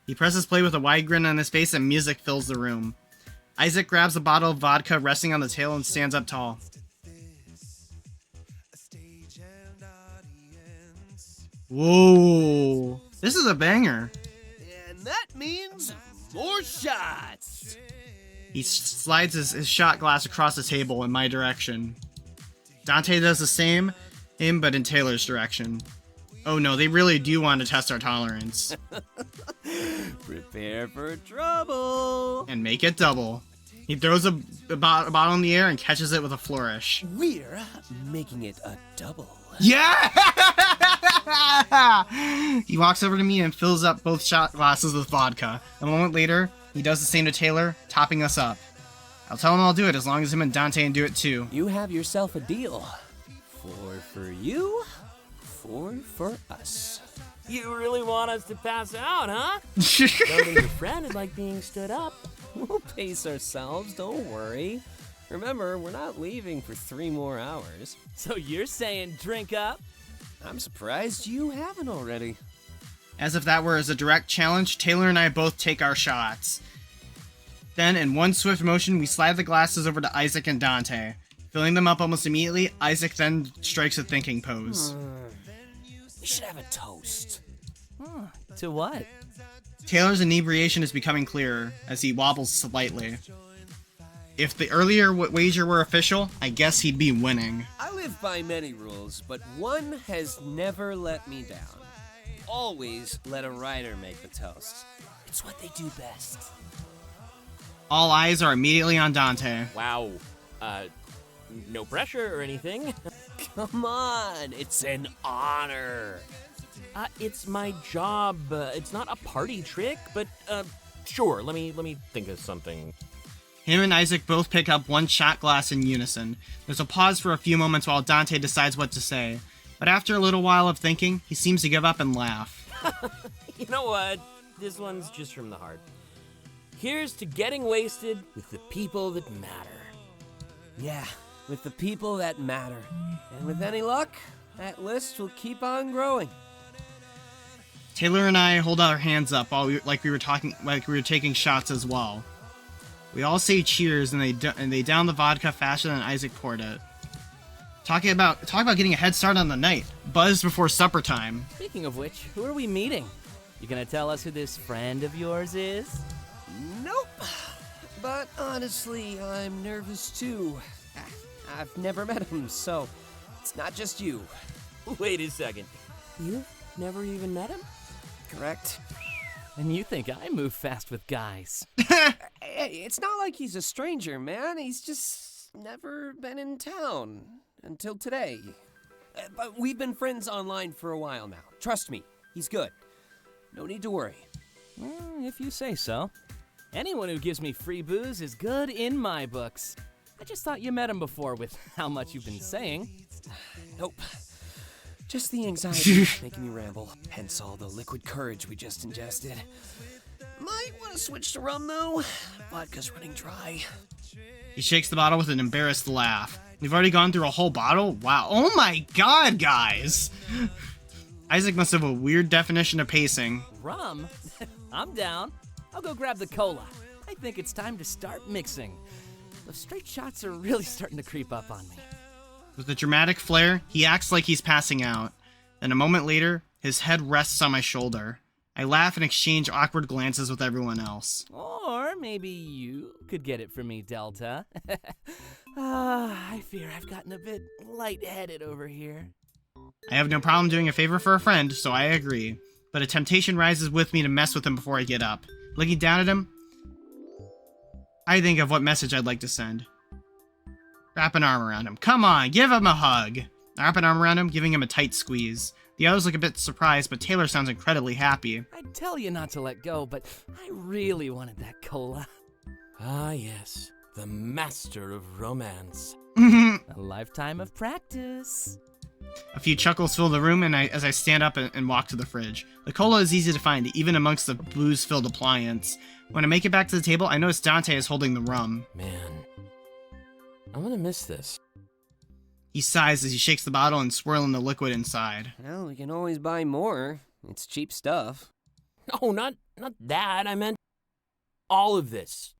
He presses play with a wide grin on his face and music fills the room. Isaac grabs a bottle of vodka resting on the table and stands up tall. Whoa, this is a banger.
And that means more shots.
He slides his shot glass across the table in my direction. Dante does the same, but in Taylor's direction. Oh no, they really do want to test our tolerance.
Prepare for trouble.
And make it double. He throws a bottle in the air and catches it with a flourish.
We're making it a double.
Yeah! He walks over to me and fills up both shot glasses with vodka. A moment later, he does the same to Taylor, topping us up. I'll tell him I'll do it as long as him and Dante do it too.
You have yourself a deal. 4 for you, 4 for us.
You really want us to pass out, huh?
Knowing your friend is like being stood up. We'll pace ourselves, don't worry. Remember, we're not leaving for 3 more hours.
So you're saying drink up?
I'm surprised you haven't already.
As if that were as a direct challenge, Taylor and I both take our shots. Then, in one swift motion, we slide the glasses over to Isaac and Dante. Filling them up almost immediately, Isaac then strikes a thinking pose.
We should have a toast.
To what?
Taylor's inebriation is becoming clearer as he wobbles slightly. If the earlier wager were official, I guess he'd be winning.
I live by many rules, but one has never let me down. Always let a rider make the toast. It's what they do best.
All eyes are immediately on Dante.
Wow. No pressure or anything.
Come on, it's an honor.
It's my job. It's not a party trick, but sure. Let me think of something.
Him and Isaac both pick up one shot glass in unison. There's a pause for a few moments while Dante decides what to say. But after a little while of thinking, he seems to give up and laugh.
You know what? This one's just from the heart. Here's to getting wasted with the people that matter.
Yeah, with the people that matter. And with any luck, that list will keep on growing.
Taylor and I hold our hands up while we were taking shots as well. We all say cheers and they down the vodka faster than Isaac poured it. Talk about getting a head start on the night. Buzz before supper time.
Speaking of which, who are we meeting? You gonna tell us who this friend of yours is?
Nope. But honestly, I'm nervous too. I've never met him, so it's not just you.
Wait a second.
You've never even met him?
Correct?
And you think I move fast with guys?
Hey, it's not like he's a stranger, man. He's just never been in town until today. But we've been friends online for a while now. Trust me, he's good. No need to worry.
Well, if you say so. Anyone who gives me free booze is good in my books. I just thought you met him before with how much you've been saying.
Nope. Just the anxiety making me ramble. Hence all the liquid courage we just ingested. Might want to switch to rum, though. Vodka's running dry.
He shakes the bottle with an embarrassed laugh. We've already gone through a whole bottle? Wow. Oh my god, guys! Isaac must have a weird definition of pacing.
Rum? I'm down. I'll go grab the cola. I think it's time to start mixing. The straight shots are really starting to creep up on me.
With a dramatic flair, he acts like he's passing out. Then a moment later, his head rests on my shoulder. I laugh and exchange awkward glances with everyone else.
Or maybe you could get it from me, Delta. I fear I've gotten a bit lightheaded over here.
I have no problem doing a favor for a friend, so I agree. But a temptation rises with me to mess with him before I get up. Looking down at him, I think of what message I'd like to send. Wrap an arm around him. Come on, give him a hug. I wrap an arm around him, giving him a tight squeeze. The others look a bit surprised, but Taylor sounds incredibly happy.
I'd tell you not to let go, but I really wanted that cola.
Ah, yes. The master of romance.
A lifetime of practice.
A few chuckles fill the room as I stand up and walk to the fridge. The cola is easy to find, even amongst the booze-filled appliance. When I make it back to the table, I notice Dante is holding the rum.
Man, I'm gonna miss this.
He sighs as he shakes the bottle and swirling the liquid inside.
Well, we can always buy more. It's cheap stuff.
No, not that. I meant all of this.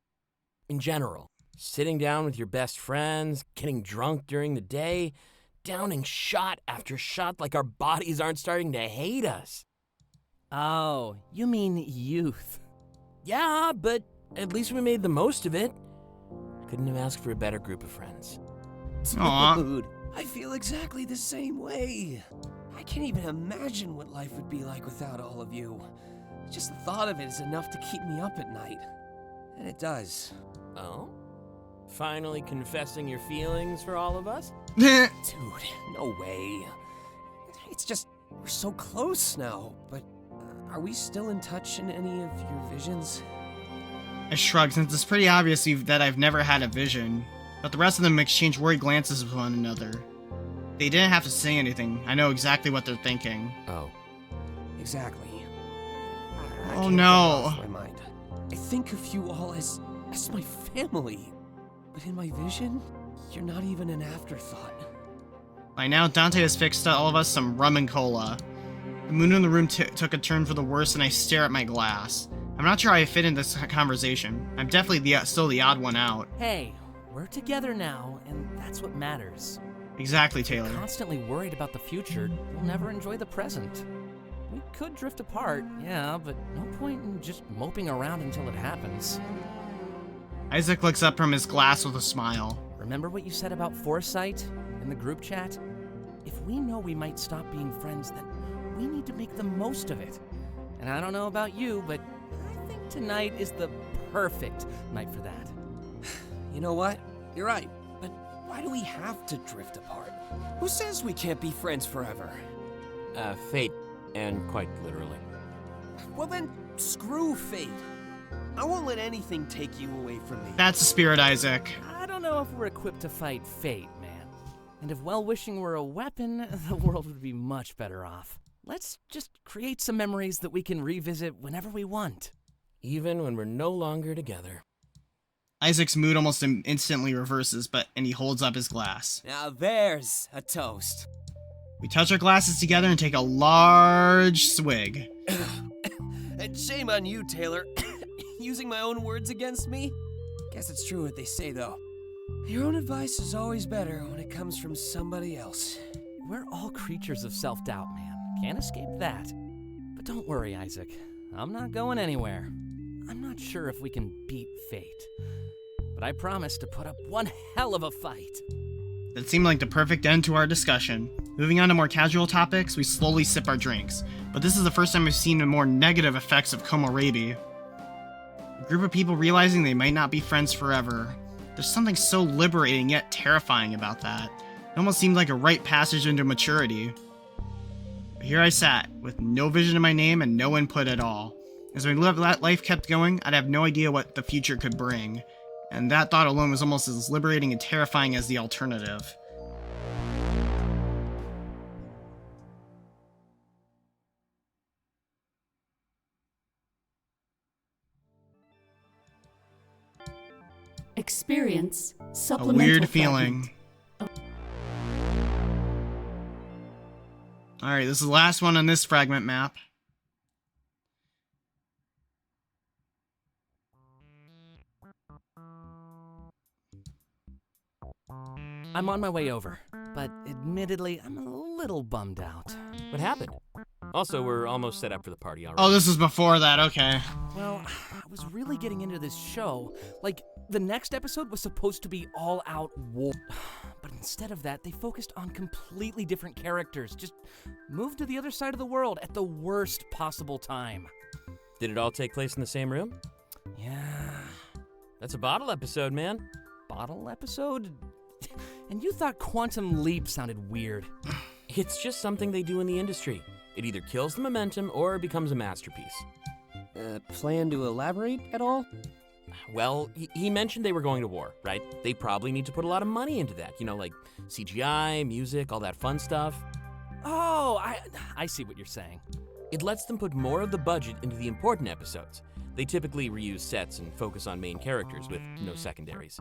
In general. Sitting down with your best friends, getting drunk during the day, downing shot after shot like our bodies aren't starting to hate us.
Oh, you mean youth.
Yeah, but at least we made the most of it. Couldn't have asked for a better group of friends.
Aw.
Dude, I feel exactly the same way. I can't even imagine what life would be like without all of you. Just the thought of it is enough to keep me up at night. And it does.
Oh? Finally confessing your feelings for all of us?
Dude, no way. It's just, we're so close now, but are we still in touch in any of your visions?
I shrug, since it's pretty obvious that I've never had a vision, but the rest of them exchange worried glances with one another. They didn't have to say anything. I know exactly what they're thinking.
Oh.
Exactly. I
Oh,
can't get it
no.
off my mind. I think of you all as my family. But in my vision, you're not even an afterthought.
By now, Dante has fixed all of us some rum and cola. The mood in the room took a turn for the worse, and I stare at my glass. I'm not sure how I fit in this conversation. I'm definitely still the odd one out.
Hey, we're together now, and that's what matters.
Exactly, Taylor.
Constantly worried about the future, you'll never enjoy the present. We could drift apart, yeah, but no point in just moping around until it happens.
Isaac looks up from his glass with a smile.
Remember what you said about foresight in the group chat? If we know we might stop being friends, then we need to make the most of it. And I don't know about you, but I think tonight is the perfect night for that.
You know what? You're right. But why do we have to drift apart? Who says we can't be friends forever?
Fate, and quite literally.
Well then, screw fate. I won't let anything take you away from me.
That's the spirit, Isaac.
I don't know if we're equipped to fight fate, man. And if well-wishing were a weapon, the world would be much better off. Let's just create some memories that we can revisit whenever we want.
Even when we're no longer together.
Isaac's mood almost instantly reverses, and he holds up his glass.
Now there's a toast.
We touch our glasses together and take a large swig.
And shame on you, Taylor. Using my own words against me? Guess it's true what they say, though. Your own advice is always better when it comes from somebody else.
We're all creatures of self-doubt, man. Can't escape that. But don't worry, Isaac. I'm not going anywhere. I'm not sure if we can beat fate. But I promise to put up one hell of a fight.
That seemed like the perfect end to our discussion. Moving on to more casual topics, we slowly sip our drinks. But this is the first time I've seen the more negative effects of Komorebi. A group of people realizing they might not be friends forever. There's something so liberating yet terrifying about that. It almost seemed like a rite passage into maturity. But here I sat, with no vision in my name and no input at all. As my life kept going, I'd have no idea what the future could bring. And that thought alone was almost as liberating and terrifying as the alternative.
Experience
A
supplemental
weird
fragment.
feeling. Alright, this is the last one on this fragment map.
I'm on my way over, but admittedly, I'm a little bummed out.
What happened? Also, we're almost set up for the party already.
Oh, this was before that, okay.
Well, I was really getting into this show. Like, the next episode was supposed to be all-out war. But instead of that, they focused on completely different characters. Just moved to the other side of the world at the worst possible time.
Did it all take place in the same room?
Yeah.
That's a bottle episode, man.
Bottle episode? And you thought Quantum Leap sounded weird.
It's just something they do in the industry. It either kills the momentum or becomes a masterpiece.
Plan to elaborate at all?
Well, he mentioned they were going to war, right? They probably need to put a lot of money into that. Like CGI, music, all that fun stuff.
Oh, I see what you're saying.
It lets them put more of the budget into the important episodes. They typically reuse sets and focus on main characters with no secondaries.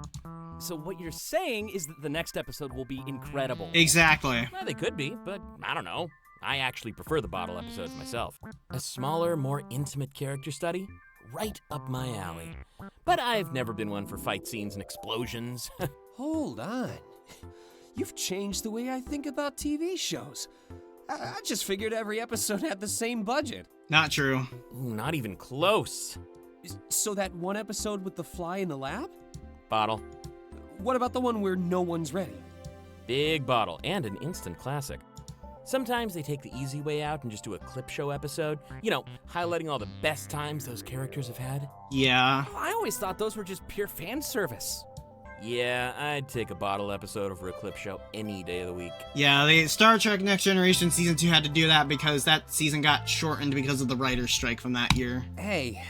So what you're saying is that the next episode will be incredible.
Exactly.
Well, they could be, but I don't know. I actually prefer the bottle episodes myself. A smaller, more intimate character study? Right up my alley. But I've never been one for fight scenes and explosions.
Hold on. You've changed the way I think about TV shows. I just figured every episode had the same budget.
Not true.
Ooh, not even close.
So that one episode with the fly in the lab?
Bottle.
What about the one where no one's ready?
Big bottle, and an instant classic. Sometimes they take the easy way out and just do a clip show episode, highlighting all the best times those characters have had.
Yeah.
I always thought those were just pure fan service.
Yeah, I'd take a bottle episode over a clip show any day of the week.
Yeah, the Star Trek Next Generation Season 2 had to do that because that season got shortened because of the writer's strike from that year.
Hey,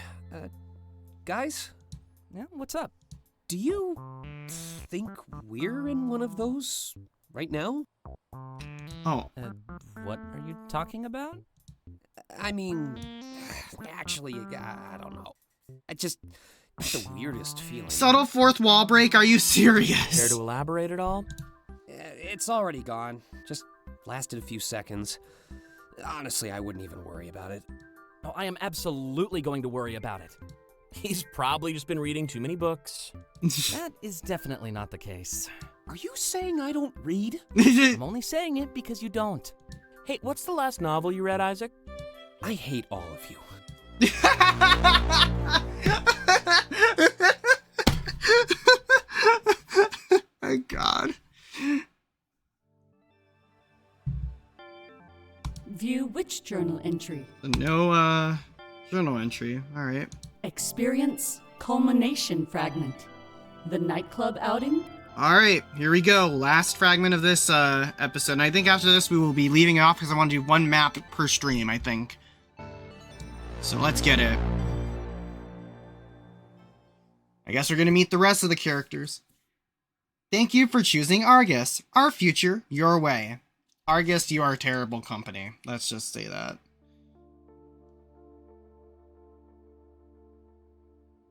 guys?
Yeah, what's up?
Do you think we're in one of those right now?
Oh.
What are you talking about?
I mean, actually, I don't know. I just got the weirdest feeling.
Subtle fourth wall break? Are you serious?
Care to elaborate at all?
It's already gone. Just lasted a few seconds. Honestly, I wouldn't even worry about it.
Oh, I am absolutely going to worry about it.
He's probably just been reading too many books.
That is definitely not the case.
Are you saying I don't read?
I'm only saying it because you don't.
Hey, what's the last novel you read, Isaac?
I hate all of you.
My God.
View which journal entry?
No, journal entry. Alright.
Experience culmination fragment. The nightclub outing?
Alright, here we go. Last fragment of this episode. And I think after this we will be leaving it off because I want to do one map per stream, I think. So let's get it. I guess we're going to meet the rest of the characters. Thank you for choosing Argus. Our future, your way. Argus, you are a terrible company. Let's just say that.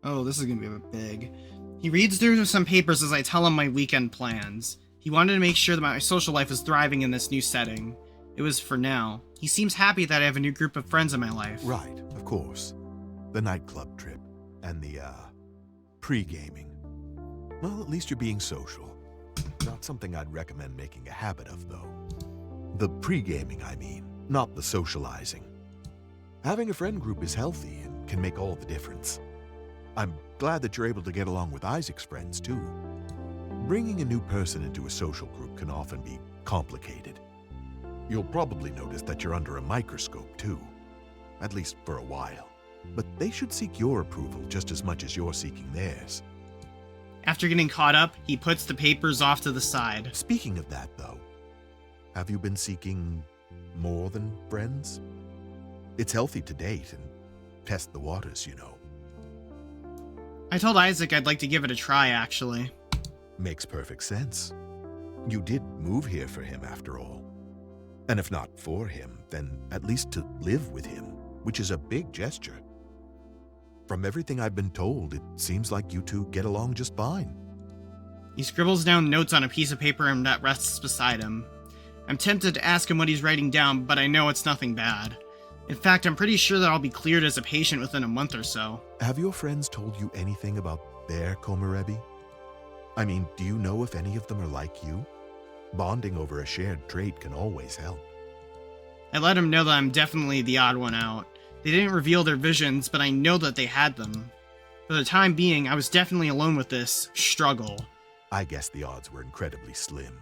Oh, this is going to be a bit big. He reads through some papers as I tell him my weekend plans. He wanted to make sure that my social life is thriving in this new setting. It was for now. He seems happy that I have a new group of friends in my life.
Right, of course. The nightclub trip and the, pre-gaming. Well, at least you're being social. Not something I'd recommend making a habit of, though. The pre-gaming, I mean, not the socializing. Having a friend group is healthy and can make all the difference. I'm glad that you're able to get along with Isaac's friends, too. Bringing a new person into a social group can often be complicated. You'll probably notice that you're under a microscope, too. At least for a while. But they should seek your approval just as much as you're seeking theirs.
After getting caught up, he puts the papers off to the side.
Speaking of that, though, have you been seeking more than friends? It's healthy to date and test the waters, you know.
I told Isaac I'd like to give it a try, actually.
Makes perfect sense. You did move here for him, after all. And if not for him, then at least to live with him, which is a big gesture. From everything I've been told, it seems like you two get along just fine.
He scribbles down notes on a piece of paper and that rests beside him. I'm tempted to ask him what he's writing down, but I know it's nothing bad. In fact, I'm pretty sure that I'll be cleared as a patient within a month or so.
Have your friends told you anything about their Komorebi? I mean, do you know if any of them are like you? Bonding over a shared trait can always help.
I let him know that I'm definitely the odd one out. They didn't reveal their visions, but I know that they had them. For the time being, I was definitely alone with this struggle.
I guess the odds were incredibly slim.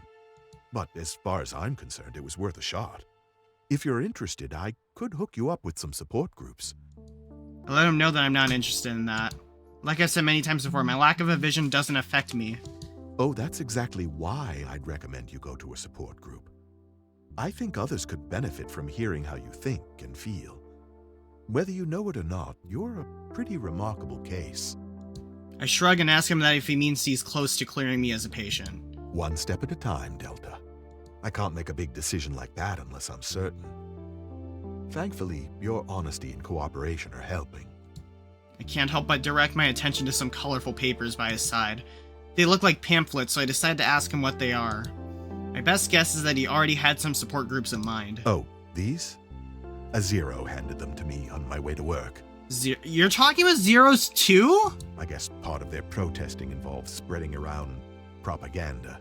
But as far as I'm concerned, it was worth a shot. If you're interested, I could hook you up with some support groups.
I let him know that I'm not interested in that. Like I've said many times before, my lack of a vision doesn't affect me.
Oh, that's exactly why I'd recommend you go to a support group. I think others could benefit from hearing how you think and feel. Whether you know it or not, you're a pretty remarkable case.
I shrug and ask him that if he means he's close to clearing me as a patient.
One step at a time, Delta. I can't make a big decision like that unless I'm certain. Thankfully, your honesty and cooperation are helping.
I can't help but direct my attention to some colorful papers by his side. They look like pamphlets, so I decide to ask him what they are. My best guess is that he already had some support groups in mind.
Oh, these? A Zero handed them to me on my way to work.
You're talking about Zeros too?
I guess part of their protesting involves spreading around propaganda.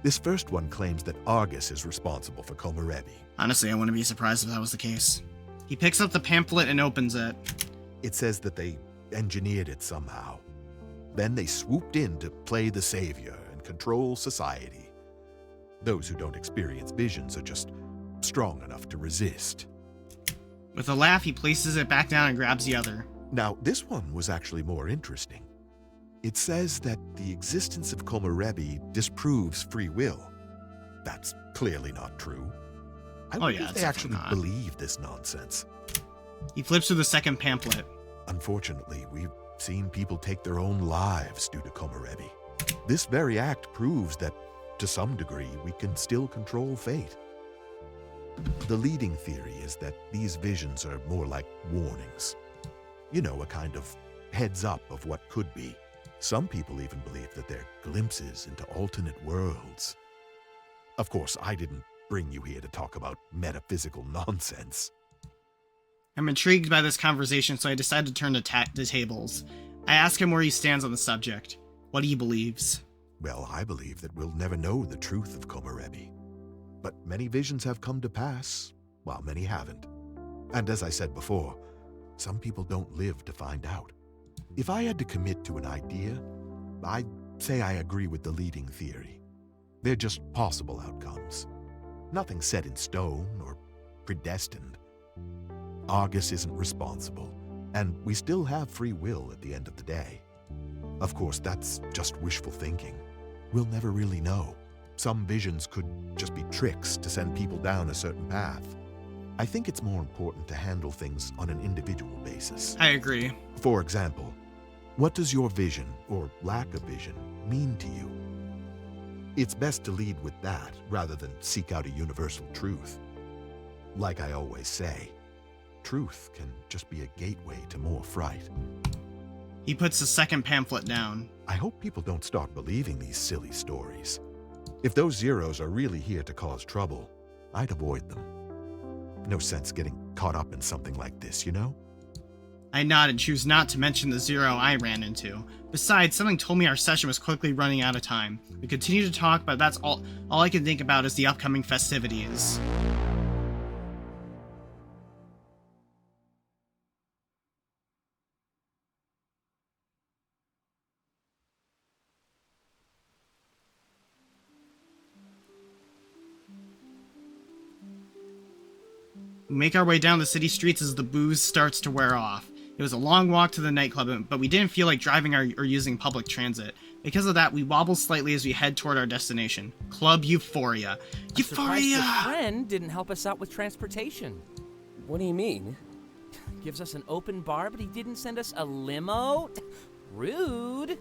This first one claims that Argus is responsible for Komorebi.
Honestly, I wouldn't be surprised if that was the case. He picks up the pamphlet and opens it.
It says that they engineered it somehow. Then they swooped in to play the savior and control society. Those who don't experience visions are just strong enough to resist.
With a laugh, he places it back down and grabs the other.
Now, this one was actually more interesting. It says that the existence of Komorebi disproves free will. That's clearly not true. I wonder if they actually believe this nonsense.
He flips through the second pamphlet.
Unfortunately, we've seen people take their own lives due to Komorebi. This very act proves that, to some degree, we can still control fate. The leading theory is that these visions are more like warnings. You know, a kind of heads up of what could be. Some people even believe that they're glimpses into alternate worlds. Of course, I didn't bring you here to talk about metaphysical nonsense.
I'm intrigued by this conversation, so I decide to turn the tables. I ask him where he stands on the subject, what he believes.
Well, I believe that we'll never know the truth of Komorebi. But many visions have come to pass, while many haven't. And as I said before, some people don't live to find out. If I had to commit to an idea, I'd say I agree with the leading theory. They're just possible outcomes. Nothing set in stone or predestined. Argus isn't responsible, and we still have free will at the end of the day. Of course, that's just wishful thinking. We'll never really know. Some visions could just be tricks to send people down a certain path. I think it's more important to handle things on an individual basis.
I agree.
For example, what does your vision, or lack of vision, mean to you? It's best to lead with that rather than seek out a universal truth. Like I always say, truth can just be a gateway to more fright.
He puts the second pamphlet down.
I hope people don't start believing these silly stories. If those Zeros are really here to cause trouble, I'd avoid them. No sense getting caught up in something like this, you know?
I nod and choose not to mention the Zero I ran into. Besides, something told me our session was quickly running out of time. We continue to talk, but that's all I can think about is the upcoming festivities. We make our way down the city streets as the booze starts to wear off. It was a long walk to the nightclub, but we didn't feel like driving or using public transit. Because of that, we wobble slightly as we head toward our destination, Club Euphoria. Euphoria!
Your friend didn't help us out with transportation.
What do you mean?
Gives us an open bar, but he didn't send us a limo? Rude.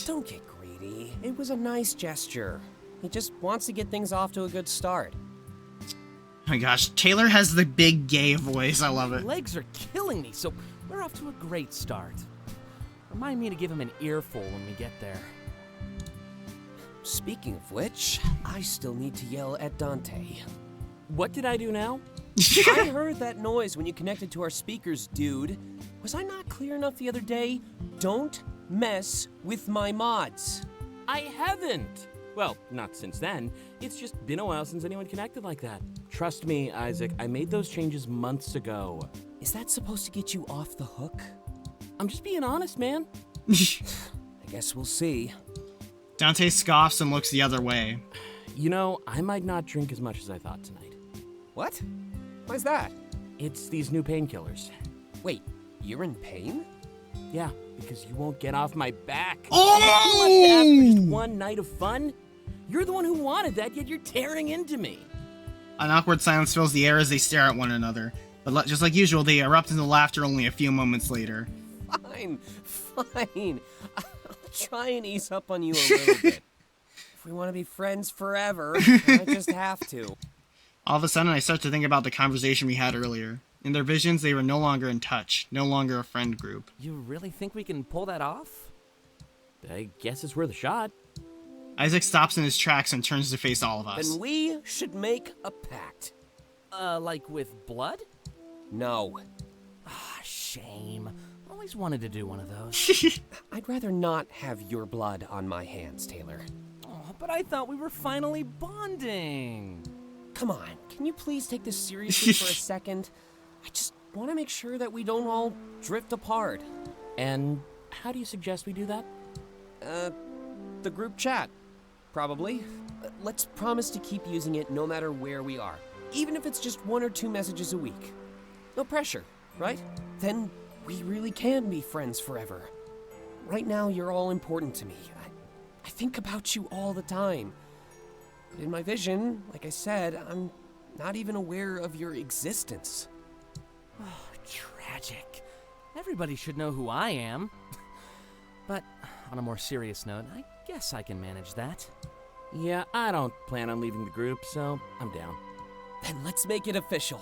Don't get greedy. It was a nice gesture. He just wants to get things off to a good start.
Oh my gosh, Taylor has the big gay voice. I love it.
Legs are killing me, so we're off to a great start. Remind me to give him an earful when we get there.
Speaking of which, I still need to yell at Dante.
What did I do now?
I heard that noise when you connected to our speakers, dude. Was I not clear enough the other day? Don't mess with my mods.
I haven't. Well, not since then. It's just been a while since anyone connected like that. Trust me, Isaac, I made those changes months ago.
Is that supposed to get you off the hook?
I'm just being honest, man.
I guess we'll see.
Dante scoffs and looks the other way.
You know, I might not drink as much as I thought tonight.
What? Why's that?
It's these new painkillers.
Wait, you're in pain?
Yeah, because you won't get off my back.
Oh!
After just one night of fun, You're the one who wanted that, yet you're tearing into me.
An awkward silence fills the air as they stare at one another. But just like usual, they erupt into laughter only a few moments later.
Fine. I'll try and ease up on you a little bit. If we want to be friends forever, I just have to.
All of a sudden, I start to think about the conversation we had earlier. In their visions, they were no longer in touch, no longer a friend group.
You really think we can pull that off?
I guess it's worth a shot.
Isaac stops in his tracks and turns to face all of us.
Then we should make a pact.
Like with blood?
No.
Ah, shame. Always wanted to do one of those.
I'd rather not have your blood on my hands, Taylor.
Oh, but I thought we were finally bonding.
Come on, can you please take this seriously for a second? I just want to make sure that we don't all drift apart.
And how do you suggest we do that?
The group chat, probably. Let's promise to keep using it no matter where we are, even if it's just 1 or 2 messages a week. No pressure, right? Then we really can be friends forever. Right now, you're all important to me. I think about you all the time. But in my vision, like I said, I'm not even aware of your existence.
Oh, tragic. Everybody should know who I am. But on a more serious note, I guess I can manage that.
Yeah, I don't plan on leaving the group, so I'm down.
Then let's make it official.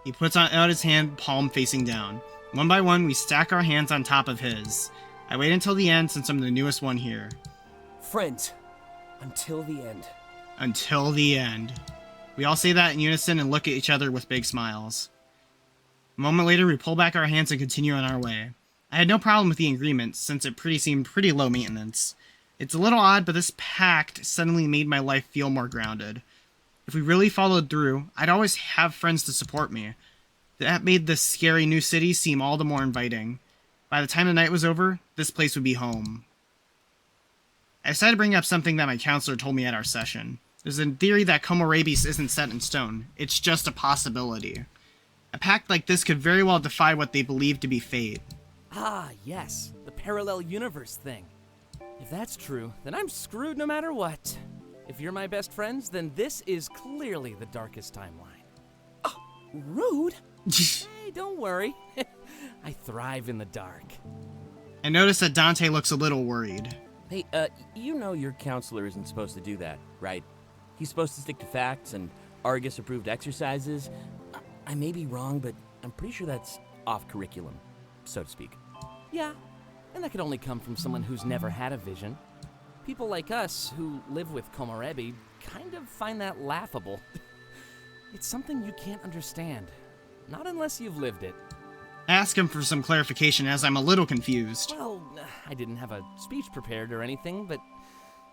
He puts out his hand, palm facing down. One by one, we stack our hands on top of his. I wait until the end since I'm the newest one here.
Friends, until the end.
Until the end. We all say that in unison and look at each other with big smiles. A moment later, we pull back our hands and continue on our way. I had no problem with the agreement, since it seemed pretty low maintenance. It's a little odd, but this pact suddenly made my life feel more grounded. If we really followed through, I'd always have friends to support me. That made this scary new city seem all the more inviting. By the time the night was over, this place would be home. I decided to bring up something that my counselor told me at our session. There's a theory that Komorebi isn't set in stone. It's just a possibility. A pact like this could very well defy what they believe to be fate.
Ah, yes, the parallel universe thing. If that's true, then I'm screwed no matter what. If you're my best friends, then this is clearly the darkest timeline.
Rude?
Hey, don't worry. I thrive in the dark.
I noticed that Dante looks a little worried.
Hey, you know your counselor isn't supposed to do that, right? He's supposed to stick to facts and Argus-approved exercises. I may be wrong, but I'm pretty sure that's off curriculum, so to speak.
Yeah, and that could only come from someone who's never had a vision. People like us, who live with Komorebi, kind of find that laughable. It's something you can't understand. Not unless you've lived it.
I ask him for some clarification as I'm a little confused.
Well, I didn't have a speech prepared or anything, but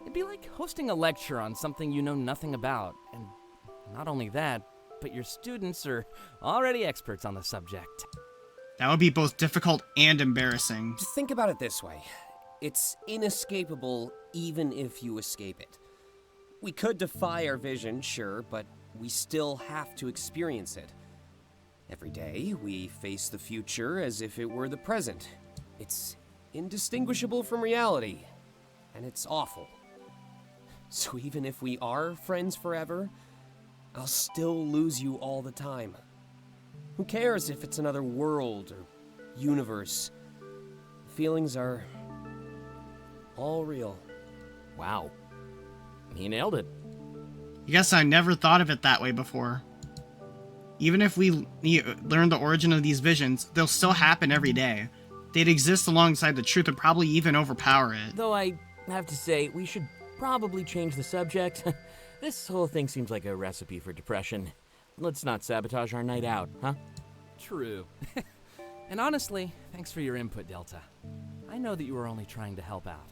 it'd be like hosting a lecture on something you know nothing about. And not only that, but your students are already experts on the subject.
That would be both difficult and embarrassing.
Just think about it this way. It's inescapable even if you escape it. We could defy our vision, sure, but we still have to experience it. Every day, we face the future as if it were the present. It's indistinguishable from reality, and it's awful. So even if we are friends forever, I'll still lose you all the time. Who cares if it's another world or universe? Feelings are all real.
Wow. He nailed it.
I guess I never thought of it that way before. Even if we learn the origin of these visions, they'll still happen every day. They'd exist alongside the truth and probably even overpower it.
Though I have to say, we should probably change the subject. This whole thing seems like a recipe for depression. Let's not sabotage our night out, huh?
True. And honestly, thanks for your input, Delta. I know that you were only trying to help out.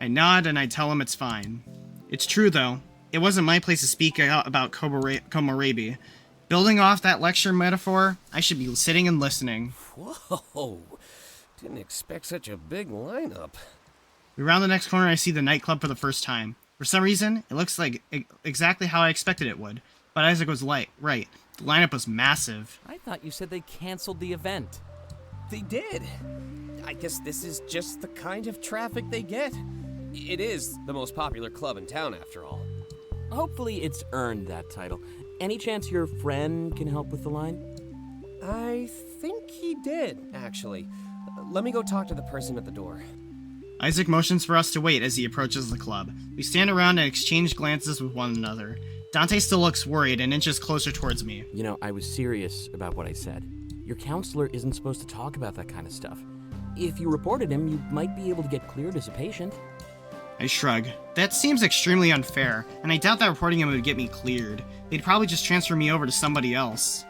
I nod and I tell him it's fine. It's true, though. It wasn't my place to speak out about Komorebi. Building off that lecture metaphor, I should be sitting and listening.
Whoa, didn't expect such a big lineup.
We round the next corner and I see the nightclub for the first time. For some reason, it looks like exactly how I expected it would. But Isaac was right. The lineup was massive.
I thought you said they canceled the event.
They did. I guess this is just the kind of traffic they get. It is the most popular club in town, after all.
Hopefully it's earned that title. Any chance your friend can help with the line?
I think he did, actually. Let me go talk to the person at the door.
Isaac motions for us to wait as he approaches the club. We stand around and exchange glances with one another. Dante still looks worried and inches closer towards me.
You know, I was serious about what I said. Your counselor isn't supposed to talk about that kind of stuff. If you reported him, you might be able to get cleared as a patient.
I shrug. That seems extremely unfair, and I doubt that reporting him would get me cleared. They'd probably just transfer me over to somebody else.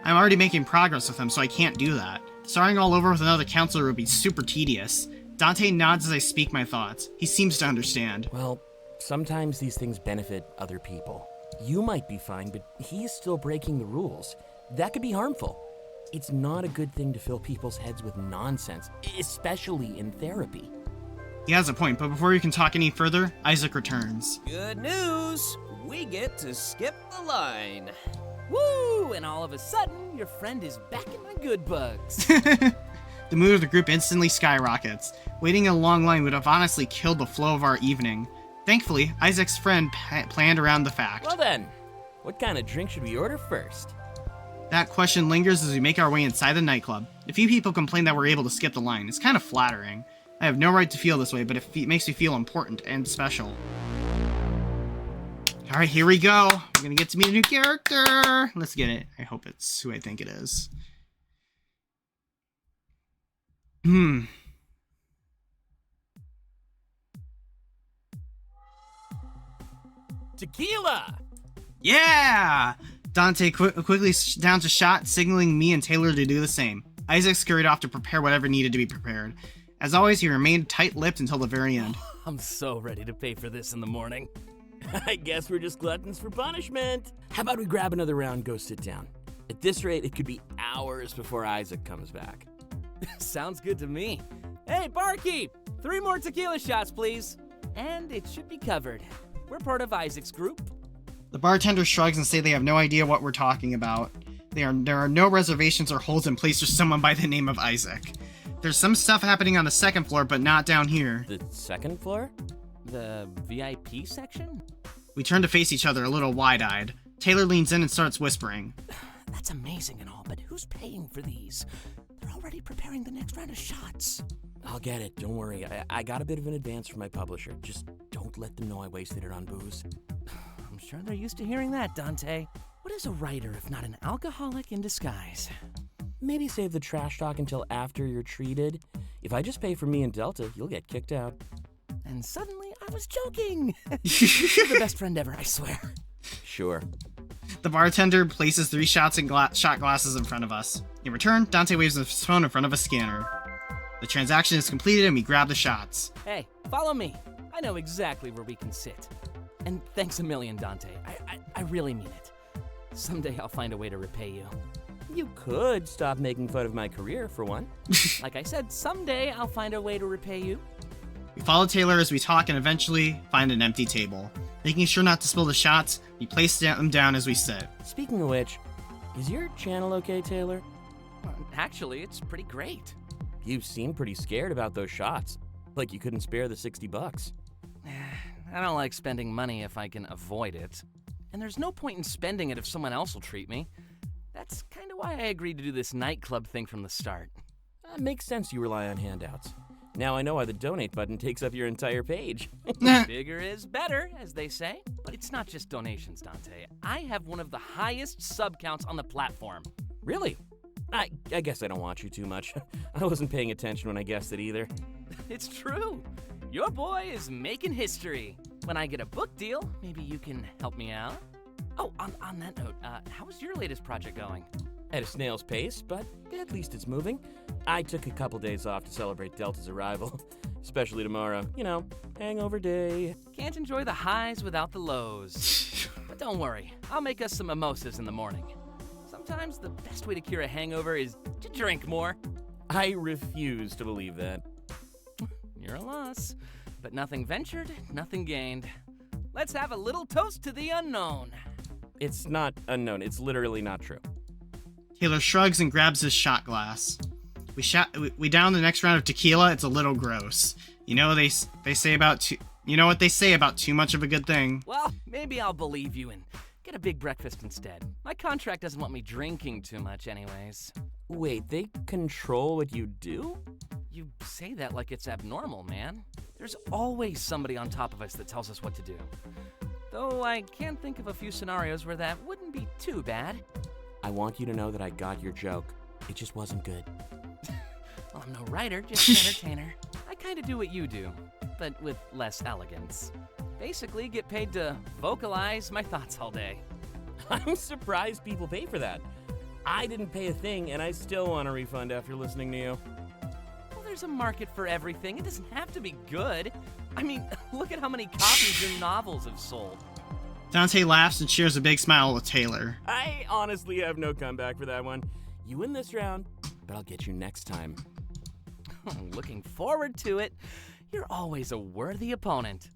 I'm already making progress with him, so I can't do that. Starting all over with another counselor would be super tedious. Dante nods as I speak my thoughts. He seems to understand.
Well, sometimes these things benefit other people. You might be fine, but he is still breaking the rules. That could be harmful. It's not a good thing to fill people's heads with nonsense, especially in therapy.
He has a point, but before we can talk any further, Isaac returns.
Good news! We get to skip the line.
Woo! And all of a sudden, your friend is back in my good bugs.
The mood of the group instantly skyrockets. Waiting in a long line would have honestly killed the flow of our evening. Thankfully, Isaac's friend planned around the fact.
Well then, what kind of drink should we order first?
That question lingers as we make our way inside the nightclub. A few people complain that we're able to skip the line. It's kind of flattering. I have no right to feel this way, but it makes me feel important and special. Alright, here we go. We're gonna get to meet a new character. Let's get it. I hope it's who I think it is.
Tequila!
Yeah! Dante quickly downs a shot, signaling me and Taylor to do the same. Isaac scurried off to prepare whatever needed to be prepared. As always, he remained tight-lipped until the very end.
I'm so ready to pay for this in the morning.
I guess we're just gluttons for punishment. How about we grab another round and go sit down? At this rate, it could be hours before Isaac comes back.
Sounds good to me. Hey, barkeep! 3 more tequila shots, please. And it should be covered. We're part of Isaac's group.
The bartender shrugs and say they have no idea what we're talking about. There are no reservations or holds in place for someone by the name of Isaac. There's some stuff happening on the second floor, but not down here.
The second floor?
The VIP section?
We turn to face each other a little wide-eyed. Taylor leans in and starts whispering.
That's amazing and all, but who's paying for these? They're already preparing the next round of shots.
I'll get it, don't worry. I got a bit of an advance from my publisher. Just don't let them know I wasted it on booze.
I'm sure they're used to hearing that, Dante. What is a writer if not an alcoholic in disguise?
Maybe save the trash talk until after you're treated. If I just pay for me and Delta, you'll get kicked out.
And suddenly, I was joking. You're the best friend ever, I swear.
Sure.
The bartender places 3 shots and shot glasses in front of us. In return, Dante waves his phone in front of a scanner. The transaction is completed and we grab the shots.
Hey, follow me. I know exactly where we can sit. And thanks a million, Dante. I really mean it. Someday I'll find a way to repay you.
You could stop making fun of my career, for one.
Like I said, someday I'll find a way to repay you.
We follow Taylor as we talk and eventually find an empty table. Making sure not to spill the shots, we place them down as we sit.
Speaking of which, is your channel okay, Taylor?
Actually, it's pretty great.
You seem pretty scared about those shots. Like you couldn't spare the $60.
I don't like spending money if I can avoid it. And there's no point in spending it if someone else will treat me. That's kind of why I agreed to do this nightclub thing from the start.
Makes sense you rely on handouts. Now I know why the donate button takes up your entire page.
Bigger is better, as they say. But it's not just donations, Dante. I have one of the highest sub counts on the platform.
Really? I guess I don't watch you too much. I wasn't paying attention when I guessed it either.
It's true. Your boy is making history. When I get a book deal, maybe you can help me out. Oh, on that note, how's your latest project going?
At a snail's pace, but at least it's moving. I took a couple days off to celebrate Delta's arrival, especially tomorrow. You know, hangover day.
Can't enjoy the highs without the lows. But don't worry, I'll make us some mimosas in the morning. Sometimes the best way to cure a hangover is to drink more.
I refuse to believe that.
You're a loss. But nothing ventured, nothing gained. Let's have a little toast to the unknown.
It's not unknown. It's literally not true.
Taylor shrugs and grabs his shot glass. We down the next round of tequila. It's a little gross. You know they say about you know what they say about too much of a good thing.
Well, maybe I'll believe you and get a big breakfast instead. My contract doesn't want me drinking too much anyways.
Wait, they control what you do?
You say that like it's abnormal, man. There's always somebody on top of us that tells us what to do. Though I can think of a few scenarios where that wouldn't be too bad.
I want you to know that I got your joke. It just wasn't good.
Well, I'm no writer, just an entertainer. I kind of do what you do, but with less elegance. Basically, get paid to vocalize my thoughts all day.
I'm surprised people pay for that. I didn't pay a thing, and I still want a refund after listening to you.
Well, there's a market for everything. It doesn't have to be good. I mean, look at how many copies your novels have sold.
Dante laughs and shares a big smile with Taylor.
I honestly have no comeback for that one. You win this round, but I'll get you next time.
Looking forward to it. You're always a worthy opponent.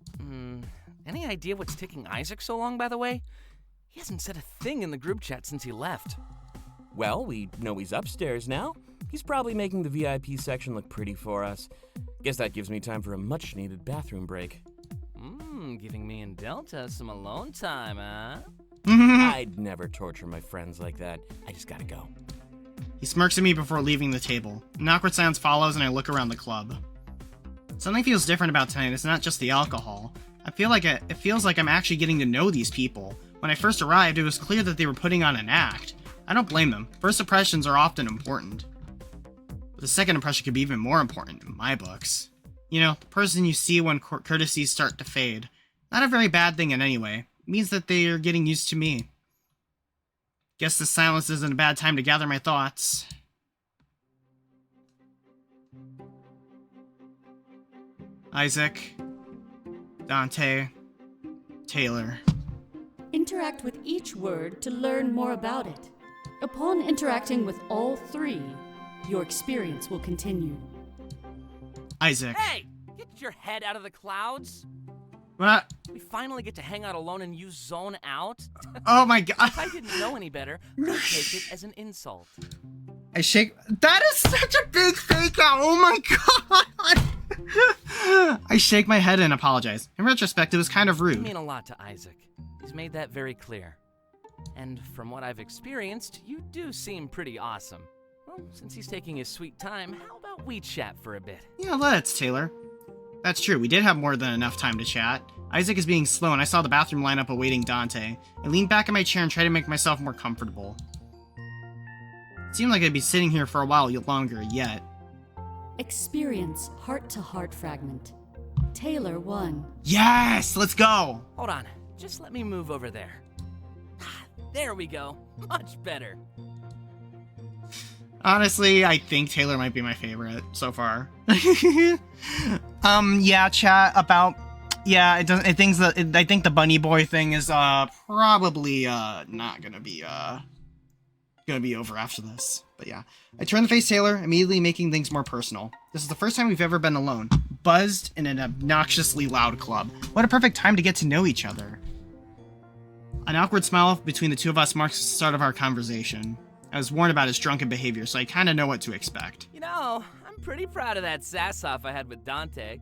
Any idea what's taking Isaac so long, by the way? He hasn't said a thing in the group chat since he left.
Well, we know he's upstairs now. He's probably making the VIP section look pretty for us. Guess that gives me time for a much-needed bathroom break.
Giving me and Delta some alone time, huh?
I'd never torture my friends like that. I just gotta go.
He smirks at me before leaving the table. An awkward silence follows and I look around the club. Something feels different about tonight. It's not just the alcohol. It feels like I'm actually getting to know these people. When I first arrived, it was clear that they were putting on an act. I don't blame them. First impressions are often important. But the second impression could be even more important in my books. You know, the person you see when courtesies start to fade. Not a very bad thing in any way. It means that they are getting used to me. Guess the silence isn't a bad time to gather my thoughts. Isaac, Dante, Taylor.
Interact with each word to learn more about it. Upon interacting with all three, your experience will continue.
Isaac.
Hey! Get your head out of the clouds!
What?
We finally get to hang out alone and you zone out?
Oh my god.
If I didn't know any better, I'd take it as an insult.
I shake. That is such a big fake out. Oh my god. I shake my head and apologize. In retrospect, it was kind of
You
rude.
mean a lot to Isaac. He's made that very clear. And from what I've experienced, you do seem pretty awesome. Well, since he's taking his sweet time, how about we chat for a bit?
Yeah, let's, Taylor. That's true, we did have more than enough time to chat. Isaac is being slow and I saw the bathroom lineup awaiting Dante. I leaned back in my chair and tried to make myself more comfortable. It seemed like I'd be sitting here for a while longer yet.
Experience heart-to-heart fragment. Taylor 1.
Yes! Let's go!
Hold on, just let me move over there. There we go, much better.
Honestly, I think Taylor might be my favorite so far. Yeah, chat about... Yeah, it doesn't. I think the bunny boy thing is probably not gonna be over after this. But yeah, I turn to face Taylor, immediately making things more personal. This is the first time we've ever been alone, buzzed in an obnoxiously loud club. What a perfect time to get to know each other. An awkward smile between the two of us marks the start of our conversation. I was warned about his drunken behavior, so I kind of know what to expect.
You know, I'm pretty proud of that sass-off I had with Dante.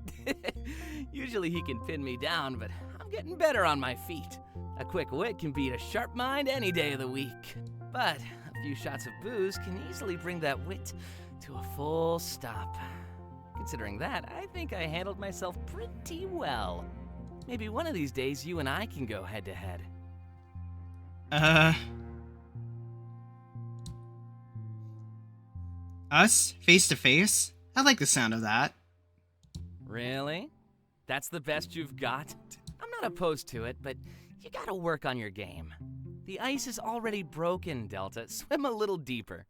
Usually he can pin me down, but I'm getting better on my feet. A quick wit can beat a sharp mind any day of the week. But a few shots of booze can easily bring that wit to a full stop. Considering that, I think I handled myself pretty well. Maybe one of these days you and I can go head-to-head.
Us? Face to face? I like the sound of that.
Really? That's the best you've got? I'm not opposed to it, but you gotta work on your game. The ice is already broken, Delta. Swim a little deeper.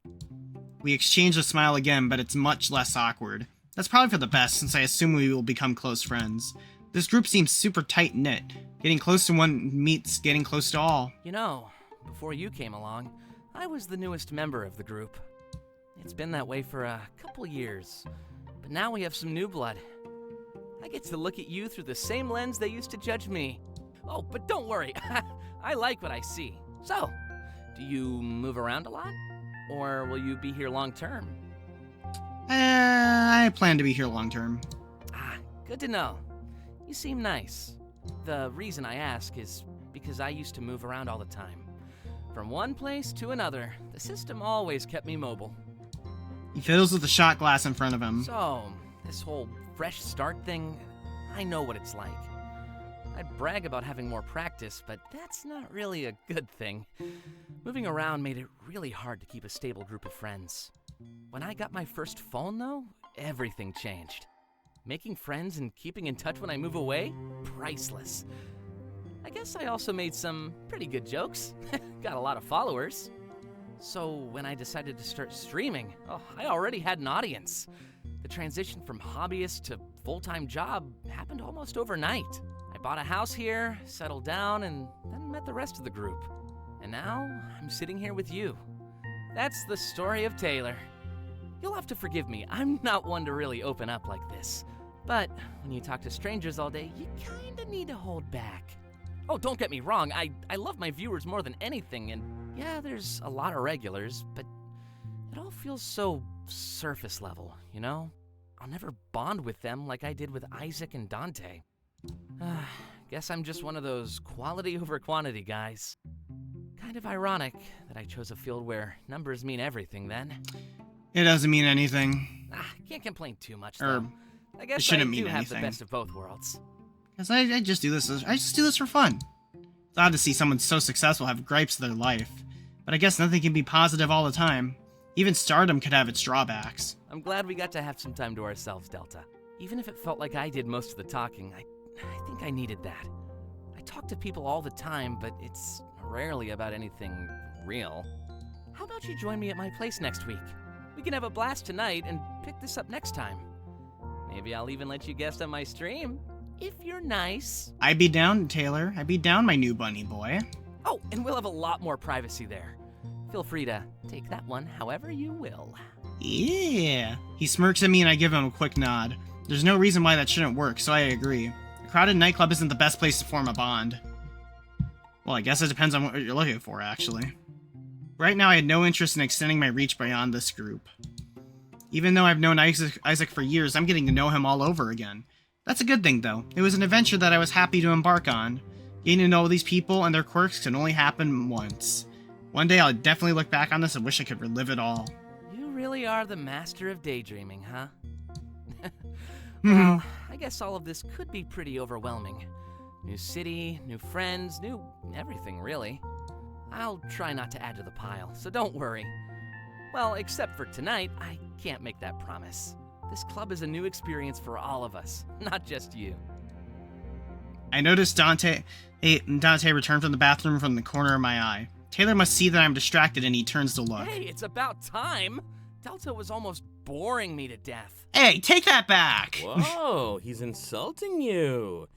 We exchange a smile again, but it's much less awkward. That's probably for the best, since I assume we will become close friends. This group seems super tight-knit. Getting close to one meets getting close to all.
You know, before you came along, I was the newest member of the group. It's been that way for a couple years, but now we have some new blood. I get to look at you through the same lens they used to judge me. Oh, but don't worry, I like what I see. So, do you move around a lot? Or will you be here long term?
I plan to be here long term.
Good to know. You seem nice. The reason I ask is because I used to move around all the time. From one place to another, the system always kept me mobile.
He fiddles with the shot glass in front of him.
So, this whole fresh start thing, I know what it's like. I'd brag about having more practice, but that's not really a good thing. Moving around made it really hard to keep a stable group of friends. When I got my first phone, though, everything changed. Making friends and keeping in touch when I move away? Priceless. I guess I also made some pretty good jokes. Got a lot of followers. So when I decided to start streaming, I already had an audience. The transition from hobbyist to full-time job happened almost overnight. I bought a house here, settled down, and then met the rest of the group. And now I'm sitting here with you. That's the story of Taylor. You'll have to forgive me, I'm not one to really open up like this. But when you talk to strangers all day, you kinda need to hold back. Oh, don't get me wrong, I love my viewers more than anything, and yeah, there's a lot of regulars, but it all feels so surface level, you know? I'll never bond with them like I did with Isaac and Dante. Guess I'm just one of those quality over quantity guys. Kind of ironic that I chose a field where numbers mean everything then.
It doesn't mean anything.
Can't complain too much though. I guess
it shouldn't
I do
mean
have the
anything.
best of both worlds.
Because I just do this. I just do this for fun. It's odd to see someone so successful have gripes to their life. But I guess nothing can be positive all the time. Even stardom could have its drawbacks.
I'm glad we got to have some time to ourselves, Delta. Even if it felt like I did most of the talking, I think I needed that. I talk to people all the time, but it's rarely about anything real. How about you join me at my place next week? We can have a blast tonight and pick this up next time. Maybe I'll even let you guest on my stream, if you're nice.
I'd be down, Taylor. I'd be down, my new bunny boy.
Oh, and we'll have a lot more privacy there. Feel free to take that one however you will.
Yeah. He smirks at me and I give him a quick nod. There's no reason why that shouldn't work, so I agree. A crowded nightclub isn't the best place to form a bond. Well, I guess it depends on what you're looking for, actually. Right now, I had no interest in extending my reach beyond this group. Even though I've known Isaac for years, I'm getting to know him all over again. That's a good thing, though. It was an adventure that I was happy to embark on. Getting to know these people and their quirks can only happen once. One day, I'll definitely look back on this and wish I could relive it all.
You really are the master of daydreaming, huh? Well, I guess all of this could be pretty overwhelming. New city, new friends, new everything, really. I'll try not to add to the pile, so don't worry. Well, except for tonight, I can't make that promise. This club is a new experience for all of us, not just you.
I noticed Dante returned from the bathroom from the corner of my eye. Taylor must see that I'm distracted and he turns to look.
Hey, it's about time! Delta was almost boring me to death.
Hey, take that back!
Whoa, he's insulting you.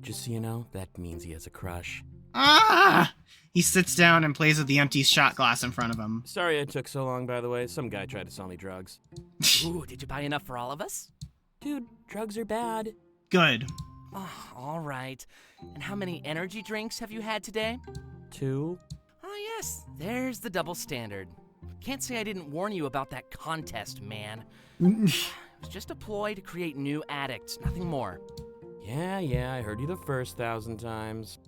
Just so you know, that means he has a crush.
Ah! He sits down and plays with the empty shot glass in front of him.
Sorry it took so long, by the way. Some guy tried to sell me drugs.
Ooh, did you buy enough for all of us?
Dude, drugs are bad.
Good.
Oh, all right. And how many energy drinks have you had today?
2.
Oh, yes, there's the double standard. Can't say I didn't warn you about that contest, man. It was just a ploy to create new addicts, nothing more.
Yeah, I heard you the first 1,000 times.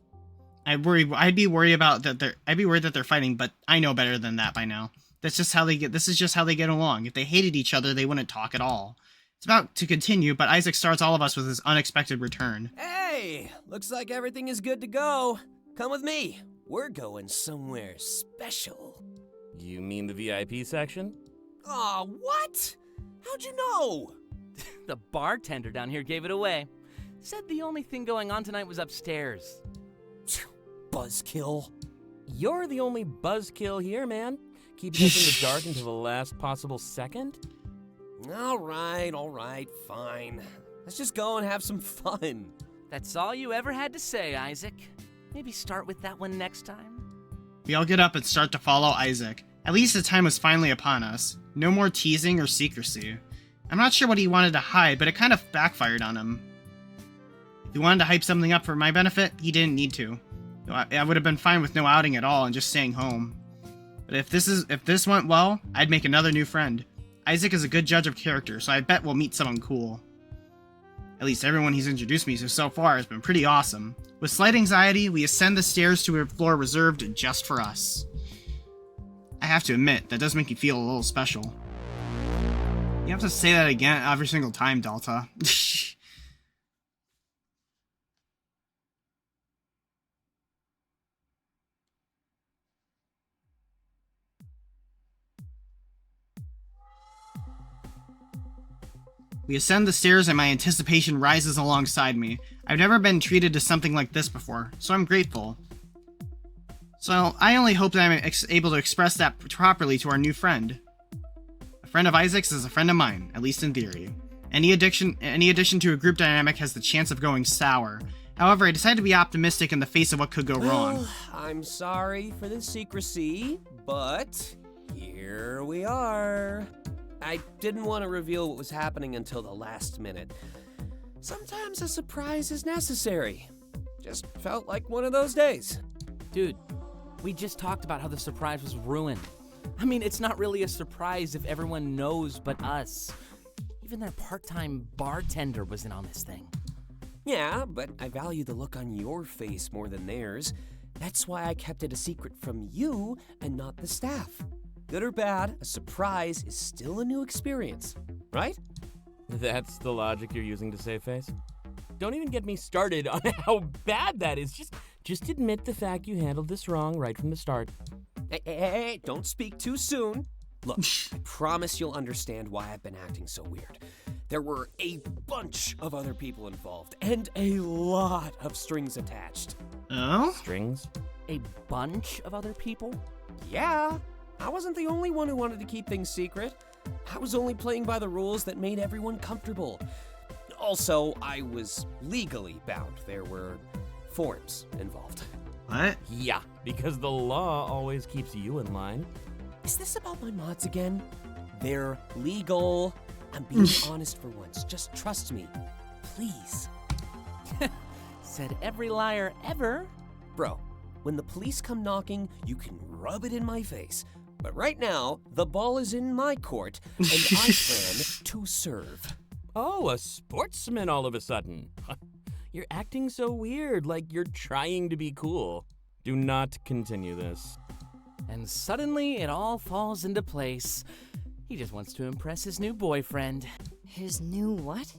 I'd be worried that they're fighting, but I know better than that by now. This is just how they get along. If they hated each other, they wouldn't talk at all. It's about to continue, but Isaac starts all of us with his unexpected return.
Hey, looks like everything is good to go. Come with me. We're going somewhere special.
You mean the VIP section?
Aw, what? How'd you know?
The bartender down here gave it away. Said the only thing going on tonight was upstairs.
Buzzkill.
You're the only buzzkill here, man. Keeping us in the dark until the last possible second?
All right, fine. Let's just go and have some fun.
That's all you ever had to say, Isaac. Maybe start with that one next time.
We all get up and start to follow Isaac. At least the time was finally upon us. No more teasing or secrecy. I'm not sure what he wanted to hide, but it kind of backfired on him. If he wanted to hype something up for my benefit, he didn't need to. I would have been fine with no outing at all and just staying home. But if this went well, I'd make another new friend. Isaac is a good judge of character, so I bet we'll meet someone cool. At least everyone he's introduced me to so far has been pretty awesome. With slight anxiety, we ascend the stairs to a floor reserved just for us. I have to admit, that does make you feel a little special. You have to say that again every single time, Delta. We ascend the stairs and my anticipation rises alongside me. I've never been treated to something like this before, so I'm grateful. So I only hope that I'm able to express that properly to our new friend. A friend of Isaac's is a friend of mine, at least in theory. Any addition to a group dynamic has the chance of going sour. However, I decided to be optimistic in the face of what could go wrong.
I'm sorry for the secrecy, but here we are. I didn't want to reveal what was happening until the last minute. Sometimes a surprise is necessary. Just felt like one of those days.
Dude, we just talked about how the surprise was ruined. I mean, it's not really a surprise if everyone knows but us. Even their part-time bartender was in on this thing.
Yeah, but I value the look on your face more than theirs. That's why I kept it a secret from you and not the staff. Good or bad, a surprise is still a new experience, right?
That's the logic you're using to save face? Don't even get me started on how bad that is. Just admit the fact you handled this wrong right from the start.
Hey, don't speak too soon. Look, I promise you'll understand why I've been acting so weird. There were a bunch of other people involved, and a lot of strings attached.
Oh?
Strings?
A bunch of other people?
Yeah, I wasn't the only one who wanted to keep things secret. I was only playing by the rules that made everyone comfortable. Also, I was legally bound. There were forms involved.
What?
Yeah, because the law always keeps you in line.
Is this about my mods again? They're legal. I'm being honest for once. Just trust me. Please.
Said every liar ever.
Bro, when the police come knocking, you can rub it in my face. But right now, the ball is in my court, and I plan to serve.
Oh, a sportsman all of a sudden. You're acting so weird, like you're trying to be cool. Do not continue this.
And suddenly it all falls into place. He just wants to impress his new boyfriend.
His new what?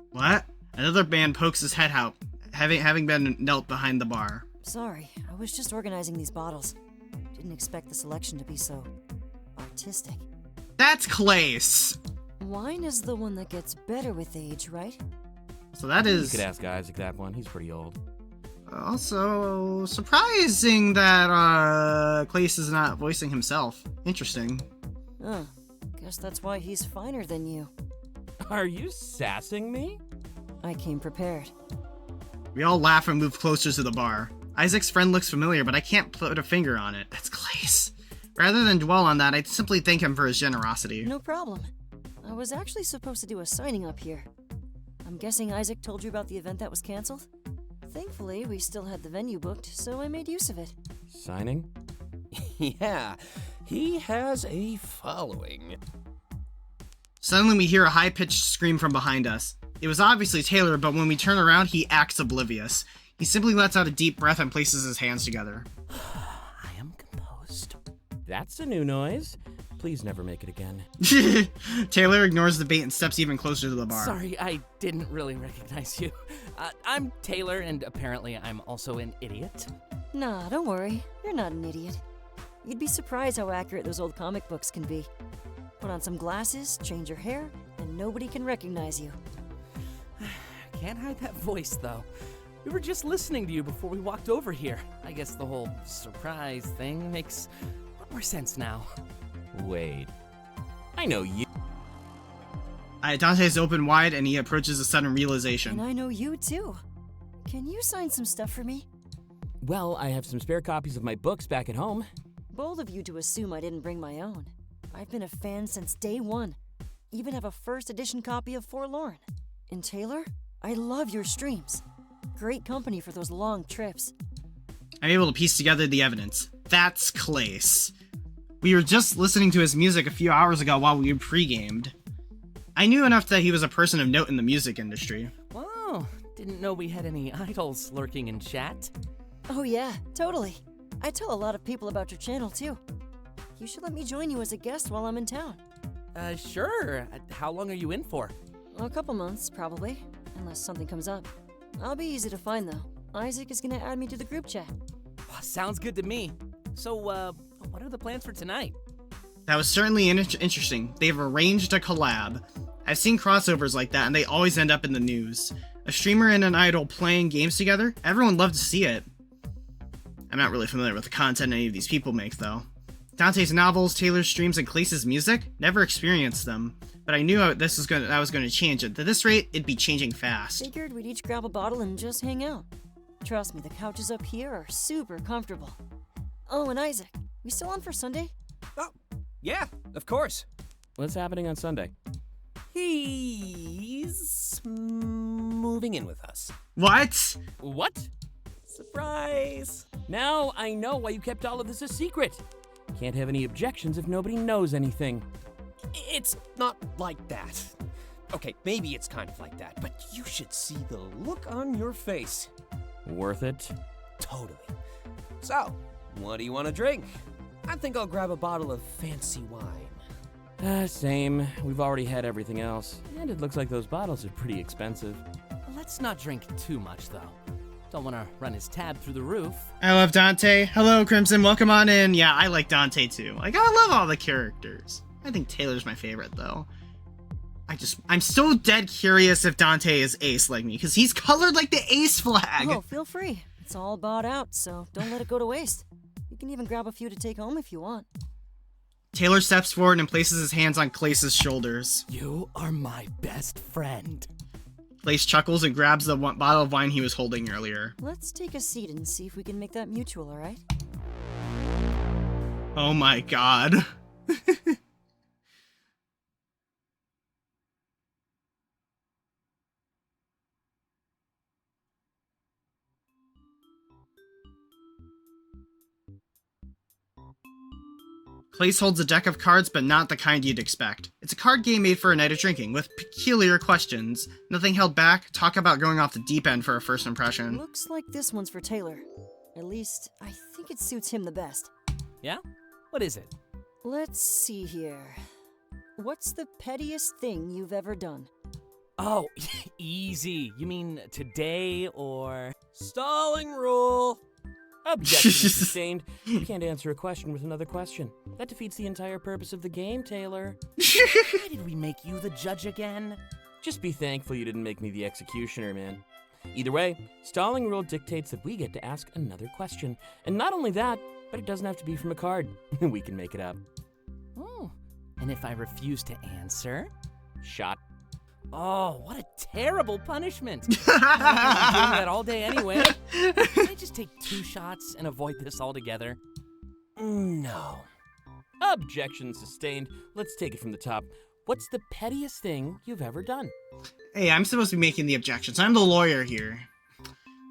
What? Another man pokes his head out, having been knelt behind the bar.
Sorry, I was just organizing these bottles. Didn't expect the selection to be so artistic.
That's Clace!
Wine is the one that gets better with age, right?
So that
You
is
could ask Isaac that one. He's pretty old.
also surprising that Clace is not voicing himself. Interesting.
Huh. Guess that's why he's finer than you.
Are you sassing me?
I came prepared.
We all laugh and move closer to the bar. Isaac's friend looks familiar, but I can't put a finger on it. That's Clace. Rather than dwell on that, I simply thank him for his generosity.
No problem. I was actually supposed to do a signing up here. I'm guessing Isaac told you about the event that was canceled? Thankfully, we still had the venue booked, so I made use of it.
Signing?
Yeah, he has a following.
Suddenly, we hear a high-pitched scream from behind us. It was obviously Taylor, but when we turn around, he acts oblivious. He simply lets out a deep breath and places his hands together.
I am composed.
That's a new noise. Please never make it again.
Taylor ignores the bait and steps even closer to the bar.
Sorry, I didn't really recognize you. I'm Taylor, and apparently I'm also an idiot.
Nah, don't worry. You're not an idiot. You'd be surprised how accurate those old comic books can be. Put on some glasses, change your hair, and nobody can recognize you.
Can't hide that voice, though. We were just listening to you before we walked over here. I guess the whole surprise thing makes a lot more sense now.
Wait. I know you.
Dante's open wide and he approaches a sudden realization.
And I know you too. Can you sign some stuff for me?
Well, I have some spare copies of my books back at home.
Bold of you to assume I didn't bring my own. I've been a fan since day one. Even have a first edition copy of Forlorn. And Taylor, I love your streams. Great company for those long trips.
I'm able to piece together the evidence. That's Clace. We were just listening to his music a few hours ago while we pre-gamed. I knew enough that he was a person of note in the music industry.
Whoa, didn't know we had any idols lurking in chat.
Oh yeah, totally. I tell a lot of people about your channel too. You should let me join you as a guest while I'm in town.
Sure. How long are you in for?
A couple months, probably. Unless something comes up. I'll be easy to find though. Isaac is gonna add me to the group chat.
Sounds good to me. So, what are the plans for tonight?
That was certainly interesting. They've arranged a collab. I've seen crossovers like that, and they always end up in the news. A streamer and an idol playing games together? Everyone loved to see it. I'm not really familiar with the content any of these people make, though. Dante's novels, Taylor's streams, and Clace's music? Never experienced them. But I knew that was going to change it. At this rate, it'd be changing fast.
Figured we'd each grab a bottle and just hang out. Trust me, the couches up here are super comfortable. Oh, and Isaac, we still on for Sunday?
Oh, yeah, of course.
What's happening on Sunday?
He's moving in with us.
What?
What?
Surprise!
Now I know why you kept all of this a secret. Can't have any objections if nobody knows anything.
It's not like that. Okay, maybe it's kind of like that, but you should see the look on your face.
Worth it?
Totally. So, what do you want to drink? I think I'll grab a bottle of fancy wine.
Same. We've already had everything else. And it looks like those bottles are pretty expensive.
Let's not drink too much, though. Don't want to run his tab through the roof.
I love Dante. Hello, Crimson. Welcome on in. Yeah, I like Dante too. Like, I love all the characters. I think Taylor's my favorite, though. I'm so dead curious if Dante is ace like me, because he's colored like the ace flag.
Oh, feel free. It's all bought out, so don't let it go to waste. You can even grab a few to take home if you want.
Taylor steps forward and places his hands on Clace's shoulders.
You are my best friend.
Clace chuckles and grabs the bottle of wine he was holding earlier.
Let's take a seat and see if we can make that mutual, alright?
Oh my god. Clace holds a deck of cards, but not the kind you'd expect. It's a card game made for a night of drinking, with peculiar questions. Nothing held back, talk about going off the deep end for a first impression.
Looks like this one's for Taylor. At least, I think it suits him the best.
Yeah? What is it?
Let's see here. What's the pettiest thing you've ever done?
Oh, easy. You mean today or...
Stalling rule!
Objection sustained. You can't answer a question with another question. That defeats the entire purpose of the game, Taylor.
Why did we make you the judge again?
Just be thankful you didn't make me the executioner, man. Either way, stalling rule dictates that we get to ask another question. And not only that, but it doesn't have to be from a card. We can make it up.
Oh, and if I refuse to answer?
Shot.
Oh, what a terrible punishment. I'm doing that all day anyway. Can I just take 2 shots and avoid this altogether?
No.
Objection sustained. Let's take it from the top. What's the pettiest thing you've ever done?
Hey, I'm supposed to be making the objections. I'm the lawyer here.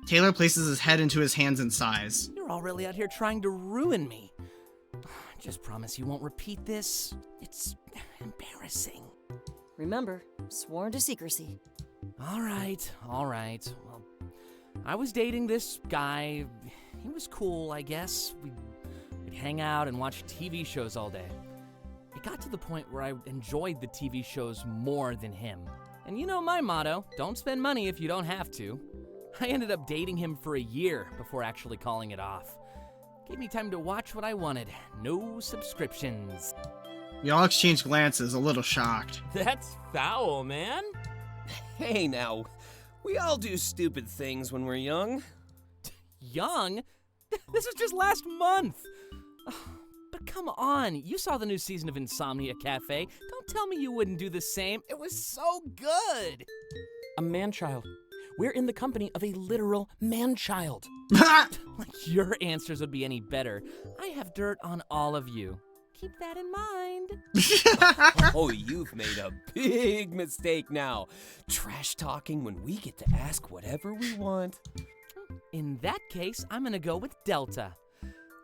Taylor places his head into his hands and sighs.
You're all really out here trying to ruin me. Just promise you won't repeat this. It's embarrassing.
Remember, sworn to secrecy.
All right. Well, I was dating this guy. He was cool, I guess. We'd hang out and watch TV shows all day. It got to the point where I enjoyed the TV shows more than him. And you know my motto, don't spend money if you don't have to. I ended up dating him for a year before actually calling it off. Gave me time to watch what I wanted. No subscriptions.
We all exchanged glances, a little shocked.
That's foul, man.
Hey now, we all do stupid things when we're young.
Young? This was just last month. But come on, you saw the new season of Insomnia Cafe. Don't tell me you wouldn't do the same. It was so good.
A man-child. We're in the company of a literal man-child.
Like your answers would be any better. I have dirt on all of you. Keep that in mind.
Oh, you've made a big mistake now. Trash talking when we get to ask whatever we want.
In that case, I'm gonna go with Delta.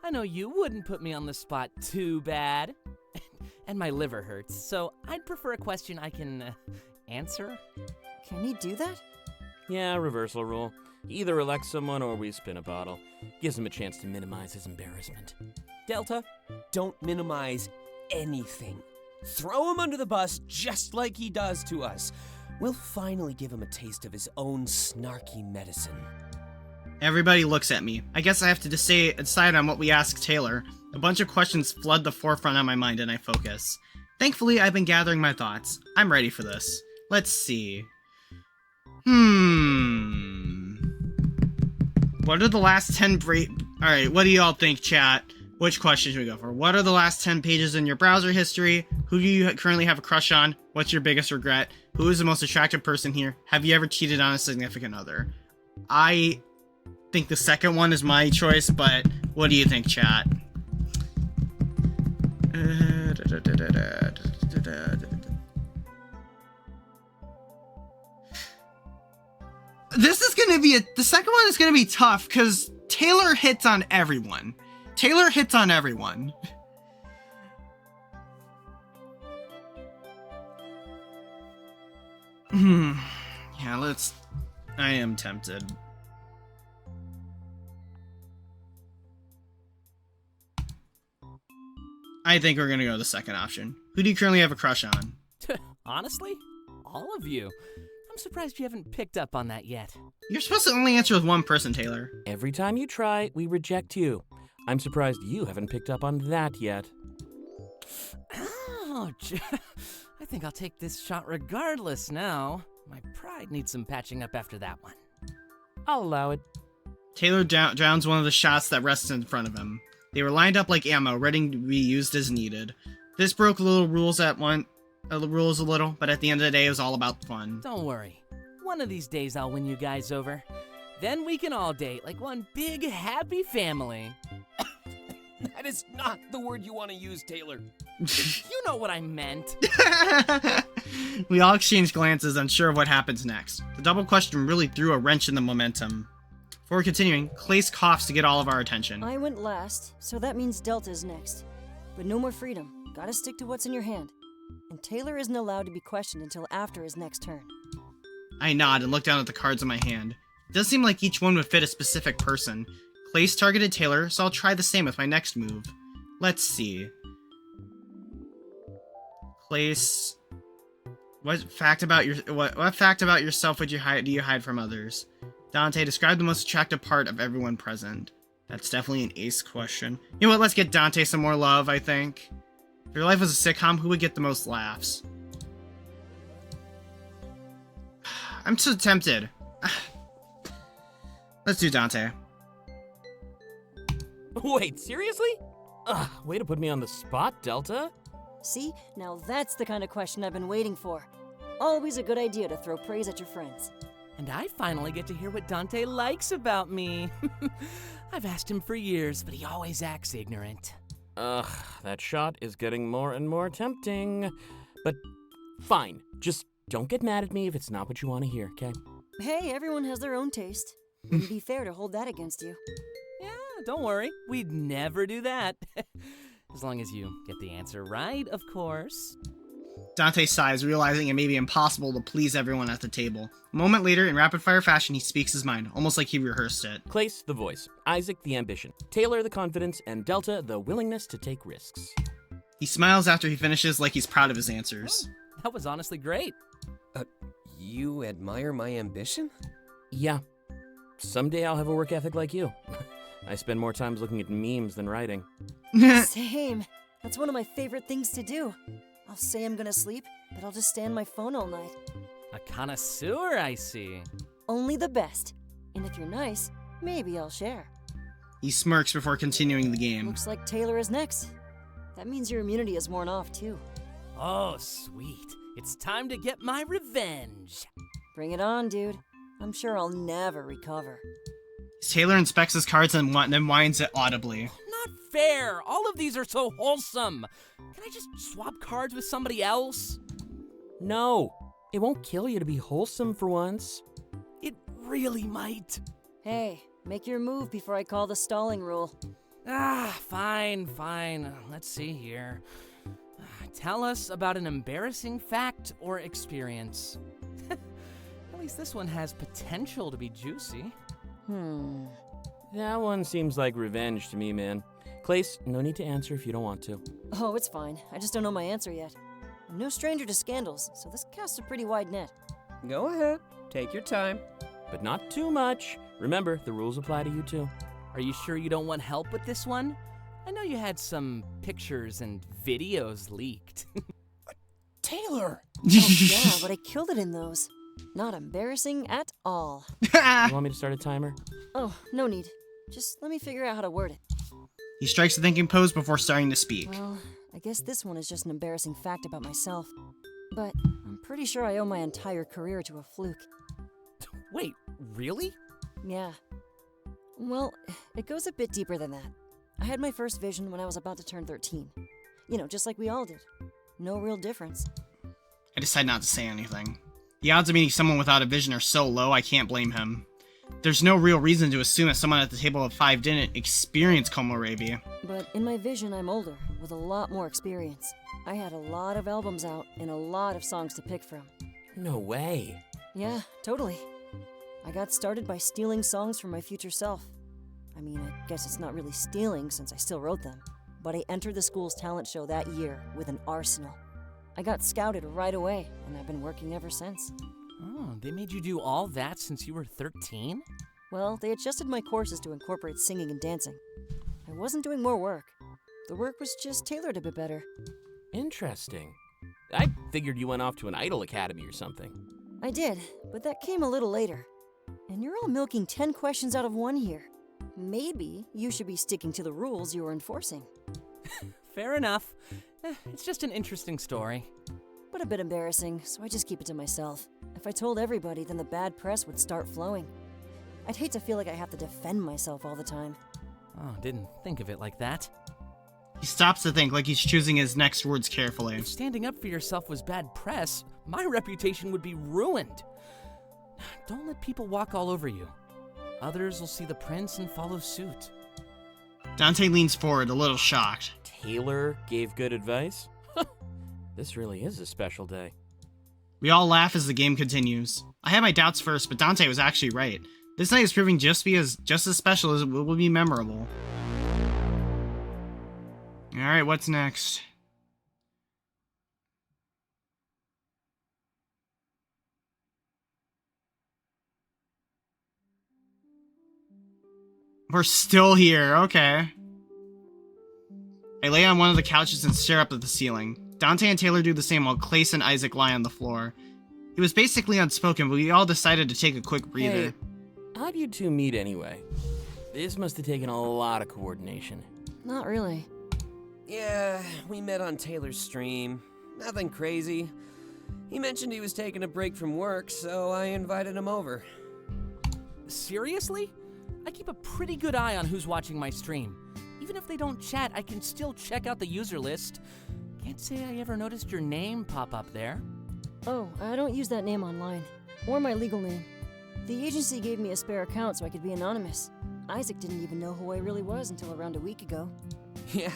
I know you wouldn't put me on the spot too bad. and my liver hurts, so I'd prefer a question I can answer.
Can he do that?
Yeah, reversal rule. He either elects someone or we spin a bottle. Gives him a chance to minimize his embarrassment.
Delta, don't minimize anything. Throw him under the bus just like he does to us. We'll finally give him a taste of his own snarky medicine.
Everybody looks at me. I guess I have to decide on what we ask Taylor. A bunch of questions flood the forefront of my mind and I focus. Thankfully, I've been gathering my thoughts. I'm ready for this. Let's see. What are the last 10 Alright, what do y'all think, chat? Which question should we go for? What are the last 10 pages in your browser history? Who do you currently have a crush on? What's your biggest regret? Who is the most attractive person here? Have you ever cheated on a significant other? I think the second one is my choice, but what do you think, chat? This is gonna be the second one is gonna be tough because Taylor hits on everyone. Taylor hits on everyone. Yeah, I am tempted. I think we're gonna go with the second option. Who do you currently have a crush on?
Honestly? All of you. I'm surprised you haven't picked up on that yet.
You're supposed to only answer with one person, Taylor.
Every time you try, we reject you. I'm surprised you haven't picked up on that yet.
Ouch. I think I'll take this shot regardless now. My pride needs some patching up after that one.
I'll allow it.
Taylor drowns one of the shots that rests in front of him. They were lined up like ammo, ready to be used as needed. This broke the rules a little, but at the end of the day, it was all about fun.
Don't worry. One of these days I'll win you guys over. Then we can all date like one big happy family.
That is not the word you want to use, Taylor.
You know what I meant.
We all exchange glances, unsure of what happens next. The double question really threw a wrench in the momentum. Before continuing, Clace coughs to get all of our attention.
I went last, so that means Delta's next. But no more freedom. Gotta stick to what's in your hand. And Taylor isn't allowed to be questioned until after his next turn.
I nod and look down at the cards in my hand. It does seem like each one would fit a specific person. Clace targeted Taylor, so I'll try the same with my next move. Let's see. Clace, what fact about yourself do you hide from others? Dante, describe the most attractive part of everyone present. That's definitely an ace question. You know what? Let's get Dante some more love, I think. If your life was a sitcom, who would get the most laughs? I'm so tempted. Let's do Dante.
Wait, seriously? Way to put me on the spot, Delta.
See? Now that's the kind of question I've been waiting for. Always a good idea to throw praise at your friends.
And I finally get to hear what Dante likes about me. I've asked him for years, but he always acts ignorant.
That shot is getting more and more tempting. But fine, just don't get mad at me if it's not what you want to hear, okay?
Hey, everyone has their own taste. Wouldn't be fair to hold that against you.
Yeah, don't worry. We'd never do that. As long as you get the answer right, of course.
Dante sighs, realizing it may be impossible to please everyone at the table. A moment later, in rapid-fire fashion, he speaks his mind, almost like he rehearsed it.
Clace, the voice. Isaac, the ambition. Taylor, the confidence. And Delta, the willingness to take risks.
He smiles after he finishes like he's proud of his answers.
Oh, that was honestly great.
You admire my ambition?
Yeah. Someday I'll have a work ethic like you. I spend more time looking at memes than writing.
Same. That's one of my favorite things to do. I'll say I'm gonna sleep, but I'll just stay on my phone all night.
A connoisseur, I see.
Only the best. And if you're nice, maybe I'll share.
He smirks before continuing the game.
Looks like Taylor is next. That means your immunity is worn off, too.
Oh, sweet. It's time to get my revenge.
Bring it on, dude. I'm sure I'll never recover.
Taylor inspects his cards and then whines it audibly.
Not fair. All of these are so wholesome. Can I just swap cards with somebody else?
No. It won't kill you to be wholesome for once.
It really might.
Hey, make your move before I call the stalling rule.
Fine. Let's see here. Tell us about an embarrassing fact or experience. At least this one has potential to be juicy.
That one seems like revenge to me, man. Clace, no need to answer if you don't want to.
Oh, it's fine. I just don't know my answer yet. I'm no stranger to scandals, so this casts a pretty wide net.
Go ahead. Take your time.
But not too much. Remember, the rules apply to you too.
Are you sure you don't want help with this one? I know you had some pictures and videos leaked.
Taylor!
Oh, yeah, but I killed it in those. Not embarrassing at all.
You want me to start a timer?
Oh, no need. Just let me figure out how to word it.
He strikes a thinking pose before starting to speak.
Well, I guess this one is just an embarrassing fact about myself. But I'm pretty sure I owe my entire career to a fluke.
Wait, really?
Yeah. Well, it goes a bit deeper than that. I had my first vision when I was about to turn 13. You know, just like we all did. No real difference.
I decide not to say anything. The odds of meeting someone without a vision are so low, I can't blame him. There's no real reason to assume that someone at the table of 5 didn't experience Komorebi.
But in my vision, I'm older, with a lot more experience. I had a lot of albums out and a lot of songs to pick from.
No way.
Yeah, totally. I got started by stealing songs from my future self. I mean, I guess it's not really stealing since I still wrote them. But I entered the school's talent show that year with an arsenal. I got scouted right away, and I've been working ever since.
Oh, they made you do all that since you were 13?
Well, they adjusted my courses to incorporate singing and dancing. I wasn't doing more work. The work was just tailored a bit better.
Interesting. I figured you went off to an idol academy or something.
I did, but that came a little later. And you're all milking 10 questions out of 1 here. Maybe you should be sticking to the rules you were enforcing.
Fair enough. It's just an interesting story.
But a bit embarrassing, so I just keep it to myself. If I told everybody, then the bad press would start flowing. I'd hate to feel like I have to defend myself all the time.
Oh, didn't think of it like that.
He stops to think, like he's choosing his next words carefully.
If standing up for yourself was bad press, my reputation would be ruined. Don't let people walk all over you. Others will see the prints and follow suit.
Dante leans forward, a little shocked.
Taylor gave good advice? This really is a special day.
We all laugh as the game continues. I had my doubts first, but Dante was actually right. This night is proving just as special as it will be memorable. Alright, what's next? We're still here, okay. I lay on one of the couches and stare up at the ceiling. Dante and Taylor do the same while Clace and Isaac lie on the floor. It was basically unspoken, but we all decided to take a quick breather.
Hey, how'd you two meet anyway? This must have taken a lot of coordination.
Not really.
Yeah, we met on Taylor's stream. Nothing crazy. He mentioned he was taking a break from work, so I invited him over.
Seriously? I keep a pretty good eye on who's watching my stream. Even if they don't chat, I can still check out the user list. Can't say I ever noticed your name pop up there.
Oh, I don't use that name online. Or my legal name. The agency gave me a spare account so I could be anonymous. Isaac didn't even know who I really was until around a week ago.
Yeah,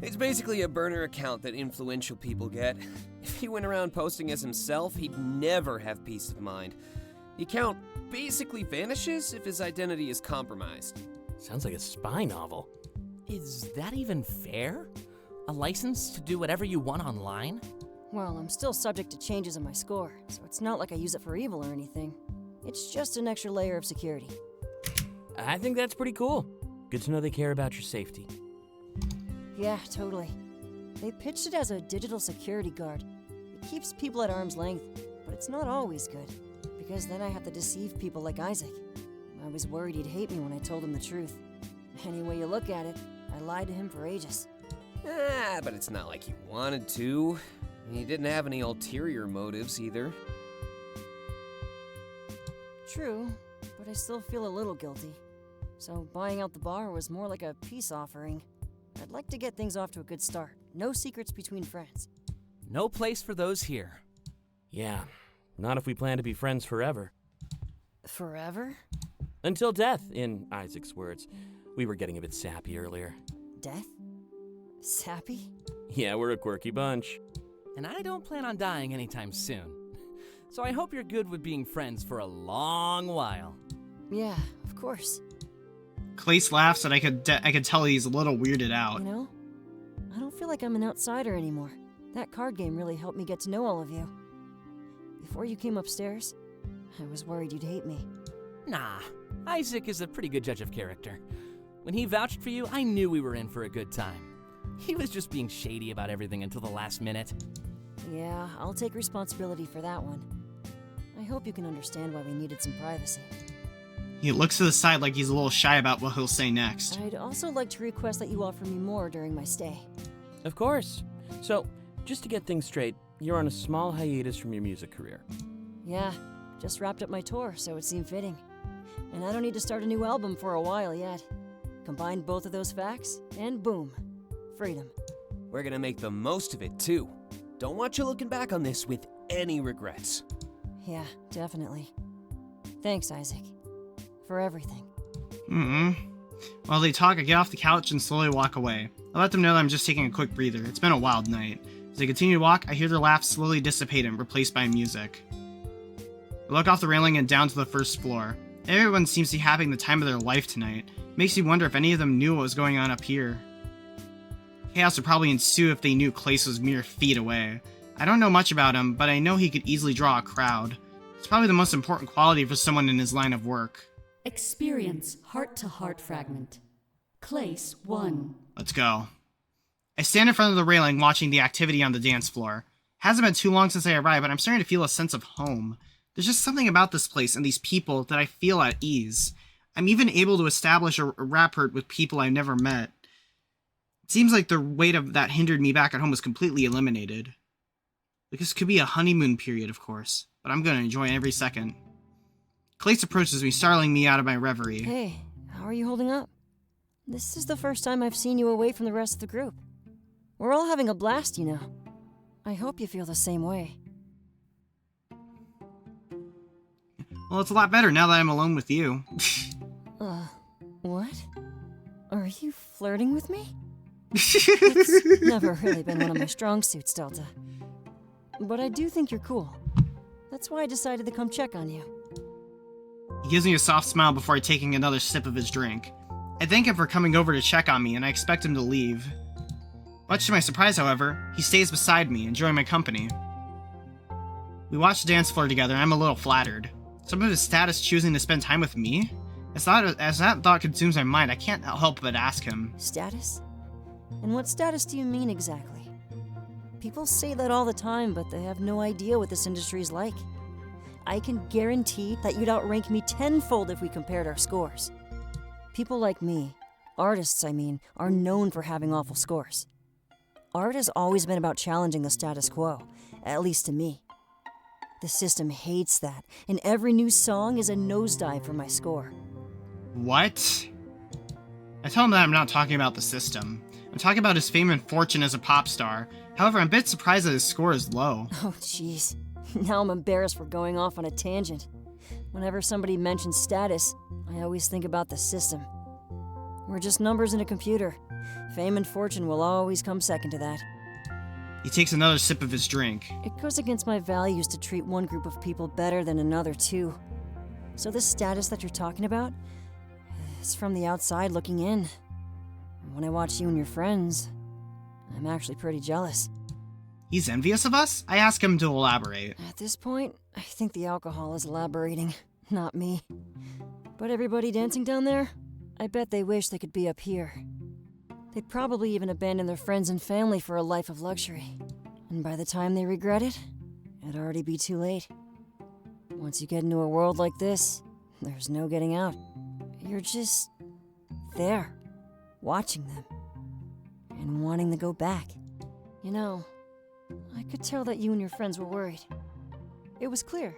it's basically a burner account that influential people get. If he went around posting as himself, he'd never have peace of mind. The account basically vanishes if his identity is compromised.
Sounds like a spy novel.
Is that even fair? A license to do whatever you want online?
Well, I'm still subject to changes in my score, so it's not like I use it for evil or anything. It's just an extra layer of security.
I think that's pretty cool. Good to know they care about your safety.
Yeah, totally. They pitched it as a digital security guard. It keeps people at arm's length, but it's not always good, because then I have to deceive people like Isaac. I was worried he'd hate me when I told him the truth. Any way you look at it, I lied to him for ages.
But it's not like he wanted to. He didn't have any ulterior motives either.
True, but I still feel a little guilty. So buying out the bar was more like a peace offering. I'd like to get things off to a good start. No secrets between friends.
No place for those here.
Yeah, not if we plan to be friends forever.
Forever?
Until death, in Isaac's words. We were getting a bit sappy earlier.
Death? Sappy?
Yeah, we're a quirky bunch.
And I don't plan on dying anytime soon. So I hope you're good with being friends for a long while.
Yeah, of course.
Clace laughs, and I could tell he's a little weirded out.
You know, I don't feel like I'm an outsider anymore. That card game really helped me get to know all of you. Before you came upstairs, I was worried you'd hate me.
Nah, Isaac is a pretty good judge of character. When he vouched for you, I knew we were in for a good time. He was just being shady about everything until the last minute.
Yeah, I'll take responsibility for that one. I hope you can understand why we needed some privacy.
He looks to the side like he's a little shy about what he'll say next.
I'd also like to request that you offer me more during my stay.
Of course. So, just to get things straight, you're on a small hiatus from your music career.
Yeah, just wrapped up my tour, so it seemed fitting. And I don't need to start a new album for a while yet. Combine both of those facts, and boom, freedom.
We're gonna make the most of it, too. Don't want you looking back on this with any regrets.
Yeah, definitely. Thanks, Isaac. For everything.
While they talk, I get off the couch and slowly walk away. I let them know that I'm just taking a quick breather. It's been a wild night. As I continue to walk, I hear their laughs slowly dissipate and replaced by music. I look off the railing and down to the first floor. Everyone seems to be having the time of their life tonight. Makes me wonder if any of them knew what was going on up here. Chaos would probably ensue if they knew Clace was mere feet away. I don't know much about him, but I know he could easily draw a crowd. It's probably the most important quality for someone in his line of work.
Experience heart-to-heart fragment. Clace 1.
Let's go. I stand in front of the railing watching the activity on the dance floor. Hasn't been too long since I arrived, but I'm starting to feel a sense of home. There's just something about this place and these people that I feel at ease. I'm even able to establish a rapport with people I've never met. It seems like the weight of that hindered me back at home was completely eliminated. This could be a honeymoon period, of course, but I'm going to enjoy every second. Clace approaches me, startling me out of my reverie.
Hey, how are you holding up? This is the first time I've seen you away from the rest of the group. We're all having a blast, you know. I hope you feel the same way.
Well, it's a lot better now that I'm alone with you.
What? Are you flirting with me? It's never really been one of my strong suits, Delta. But I do think you're cool. That's why I decided to come check on you.
He gives me a soft smile before taking another sip of his drink. I thank him for coming over to check on me, and I expect him to leave. Much to my surprise, however, he stays beside me, enjoying my company. We watch the dance floor together, and I'm a little flattered. Some of his status choosing to spend time with me? As that thought consumes my mind, I can't help but ask him.
Status? And what status do you mean exactly? People say that all the time, but they have no idea what this industry is like. I can guarantee that you'd outrank me tenfold if we compared our scores. People like me, artists I mean, are known for having awful scores. Art has always been about challenging the status quo, at least to me. The system hates that, and every new song is a nosedive for my score.
What? I tell him that I'm not talking about the system. I'm talking about his fame and fortune as a pop star. However, I'm a bit surprised that his score is low.
Oh, jeez. Now I'm embarrassed for going off on a tangent. Whenever somebody mentions status, I always think about the system. We're just numbers in a computer. Fame and fortune will always come second to that.
He takes another sip of his drink.
It goes against my values to treat one group of people better than another, too. So this status that you're talking about, it's from the outside looking in. When I watch you and your friends, I'm actually pretty jealous.
He's envious of us? I ask him to elaborate.
At this point, I think the alcohol is elaborating, not me. But everybody dancing down there, I bet they wish they could be up here. They'd probably even abandon their friends and family for a life of luxury. And by the time they regret it, it'd already be too late. Once you get into a world like this, there's no getting out. You're just there, watching them, and wanting to go back. You know, I could tell that you and your friends were worried. It was clear.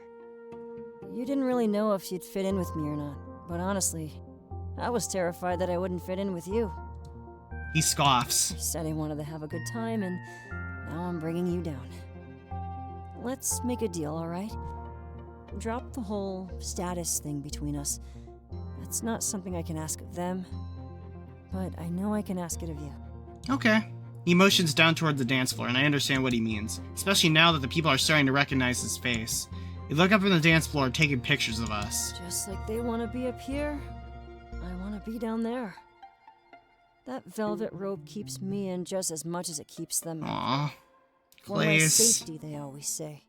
You didn't really know if you'd fit in with me or not, but honestly, I was terrified that I wouldn't fit in with you.
He scoffs.
I said I wanted to have a good time, and now I'm bringing you down. Let's make a deal, all right? Drop the whole status thing between us. That's not something I can ask of them, but I know I can ask it of you.
Okay. He motions down toward the dance floor, and I understand what he means, especially now that the people are starting to recognize his face. They look up from the dance floor, taking pictures of us.
Just like they want to be up here, I want to be down there. That velvet rope keeps me in just as much as it keeps them out.
Aww.
For my
Place.
safety, they always say.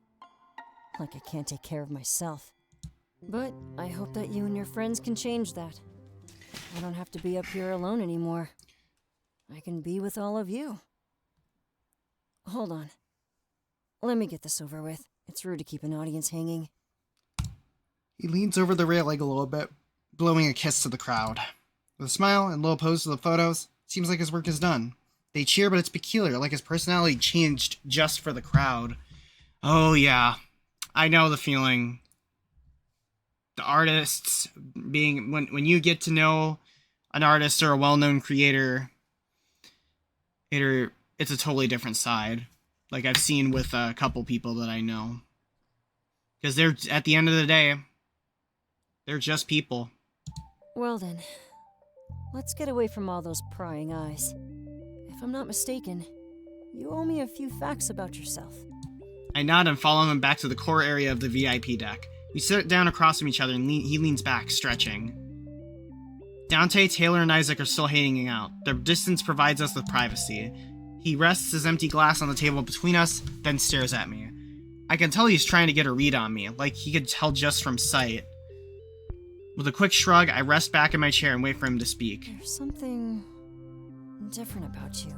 Like I can't take care of myself. But I hope that you and your friends can change that. I don't have to be up here alone anymore. I can be with all of you. Hold on. Let me get this over with. It's rude to keep an audience hanging.
He leans over the railing a little bit, blowing a kiss to the crowd. With a smile and low pose to the photos, it seems like his work is done. They cheer, but it's peculiar, like his personality changed just for the crowd. Oh yeah, I know the feeling. The artists being, when you get to know an artist or a well-known creator, it's a totally different side. Like I've seen with a couple people that I know. Because they're, at the end of the day, they're just people.
Well then, let's get away from all those prying eyes. If I'm not mistaken, you owe me a few facts about yourself.
I nod and follow him back to the core area of the VIP deck. We sit down across from each other and he leans back, stretching. Dante, Taylor, and Isaac are still hanging out. Their distance provides us with privacy. He rests his empty glass on the table between us, then stares at me. I can tell he's trying to get a read on me, like he could tell just from sight. With a quick shrug, I rest back in my chair and wait for him to speak.
There's something different about you.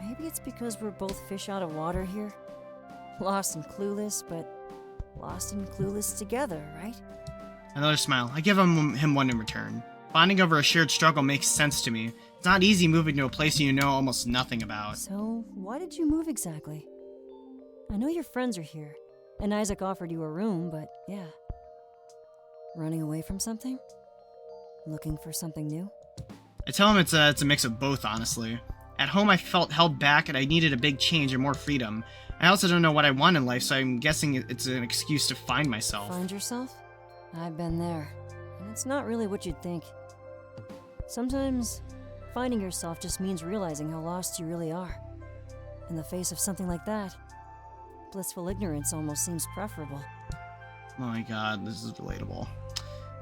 Maybe it's because we're both fish out of water here. Lost and clueless, but lost and clueless together, right?
Another smile. I give him one in return. Bonding over a shared struggle makes sense to me. It's not easy moving to a place you know almost nothing about.
So, why did you move exactly? I know your friends are here, and Isaac offered you a room, but yeah. Running away from something? Looking for something new?
I tell him it's a mix of both, honestly. At home I felt held back and I needed a big change and more freedom. I also don't know what I want in life, so I'm guessing it's an excuse to find myself.
Find yourself? I've been there, and it's not really what you'd think. Sometimes, finding yourself just means realizing how lost you really are. In the face of something like that, blissful ignorance almost seems preferable.
Oh my god, this is relatable.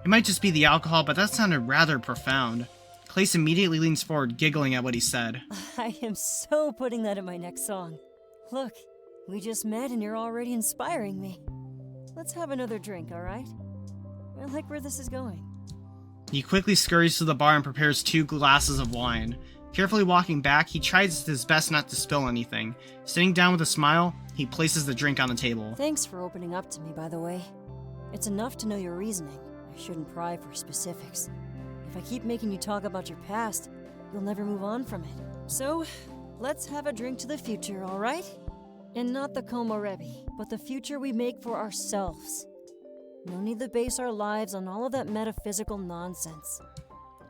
It might just be the alcohol, but that sounded rather profound. Clace immediately leans forward, giggling at what he said.
I am so putting that in my next song. Look, we just met and you're already inspiring me. Let's have another drink, alright? I like where this is going.
He quickly scurries to the bar and prepares 2 glasses of wine. Carefully walking back, he tries his best not to spill anything. Sitting down with a smile, he places the drink on the table.
Thanks for opening up to me, by the way. It's enough to know your reasoning. I shouldn't pry for specifics. If I keep making you talk about your past, you'll never move on from it. So, let's have a drink to the future, alright? And not the Komorebi, but the future we make for ourselves. No need to base our lives on all of that metaphysical nonsense.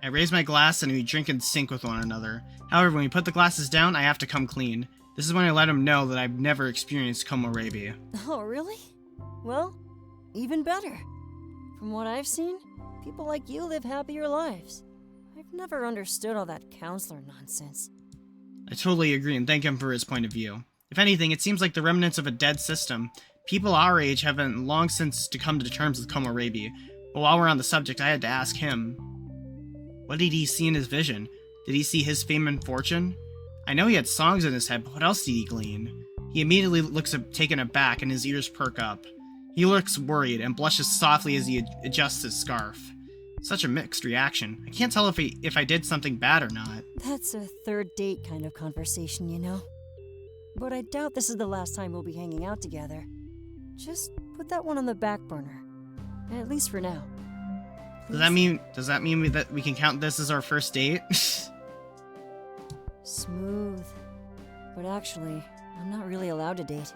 I raise my glass and we drink in sync with one another. However, when we put the glasses down, I have to come clean. This is when I let him know that I've never experienced Komorebi.
Oh, really? Well, even better. From what I've seen, people like you live happier lives. I've never understood all that counselor nonsense.
I totally agree and thank him for his point of view. If anything, it seems like the remnants of a dead system. People our age haven't long since to come to terms with Komorebi, but while we're on the subject, I had to ask him. What did he see in his vision? Did he see his fame and fortune? I know he had songs in his head, but what else did he glean? He immediately looks taken aback and his ears perk up. He looks worried and blushes softly as he adjusts his scarf. Such a mixed reaction. I can't tell if I did something bad or not.
That's a third date kind of conversation, you know? But I doubt this is the last time we'll be hanging out together. Just put that one on the back burner. At least for now.
Does that mean that we can count this as our first date?
Smooth. But actually, I'm not really allowed to date.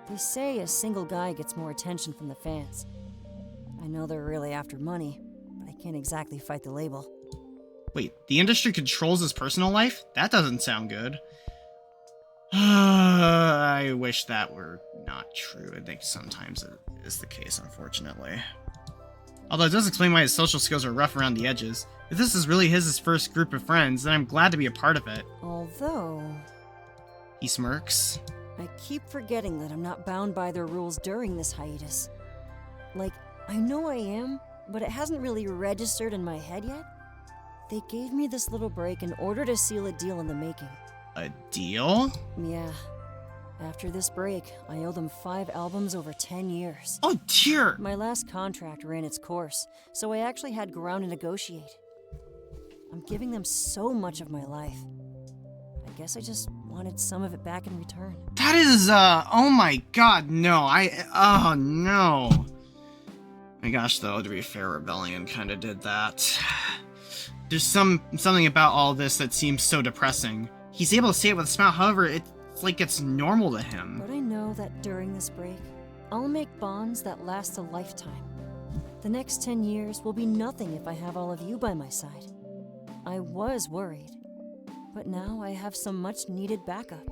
They say a single guy gets more attention from the fans. I know they're really after money, but I can't exactly fight the label.
Wait, the industry controls his personal life? That doesn't sound good. I wish that were not true. I think sometimes it is the case, unfortunately. Although it does explain why his social skills are rough around the edges. If this is really his first group of friends, then I'm glad to be a part of it.
Although,
He smirks.
I keep forgetting that I'm not bound by their rules during this hiatus. Like, I know I am, but it hasn't really registered in my head yet. They gave me this little break in order to seal a deal in the making.
A deal?
Yeah. After this break, I owe them 5 albums over 10 years.
Oh dear!
My last contract ran its course, so I actually had ground to negotiate. I'm giving them so much of my life. I guess I just wanted some of it back in return.
That is, oh my god, no, oh no. My gosh, though, to be fair, Rebellion kinda did that. There's something about all this that seems so depressing. He's able to say it with a smile, however, it's like it's normal to him.
But I know that during this break, I'll make bonds that last a lifetime. The next 10 years will be nothing if I have all of you by my side. I was worried, but now I have some much needed backup.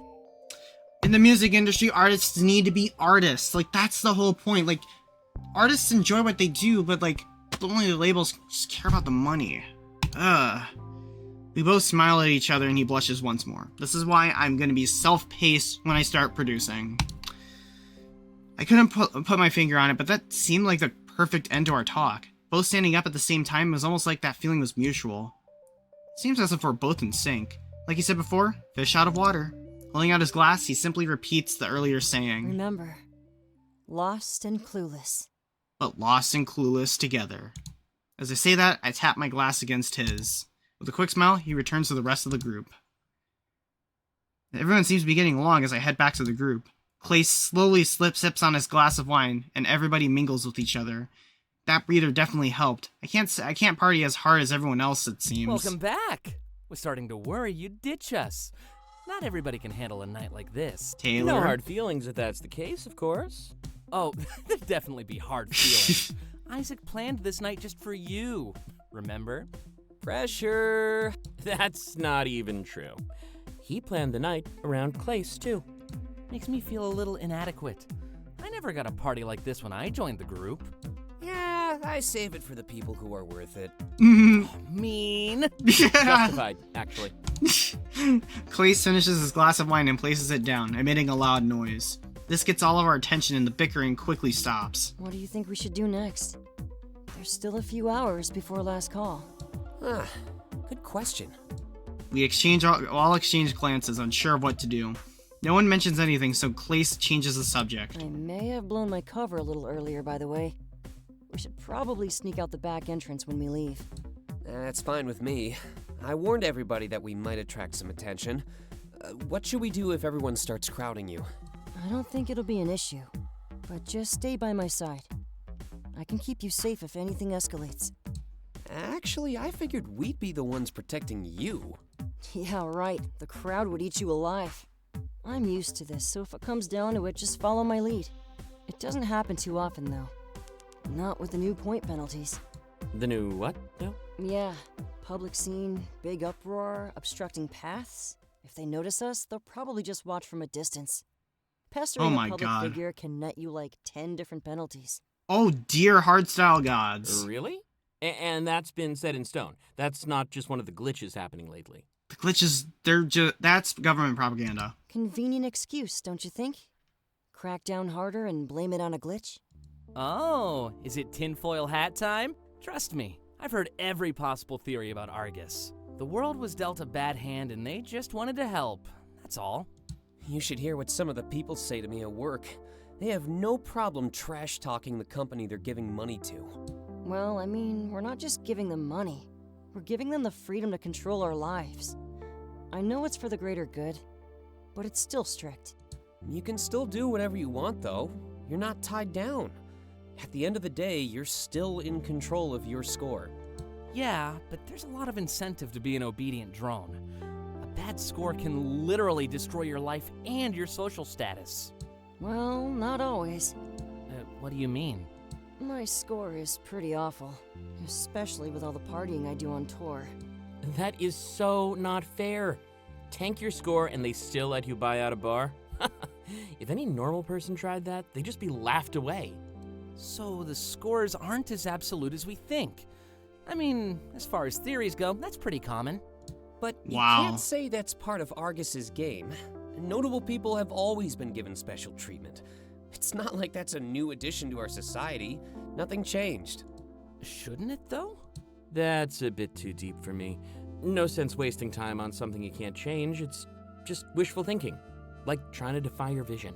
In the music industry, artists need to be artists. Like, that's the whole point. Like, artists enjoy what they do, but, like, only the labels just care about the money. Ugh. We both smile at each other and he blushes once more. This is why I'm gonna be self-paced when I start producing. I couldn't put my finger on it, but that seemed like the perfect end to our talk. Both standing up at the same time was almost like that feeling was mutual. Seems as if we're both in sync. Like he said before, fish out of water. Holding out his glass, he simply repeats the earlier saying.
Remember, lost and clueless.
But lost and clueless together. As I say that, I tap my glass against his. With a quick smile, he returns to the rest of the group. Everyone seems to be getting along as I head back to the group. Clay slowly sips on his glass of wine, and everybody mingles with each other. That breather definitely helped. I can't party as hard as everyone else, it seems.
Welcome back. Was starting to worry you'd ditch us. Not everybody can handle a night like this.
Taylor?
No hard feelings if that's the case, of course.
Oh, there'd definitely be hard feelings. Isaac planned this night just for you. Remember?
Pressure. That's not even true. He planned the night around Clace, too.
Makes me feel a little inadequate. I never got a party like this when I joined the group.
Yeah, I save it for the people who are worth it.
Mean.
Justified, actually.
Clay finishes his glass of wine and places it down, emitting a loud noise. This gets all of our attention and the bickering quickly stops.
What do you think we should do next? There's still a few hours before last call.
Ah, good question.
We all exchange glances, unsure of what to do. No one mentions anything, so Clay changes the subject.
I may have blown my cover a little earlier, by the way. We should probably sneak out the back entrance when we leave.
That's fine with me. I warned everybody that we might attract some attention. What should we do if everyone starts crowding you?
I don't think it'll be an issue, but just stay by my side. I can keep you safe if anything escalates.
Actually, I figured we'd be the ones protecting you.
Yeah, right. The crowd would eat you alive. I'm used to this, so if it comes down to it, just follow my lead. It doesn't happen too often, though. Not with the new point penalties.
The new what, though?
Yeah, public scene, big uproar, obstructing paths. If they notice us, they'll probably just watch from a distance. Pestering
Oh my
a public
God.
figure can net you like 10 different penalties.
Oh dear hardstyle gods.
Really? And that's been set in stone. That's not just one of the glitches happening lately.
The glitches, that's government propaganda.
Convenient excuse, don't you think? Crack down harder and blame it on a glitch?
Oh, is it tinfoil hat time? Trust me, I've heard every possible theory about Argus. The world was dealt a bad hand and they just wanted to help. That's all.
You should hear what some of the people say to me at work. They have no problem trash-talking the company they're giving money to.
Well, I mean, we're not just giving them money. We're giving them the freedom to control our lives. I know it's for the greater good, but it's still strict.
You can still do whatever you want, though. You're not tied down. At the end of the day, you're still in control of your score.
Yeah, but there's a lot of incentive to be an obedient drone. A bad score can literally destroy your life and your social status.
Well, not always.
What do you mean?
My score is pretty awful, especially with all the partying I do on tour.
That is so not fair. Tank your score and they still let you buy out a bar? If any normal person tried that, they'd just be laughed away.
So the scores aren't as absolute as we think. I mean, as far as theories go, that's pretty common.
But you
Wow.
can't say that's part of Argus's game. Notable people have always been given special treatment. It's not like that's a new addition to our society. Nothing changed.
Shouldn't it, though?
That's a bit too deep for me. No sense wasting time on something you can't change. It's just wishful thinking, like trying to defy your vision.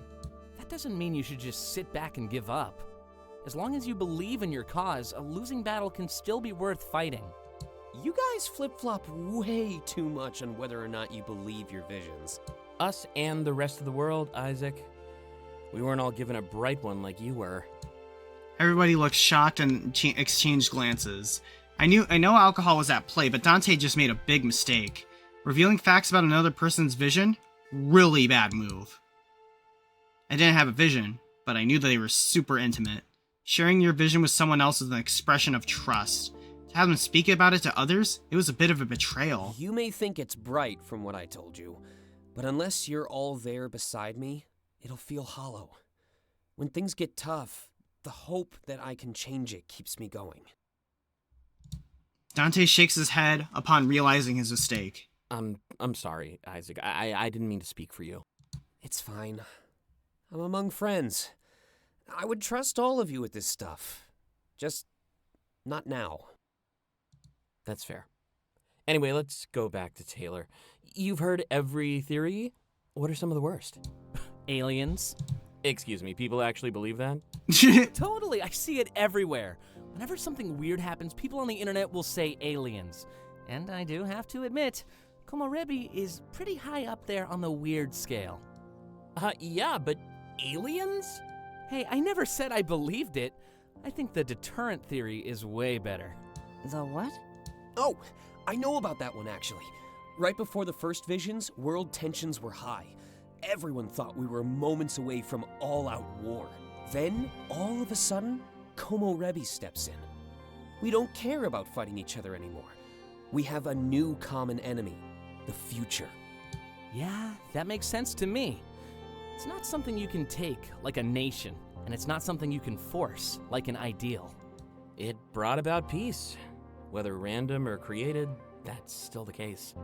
That doesn't mean you should just sit back and give up. As long as you believe in your cause, a losing battle can still be worth fighting.
You guys flip-flop way too much on whether or not you believe your visions.
Us and the rest of the world, Isaac. We weren't all given a bright one like you were.
Everybody looked shocked and exchanged glances. I know alcohol was at play, but Dante just made a big mistake. Revealing facts about another person's vision? Really bad move. I didn't have a vision, but I knew that they were super intimate. Sharing your vision with someone else is an expression of trust. To have them speak about it to others, it was a bit of a betrayal.
You may think it's bright from what I told you, but unless you're all there beside me, it'll feel hollow. When things get tough, the hope that I can change it keeps me going.
Dante shakes his head upon realizing his mistake.
I'm sorry, Isaac. I didn't mean to speak for you.
It's fine. I'm among friends. I would trust all of you with this stuff. Just not now.
That's fair. Anyway, let's go back to Taylor. You've heard every theory? What are some of the worst?
Aliens?
Excuse me, people actually believe that?
Totally, I see it everywhere. Whenever something weird happens, people on the internet will say aliens. And I do have to admit, Komorebi is pretty high up there on the weird scale.
Yeah, but aliens?
Hey, I never said I believed it. I think the deterrent theory is way better.
The what?
Oh, I know about that one actually. Right before the first visions, world tensions were high. Everyone thought we were moments away from all-out war. Then, all of a sudden, Komorebi steps in. We don't care about fighting each other anymore. We have a new common enemy, the future.
Yeah, that makes sense to me. It's not something you can take, like a nation, and it's not something you can force, like an ideal.
It brought about peace. Whether random or created, that's still the case.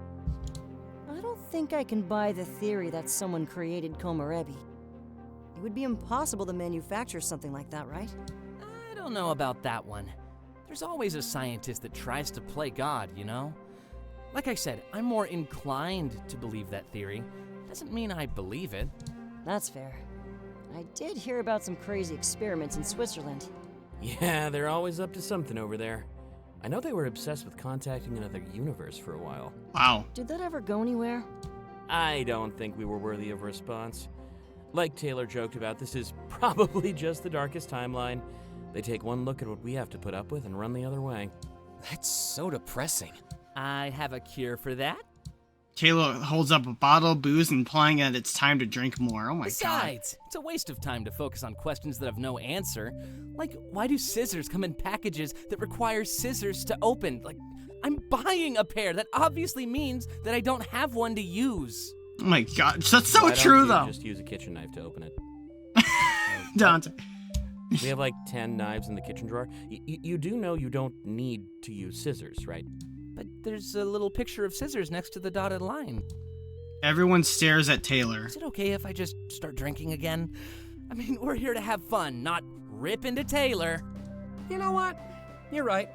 I don't think I can buy the theory that someone created Komorebi. It would be impossible to manufacture something like that, right?
I don't know about that one. There's always a scientist that tries to play God, you know? Like I said, I'm more inclined to believe that theory. Doesn't mean I believe it.
That's fair. I did hear about some crazy experiments in Switzerland.
Yeah, they're always up to something over there. I know they were obsessed with contacting another universe for a while.
Wow.
Did that ever go anywhere?
I don't think we were worthy of a response. Like Taylor joked about, this is probably just the darkest timeline. They take one look at what we have to put up with and run the other way.
That's so depressing.
I have a cure for that.
Taylor holds up a bottle of booze, implying that it's time to drink more. Oh my god.
Besides, it's a waste of time to focus on questions that have no answer. Like, why do scissors come in packages that require scissors to open? Like, I'm buying a pair. That obviously means that I don't have one to use.
Oh my god. That's so
Why don't
true,
you
though.
just use a kitchen knife to open it.
Dante.
We have like 10 knives in the kitchen drawer. You do know you don't need to use scissors, right?
But there's a little picture of scissors next to the dotted line.
Everyone stares at Taylor.
Is it okay if I just start drinking again? I mean, we're here to have fun, not rip into Taylor.
You know what? You're right.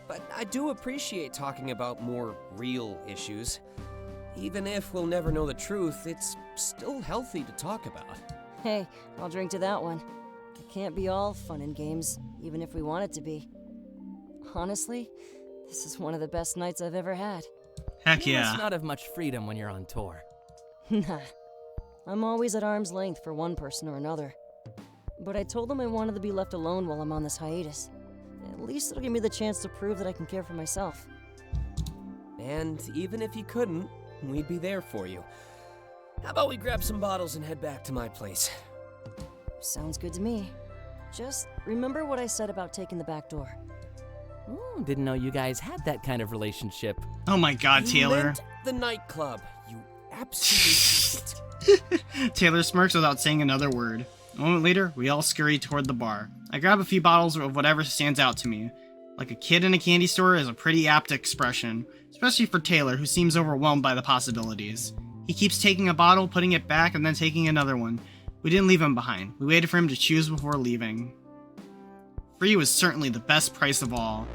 But I do appreciate talking about more real issues. Even if we'll never know the truth, it's still healthy to talk about.
Hey, I'll drink to that one. It can't be all fun and games, even if we want it to be. Honestly, this is one of the best nights I've ever had.
Heck
You
yeah.
must not have much freedom when you're on tour.
Nah. I'm always at arm's length for one person or another. But I told them I wanted to be left alone while I'm on this hiatus. At least it'll give me the chance to prove that I can care for myself.
And even if you couldn't, we'd be there for you. How about we grab some bottles and head back to my place?
Sounds good to me. Just remember what I said about taking the back door.
Ooh, didn't know you guys had that kind of relationship.
Oh my god,
You
Taylor.
meant the nightclub, you absolute shit.
Taylor smirks without saying another word. A moment later, we all scurry toward the bar. I grab a few bottles of whatever stands out to me. Like a kid in a candy store is a pretty apt expression, especially for Taylor, who seems overwhelmed by the possibilities. He keeps taking a bottle, putting it back, and then taking another one. We didn't leave him behind. We waited for him to choose before leaving. Free was certainly the best price of all.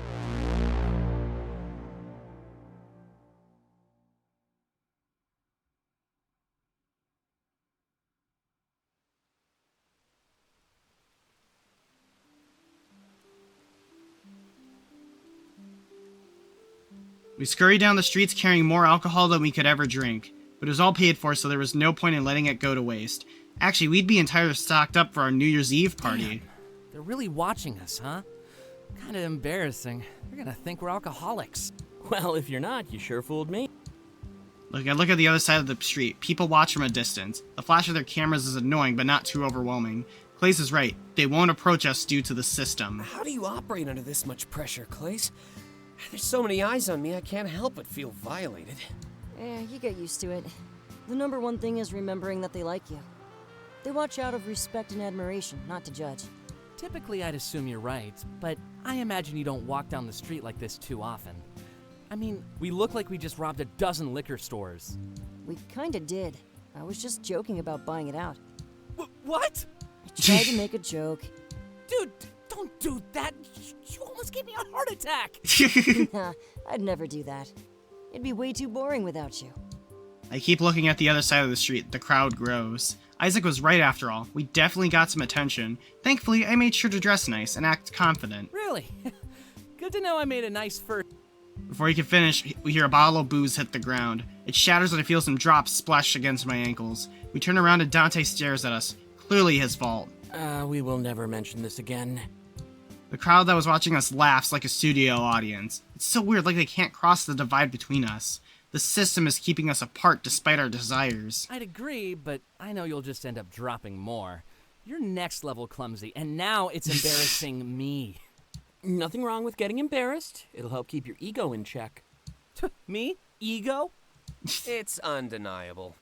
We scurried down the streets carrying more alcohol than we could ever drink, but it was all paid for, so there was no point in letting it go to waste. Actually, we'd be entirely stocked up for our New Year's Eve party.
Damn, they're really watching us, huh? Kinda embarrassing. They're gonna think we're alcoholics.
Well, if you're not, you sure fooled me.
I look at the other side of the street. People watch from a distance. The flash of their cameras is annoying, but not too overwhelming. Clace is right. They won't approach us due to the system.
How do you operate under this much pressure, Clace? There's so many eyes on me, I can't help but feel violated.
You get used to it. The number one thing is remembering that they like you. They watch out of respect and admiration, not to judge.
Typically, I'd assume you're right, but I imagine you don't walk down the street like this too often. I mean, we look like we just robbed a dozen liquor stores.
We kinda did. I was just joking about buying it out.
What?
I tried to make a joke.
Dude, don't do that. You almost gave me a heart attack.
Nah, I'd never do that. It'd be way too boring without you.
I keep looking at the other side of the street. The crowd grows. Isaac was right after all. We definitely got some attention. Thankfully, I made sure to dress nice and act confident.
Really? Good to know I made a nice first.
Before he can finish, we hear a bottle of booze hit the ground. It shatters and I feel some drops splash against my ankles. We turn around and Dante stares at us. Clearly his fault.
We will never mention this again.
The crowd that was watching us laughs like a studio audience. It's so weird, like they can't cross the divide between us. The system is keeping us apart despite our desires.
I'd agree, but I know you'll just end up dropping more. You're next level clumsy, and now it's embarrassing me.
Nothing wrong with getting embarrassed. It'll help keep your ego in check.
Me? Ego?
It's undeniable.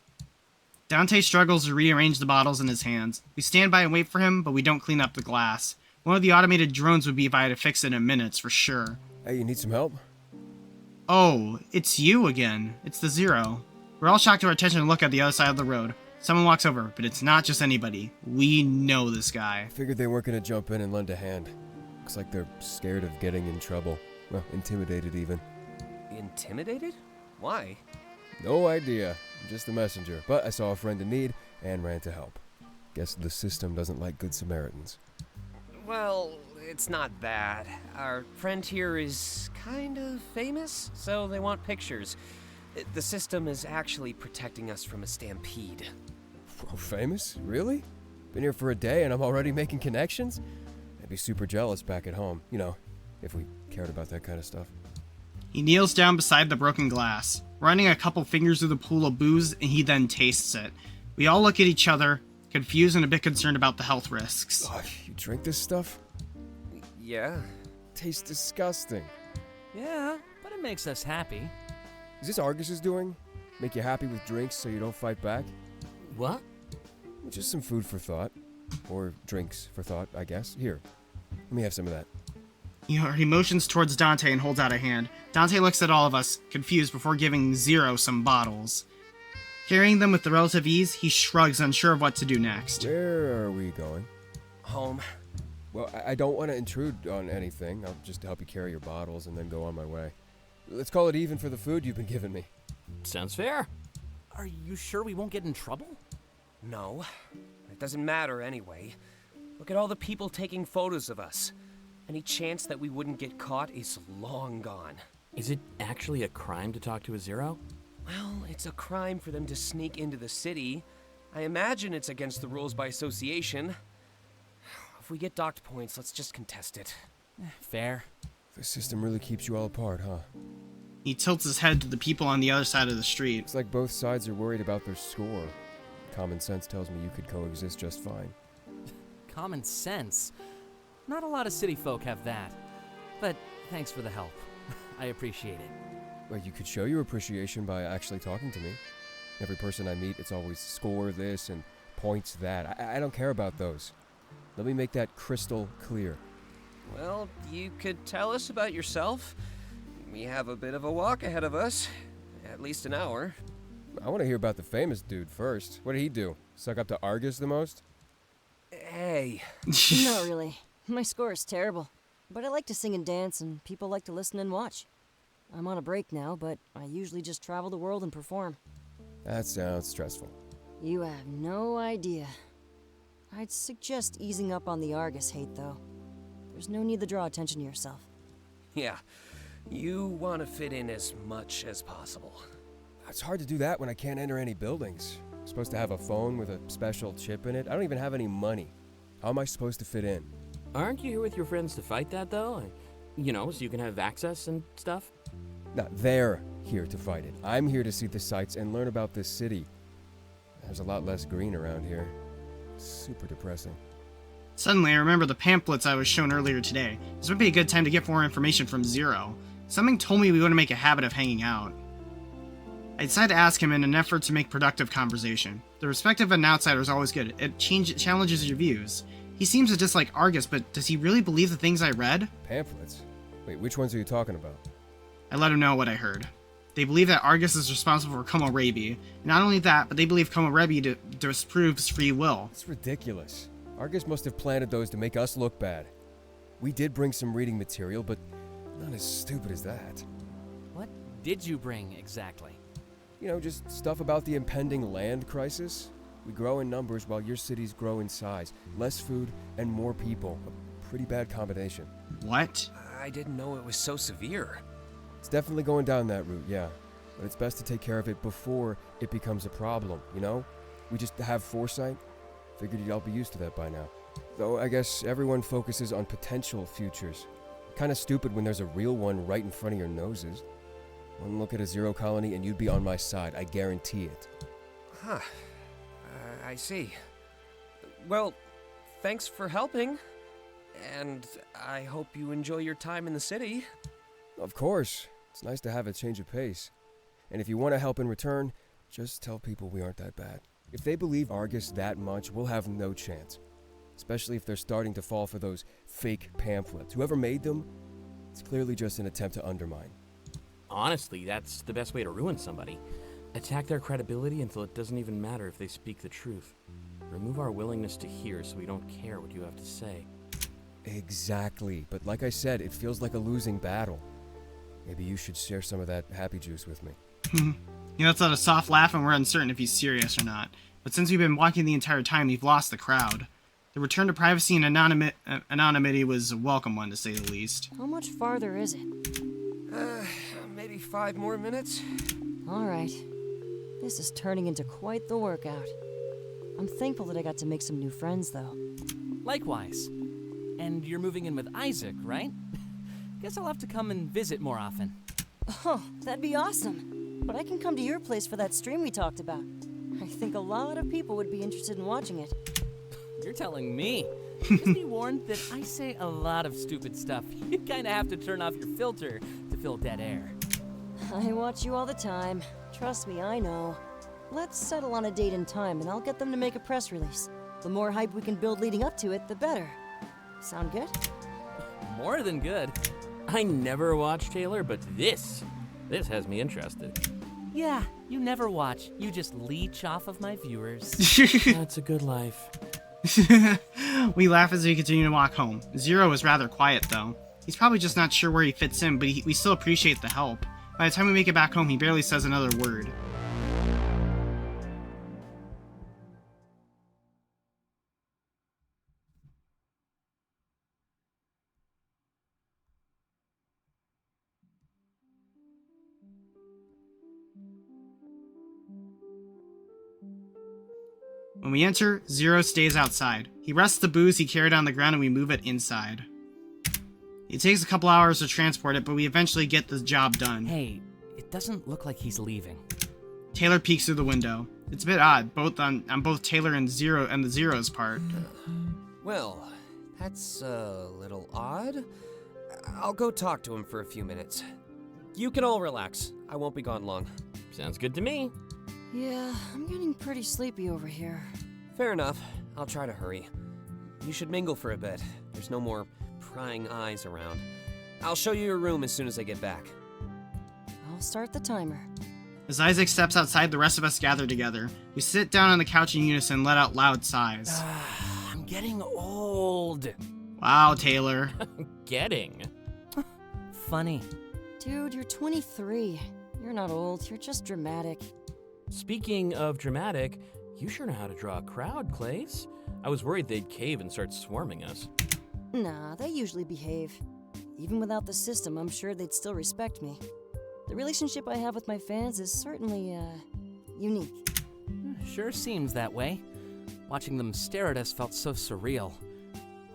Dante struggles to rearrange the bottles in his hands. We stand by and wait for him, but we don't clean up the glass. One of the automated drones would be by to fix it in minutes, for sure.
Hey, you need some help?
Oh, it's you again. It's the Zero. We're all shocked to our attention and look at the other side of the road. Someone walks over, but it's not just anybody. We know this guy.
Figured they weren't gonna jump in and lend a hand. Looks like they're scared of getting in trouble. Well, intimidated even.
Intimidated? Why?
No idea. I'm just a messenger. But I saw a friend in need and ran to help. Guess the system doesn't like good Samaritans.
Well, it's not that. Our friend here is kind of famous, so they want pictures. The system is actually protecting us from a stampede.
Oh, famous? Really? Been here for a day and I'm already making connections? I'd be super jealous back at home, you know, if we cared about that kind of stuff.
He kneels down beside the broken glass, running a couple fingers through the pool of booze, and he then tastes it. We all look at each other, confused and a bit concerned about the health risks.
Oh, you drink this stuff?
Yeah.
Tastes disgusting.
Yeah, but it makes us happy.
Is this Argus's doing? Make you happy with drinks so you don't fight back?
What?
Just some food for thought. Or drinks for thought, I guess. Here, let me have some of that.
He motions towards Dante and holds out a hand. Dante looks at all of us, confused, before giving Zero some bottles. Carrying them with the relative ease, he shrugs, unsure of what to do next.
Where are we going?
Home.
Well, I don't want to intrude on anything. I'll just help you carry your bottles and then go on my way. Let's call it even for the food you've been giving me.
Sounds fair.
Are you sure we won't get in trouble?
No. It doesn't matter anyway. Look at all the people taking photos of us. Any chance that we wouldn't get caught is long gone.
Is it actually a crime to talk to a Zero?
Well, it's a crime for them to sneak into the city. I imagine it's against the rules by association. If we get docked points, let's just contest it.
Fair.
The system really keeps you all apart, huh?
He tilts his head to the people on the other side of the street.
Looks like both sides are worried about their score. Common sense tells me you could coexist just fine.
Common sense? Not a lot of city folk have that. But thanks for the help. I appreciate it.
Well, you could show your appreciation by actually talking to me. Every person I meet, it's always score this and points that. I don't care about those. Let me make that crystal clear.
Well, you could tell us about yourself. We have a bit of a walk ahead of us. At least an hour.
I want to hear about the famous dude first. What did he do? Suck up to Argus the most?
Hey.
Not really. My score is terrible. But I like to sing and dance, and people like to listen and watch. I'm on a break now, but I usually just travel the world and perform.
That sounds stressful.
You have no idea. I'd suggest easing up on the Argus hate, though. There's no need to draw attention to yourself.
Yeah. You want to fit in as much as possible.
It's hard to do that when I can't enter any buildings. I'm supposed to have a phone with a special chip in it. I don't even have any money. How am I supposed to fit in?
Aren't you here with your friends to fight that, though? You know, so you can have access and stuff?
No, they're here to fight it. I'm here to see the sights and learn about this city. There's a lot less green around here. It's super depressing.
Suddenly, I remember the pamphlets I was shown earlier today. This would be a good time to get more information from Zero. Something told me we want to make a habit of hanging out. I decided to ask him in an effort to make productive conversation. The perspective of an outsider is always good. It challenges your views. He seems to dislike Argus, but does he really believe the things I read?
Pamphlets? Wait, which ones are you talking about?
I let him know what I heard. They believe that Argus is responsible for Komorebi. And not only that, but they believe Komorebi disproves free will.
It's ridiculous. Argus must have planted those to make us look bad. We did bring some reading material, but not as stupid as that.
What did you bring exactly?
You know, just stuff about the impending land crisis. We grow in numbers while your cities grow in size. Less food and more people. A pretty bad combination.
What?
I didn't know it was so severe.
It's definitely going down that route, yeah. But it's best to take care of it before it becomes a problem, you know? We just have foresight. Figured you'd all be used to that by now. Though I guess everyone focuses on potential futures. Kinda stupid when there's a real one right in front of your noses. One look at a Zero colony and you'd be on my side, I guarantee it.
Huh. I see. Well, thanks for helping. And I hope you enjoy your time in the city.
Of course. It's nice to have a change of pace. And if you want to help in return, just tell people we aren't that bad. If they believe Argus that much, we'll have no chance. Especially if they're starting to fall for those fake pamphlets. Whoever made them, it's clearly just an attempt to undermine.
Honestly, that's the best way to ruin somebody. Attack their credibility until it doesn't even matter if they speak the truth. Remove our willingness to hear so we don't care what you have to say.
Exactly. But like I said, it feels like a losing battle. Maybe you should share some of that happy juice with me.
He lets out a soft laugh and we're uncertain if he's serious or not. But since we've been walking the entire time, we've lost the crowd. The return to privacy and anonymity was a welcome one, to say the least.
How much farther is it?
Maybe 5 more minutes?
Alright. This is turning into quite the workout. I'm thankful that I got to make some new friends, though.
Likewise. And you're moving in with Isaac, right? Guess I'll have to come and visit more often.
Oh, that'd be awesome. But I can come to your place for that stream we talked about. I think a lot of people would be interested in watching it.
You're telling me. Just be warned that I say a lot of stupid stuff. You kinda have to turn off your filter to fill dead air.
I watch you all the time. Trust me, I know. Let's settle on a date and time, and I'll get them to make a press release. The more hype we can build leading up to it, the better. Sound good?
More than good.
I never watched Taylor, but this has me interested.
Yeah, you never watch. You just leech off of my viewers.
That's a good life.
We laugh as we continue to walk home. Zero is rather quiet, though. He's probably just not sure where he fits in, but we still appreciate the help. By the time we make it back home, he barely says another word. When we enter, Zero stays outside. He rests the booze he carried on the ground and we move it inside. It takes a couple hours to transport it, but we eventually get the job done.
Hey, it doesn't look like he's leaving.
Taylor peeks through the window. It's a bit odd, both on both Taylor and Zero and the Zero's part.
Well, that's a little odd. I'll go talk to him for a few minutes. You can all relax. I won't be gone long.
Sounds good to me.
Yeah, I'm getting pretty sleepy over here.
Fair enough. I'll try to hurry. You should mingle for a bit. There's no more prying eyes around. I'll show you your room as soon as I get back.
I'll start the timer.
As Isaac steps outside, the rest of us gather together. We sit down on the couch in unison and let out loud sighs.
I'm getting old.
Wow, Taylor.
Getting.
Funny.
Dude, you're 23. You're not old, you're just dramatic.
Speaking of dramatic, you sure know how to draw a crowd, Clace. I was worried they'd cave and start swarming us.
Nah, they usually behave. Even without the system, I'm sure they'd still respect me. The relationship I have with my fans is certainly, unique.
Sure seems that way. Watching them stare at us felt so surreal.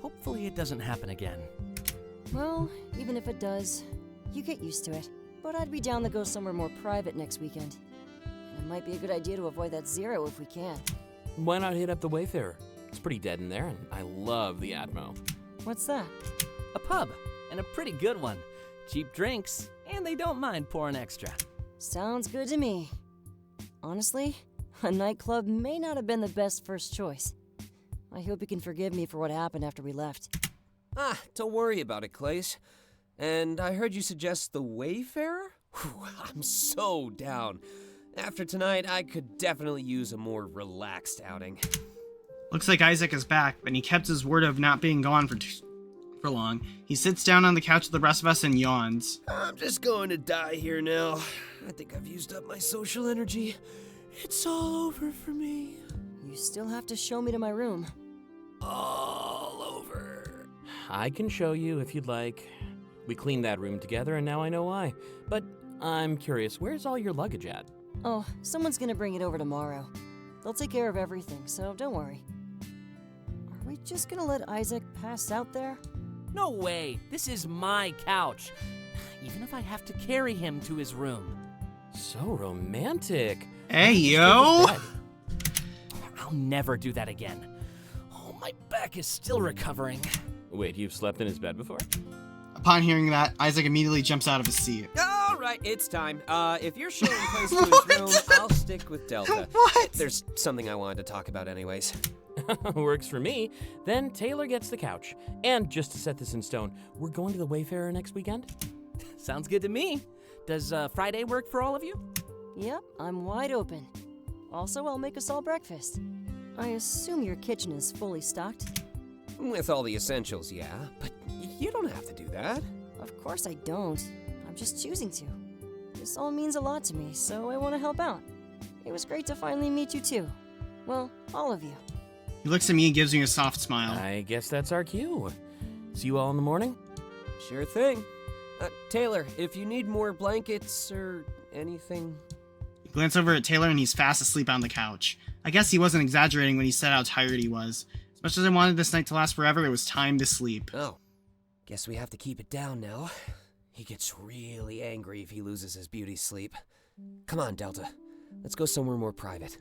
Hopefully it doesn't happen again.
Well, even if it does, you get used to it. But I'd be down to go somewhere more private next weekend. And it might be a good idea to avoid that zero if we can.
Why not hit up the Wayfarer? It's pretty dead in there, and I love the Atmo.
What's that?
A pub, and a pretty good one. Cheap drinks, and they don't mind pouring extra.
Sounds good to me. Honestly, a nightclub may not have been the best first choice. I hope you can forgive me for what happened after we left.
Don't worry about it, Clace. And I heard you suggest the Wayfarer? Whew, I'm so down. After tonight, I could definitely use a more relaxed outing.
Looks like Isaac is back, but he kept his word of not being gone for long. He sits down on the couch with the rest of us and yawns.
I'm just going to die here now. I think I've used up my social energy. It's all over for me.
You still have to show me to my room.
All over.
I can show you if you'd like. We cleaned that room together, and now I know why. But I'm curious, where's all your luggage at?
Oh, someone's gonna bring it over tomorrow. They'll take care of everything, so don't worry. Are we just gonna let Isaac pass out there?
No way! This is my couch! Even if I have to carry him to his room.
So romantic.
Hey, yo!
I'll never do that again. Oh, my back is still recovering.
Wait, you've slept in his bed before?
Upon hearing that, Isaac immediately jumps out of his seat.
All right, it's time. If you're showing Clace to his room, I'll stick with Delta.
What?
There's something I wanted to talk about anyways.
Works for me. Then Taylor gets the couch. And just to set this in stone, we're going to the Wayfarer next weekend?
Sounds good to me. Does Friday work for all of you?
Yep, I'm wide open. Also, I'll make us all breakfast. I assume your kitchen is fully stocked?
With all the essentials, yeah. But you don't have to do that.
Of course I don't. I'm just choosing to. This all means a lot to me, so I want to help out. It was great to finally meet you too. Well, all of you.
He looks at me and gives me a soft smile.
I guess that's our cue. See you all in the morning?
Sure thing. Taylor, if you need more blankets or anything...
He glanced over at Taylor and he's fast asleep on the couch. I guess he wasn't exaggerating when he said how tired he was. As much as I wanted this night to last forever, it was time to sleep.
Oh. Guess we have to keep it down now. He gets really angry if he loses his beauty sleep. Come on, Delta. Let's go somewhere more private.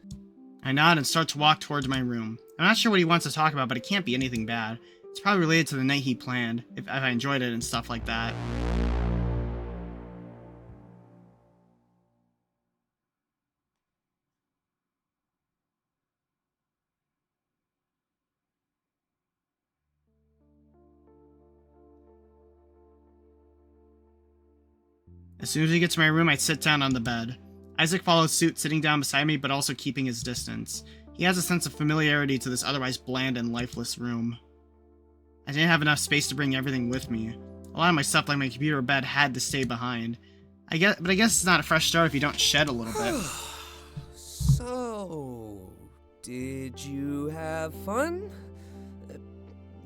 I nod and start to walk towards my room. I'm not sure what he wants to talk about, but it can't be anything bad. It's probably related to the night he planned, if I enjoyed it and stuff like that. As soon as we get to my room, I sit down on the bed. Isaac follows suit, sitting down beside me, but also keeping his distance. He has a sense of familiarity to this otherwise bland and lifeless room. I didn't have enough space to bring everything with me. A lot of my stuff, like my computer or bed, had to stay behind. I guess it's not a fresh start if you don't shed a little bit.
So, did you have fun?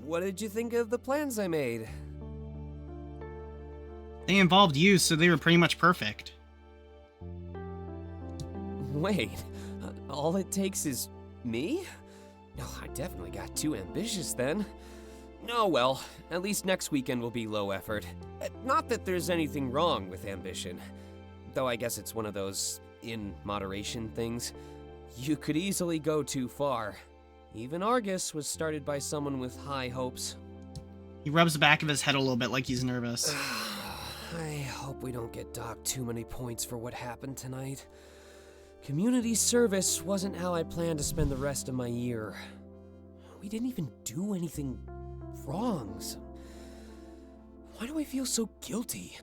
What did you think of the plans I made?
They involved you, so they were pretty much perfect.
Wait, all it takes is me? No, I definitely got too ambitious then. Oh well, at least next weekend will be low effort. Not that there's anything wrong with ambition, though I guess it's one of those in moderation things. You could easily go too far. Even Argus was started by someone with high hopes.
He rubs the back of his head a little bit like he's nervous.
I hope we don't get docked too many points for what happened tonight. Community service wasn't how I planned to spend the rest of my year. We didn't even do anything wrong. So why do I feel so guilty?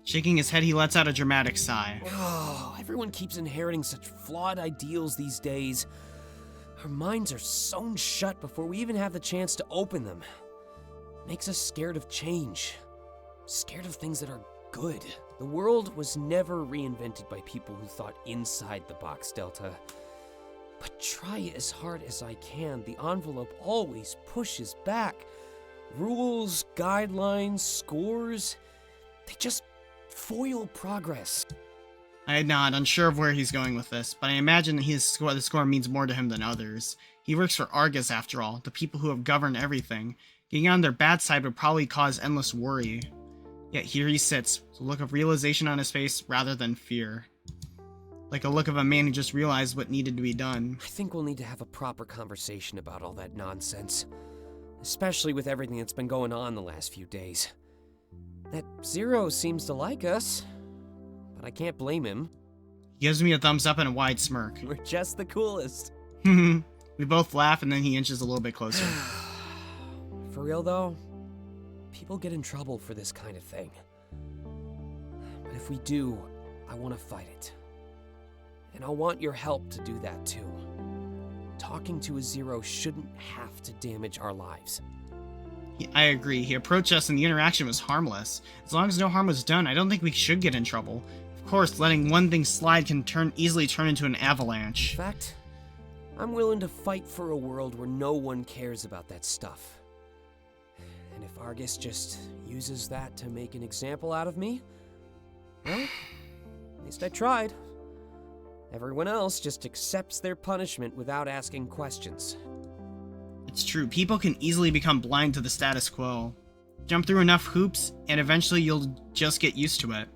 Shaking his head, he lets out a dramatic sigh.
Oh, everyone keeps inheriting such flawed ideals these days. Our minds are sewn shut before we even have the chance to open them. Makes us scared of change. Scared of things that are good. The world was never reinvented by people who thought inside the box, Delta. But try as hard as I can, the envelope always pushes back. Rules, guidelines, scores, they just foil progress.
I nod, unsure of where he's going with this, but I imagine the score means more to him than others. He works for Argus, after all, the people who have governed everything. Getting on their bad side would probably cause endless worry. Yet here he sits, with a look of realization on his face rather than fear. Like a look of a man who just realized what needed to be done.
I think we'll need to have a proper conversation about all that nonsense. Especially with everything that's been going on the last few days. That Zero seems to like us, but I can't blame him.
He gives me a thumbs up and a wide smirk.
We're just the coolest.
We both laugh and then he inches a little bit closer.
For real though, people get in trouble for this kind of thing. But if we do, I want to fight it. And I want your help to do that too. Talking to a Zero shouldn't have to damage our lives.
I agree. He approached us and the interaction was harmless. As long as no harm was done, I don't think we should get in trouble. Of course, letting one thing slide can easily turn into an avalanche.
In fact, I'm willing to fight for a world where no one cares about that stuff. And if Argus just uses that to make an example out of me, well, at least I tried. Everyone else just accepts their punishment without asking questions.
It's true, people can easily become blind to the status quo. Jump through enough hoops, and eventually you'll just get used to it.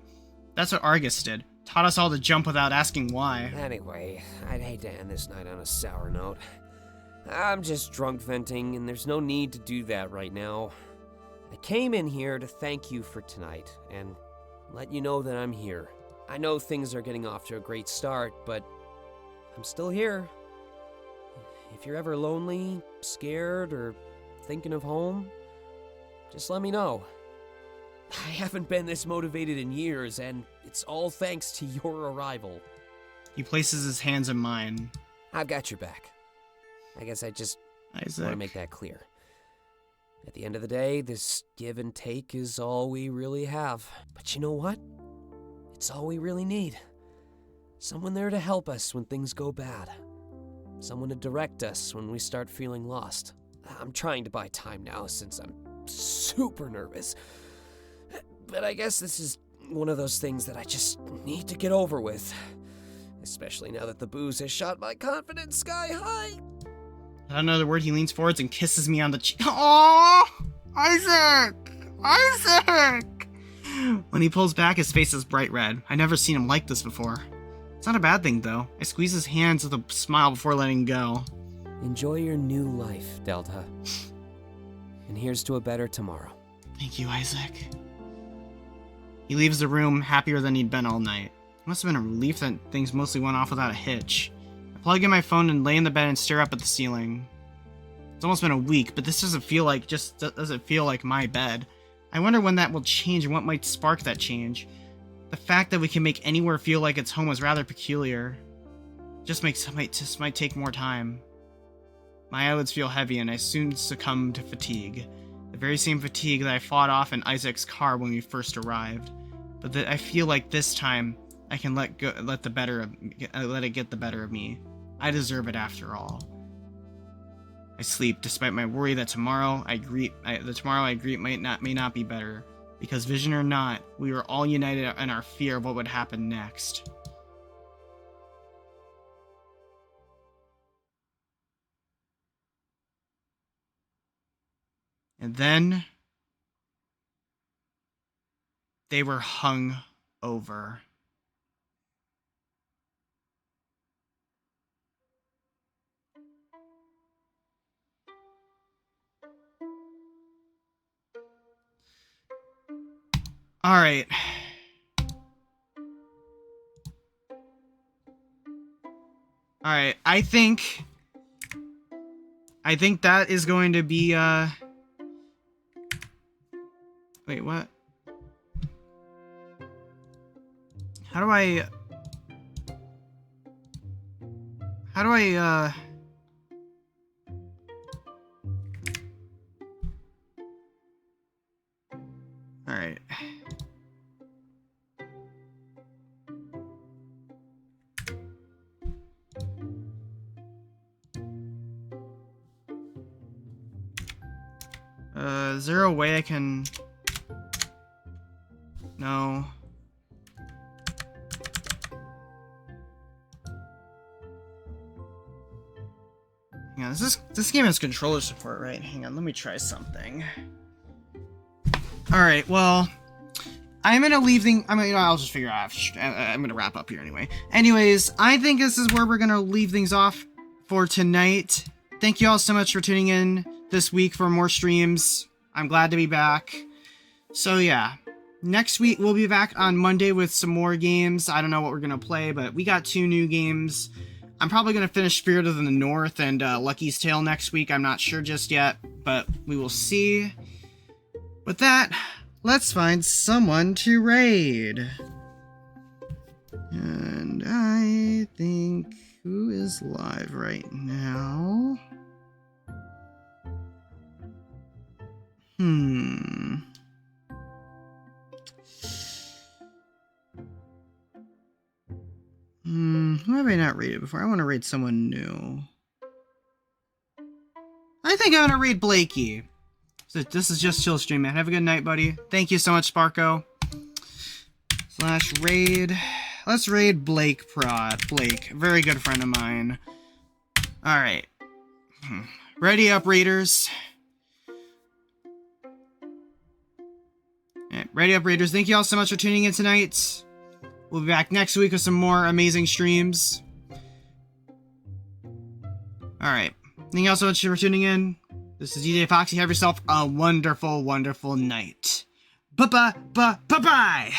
That's what Argus did. Taught us all to jump without asking why.
Anyway, I'd hate to end this night on a sour note. I'm just drunk venting, and there's no need to do that right now. I came in here to thank you for tonight, and let you know that I'm here. I know things are getting off to a great start, but I'm still here. If you're ever lonely, scared, or thinking of home, just let me know. I haven't been this motivated in years, and it's all thanks to your arrival.
He places his hands in mine.
I've got your back. I guess I just
Isaac.
want to make that clear. At the end of the day, this give and take is all we really have. But you know what? It's all we really need. Someone there to help us when things go bad. Someone to direct us when we start feeling lost. I'm trying to buy time now since I'm super nervous. But I guess this is one of those things that I just need to get over with. Especially now that the booze has shot my confidence sky high.
Without another word, he leans forwards and kisses me on the cheek. Aww! Isaac! Isaac! When he pulls back, his face is bright red. I've never seen him like this before. It's not a bad thing, though. I squeeze his hands with a smile before letting go.
Enjoy your new life, Delta. And here's to a better tomorrow.
Thank you, Isaac. He leaves the room, happier than he'd been all night. It must have been a relief that things mostly went off without a hitch. I plug in my phone and lay in the bed and stare up at the ceiling. It's almost been a week, but this doesn't feel like my bed. I wonder when that will change and what might spark that change. The fact that we can make anywhere feel like it's home is rather peculiar. Just might take more time. My eyelids feel heavy and I soon succumb to fatigue. The very same fatigue that I fought off in Isaac's car when we first arrived. But I feel like this time I can let it get the better of me. I deserve it after all. I sleep despite my worry that tomorrow I greet may not be better. Because vision or not, we were all united in our fear of what would happen next. And then they were hung over. All right. Alright, I think that is going to be, wait, what? How do I, alright. Is there a way I can... No. Hang on, this game has controller support, right? Hang on, let me try something. Alright, well... I'm gonna leave things... I mean, you know, I'll just figure out... I'm gonna wrap up here anyway. Anyways, I think this is where we're gonna leave things off for tonight. Thank you all so much for tuning in this week for more streams. I'm glad to be back. So yeah, next week we'll be back on Monday with some more games. I don't know what we're gonna play, but we got 2 new games. I'm probably gonna finish Spirit of the North and Lucky's Tale next week. I'm not sure just yet, but we will see. With that, let's find someone to raid. And I think... Who is live right now? Who have I not raided before? I want to raid someone new. I think I'm gonna raid Blakey. So this is just chill stream, man. Have a good night, buddy. Thank you so much, Sparko. / raid. Let's raid Blake Blake, very good friend of mine. Alright. Ready up, raiders. Alright, ready up, raiders. Thank you all so much for tuning in tonight. We'll be back next week with some more amazing streams. Alright. Thank you all so much for tuning in. This is DJ Foxy. Have yourself a wonderful, wonderful night. Bye-bye. Bye-bye.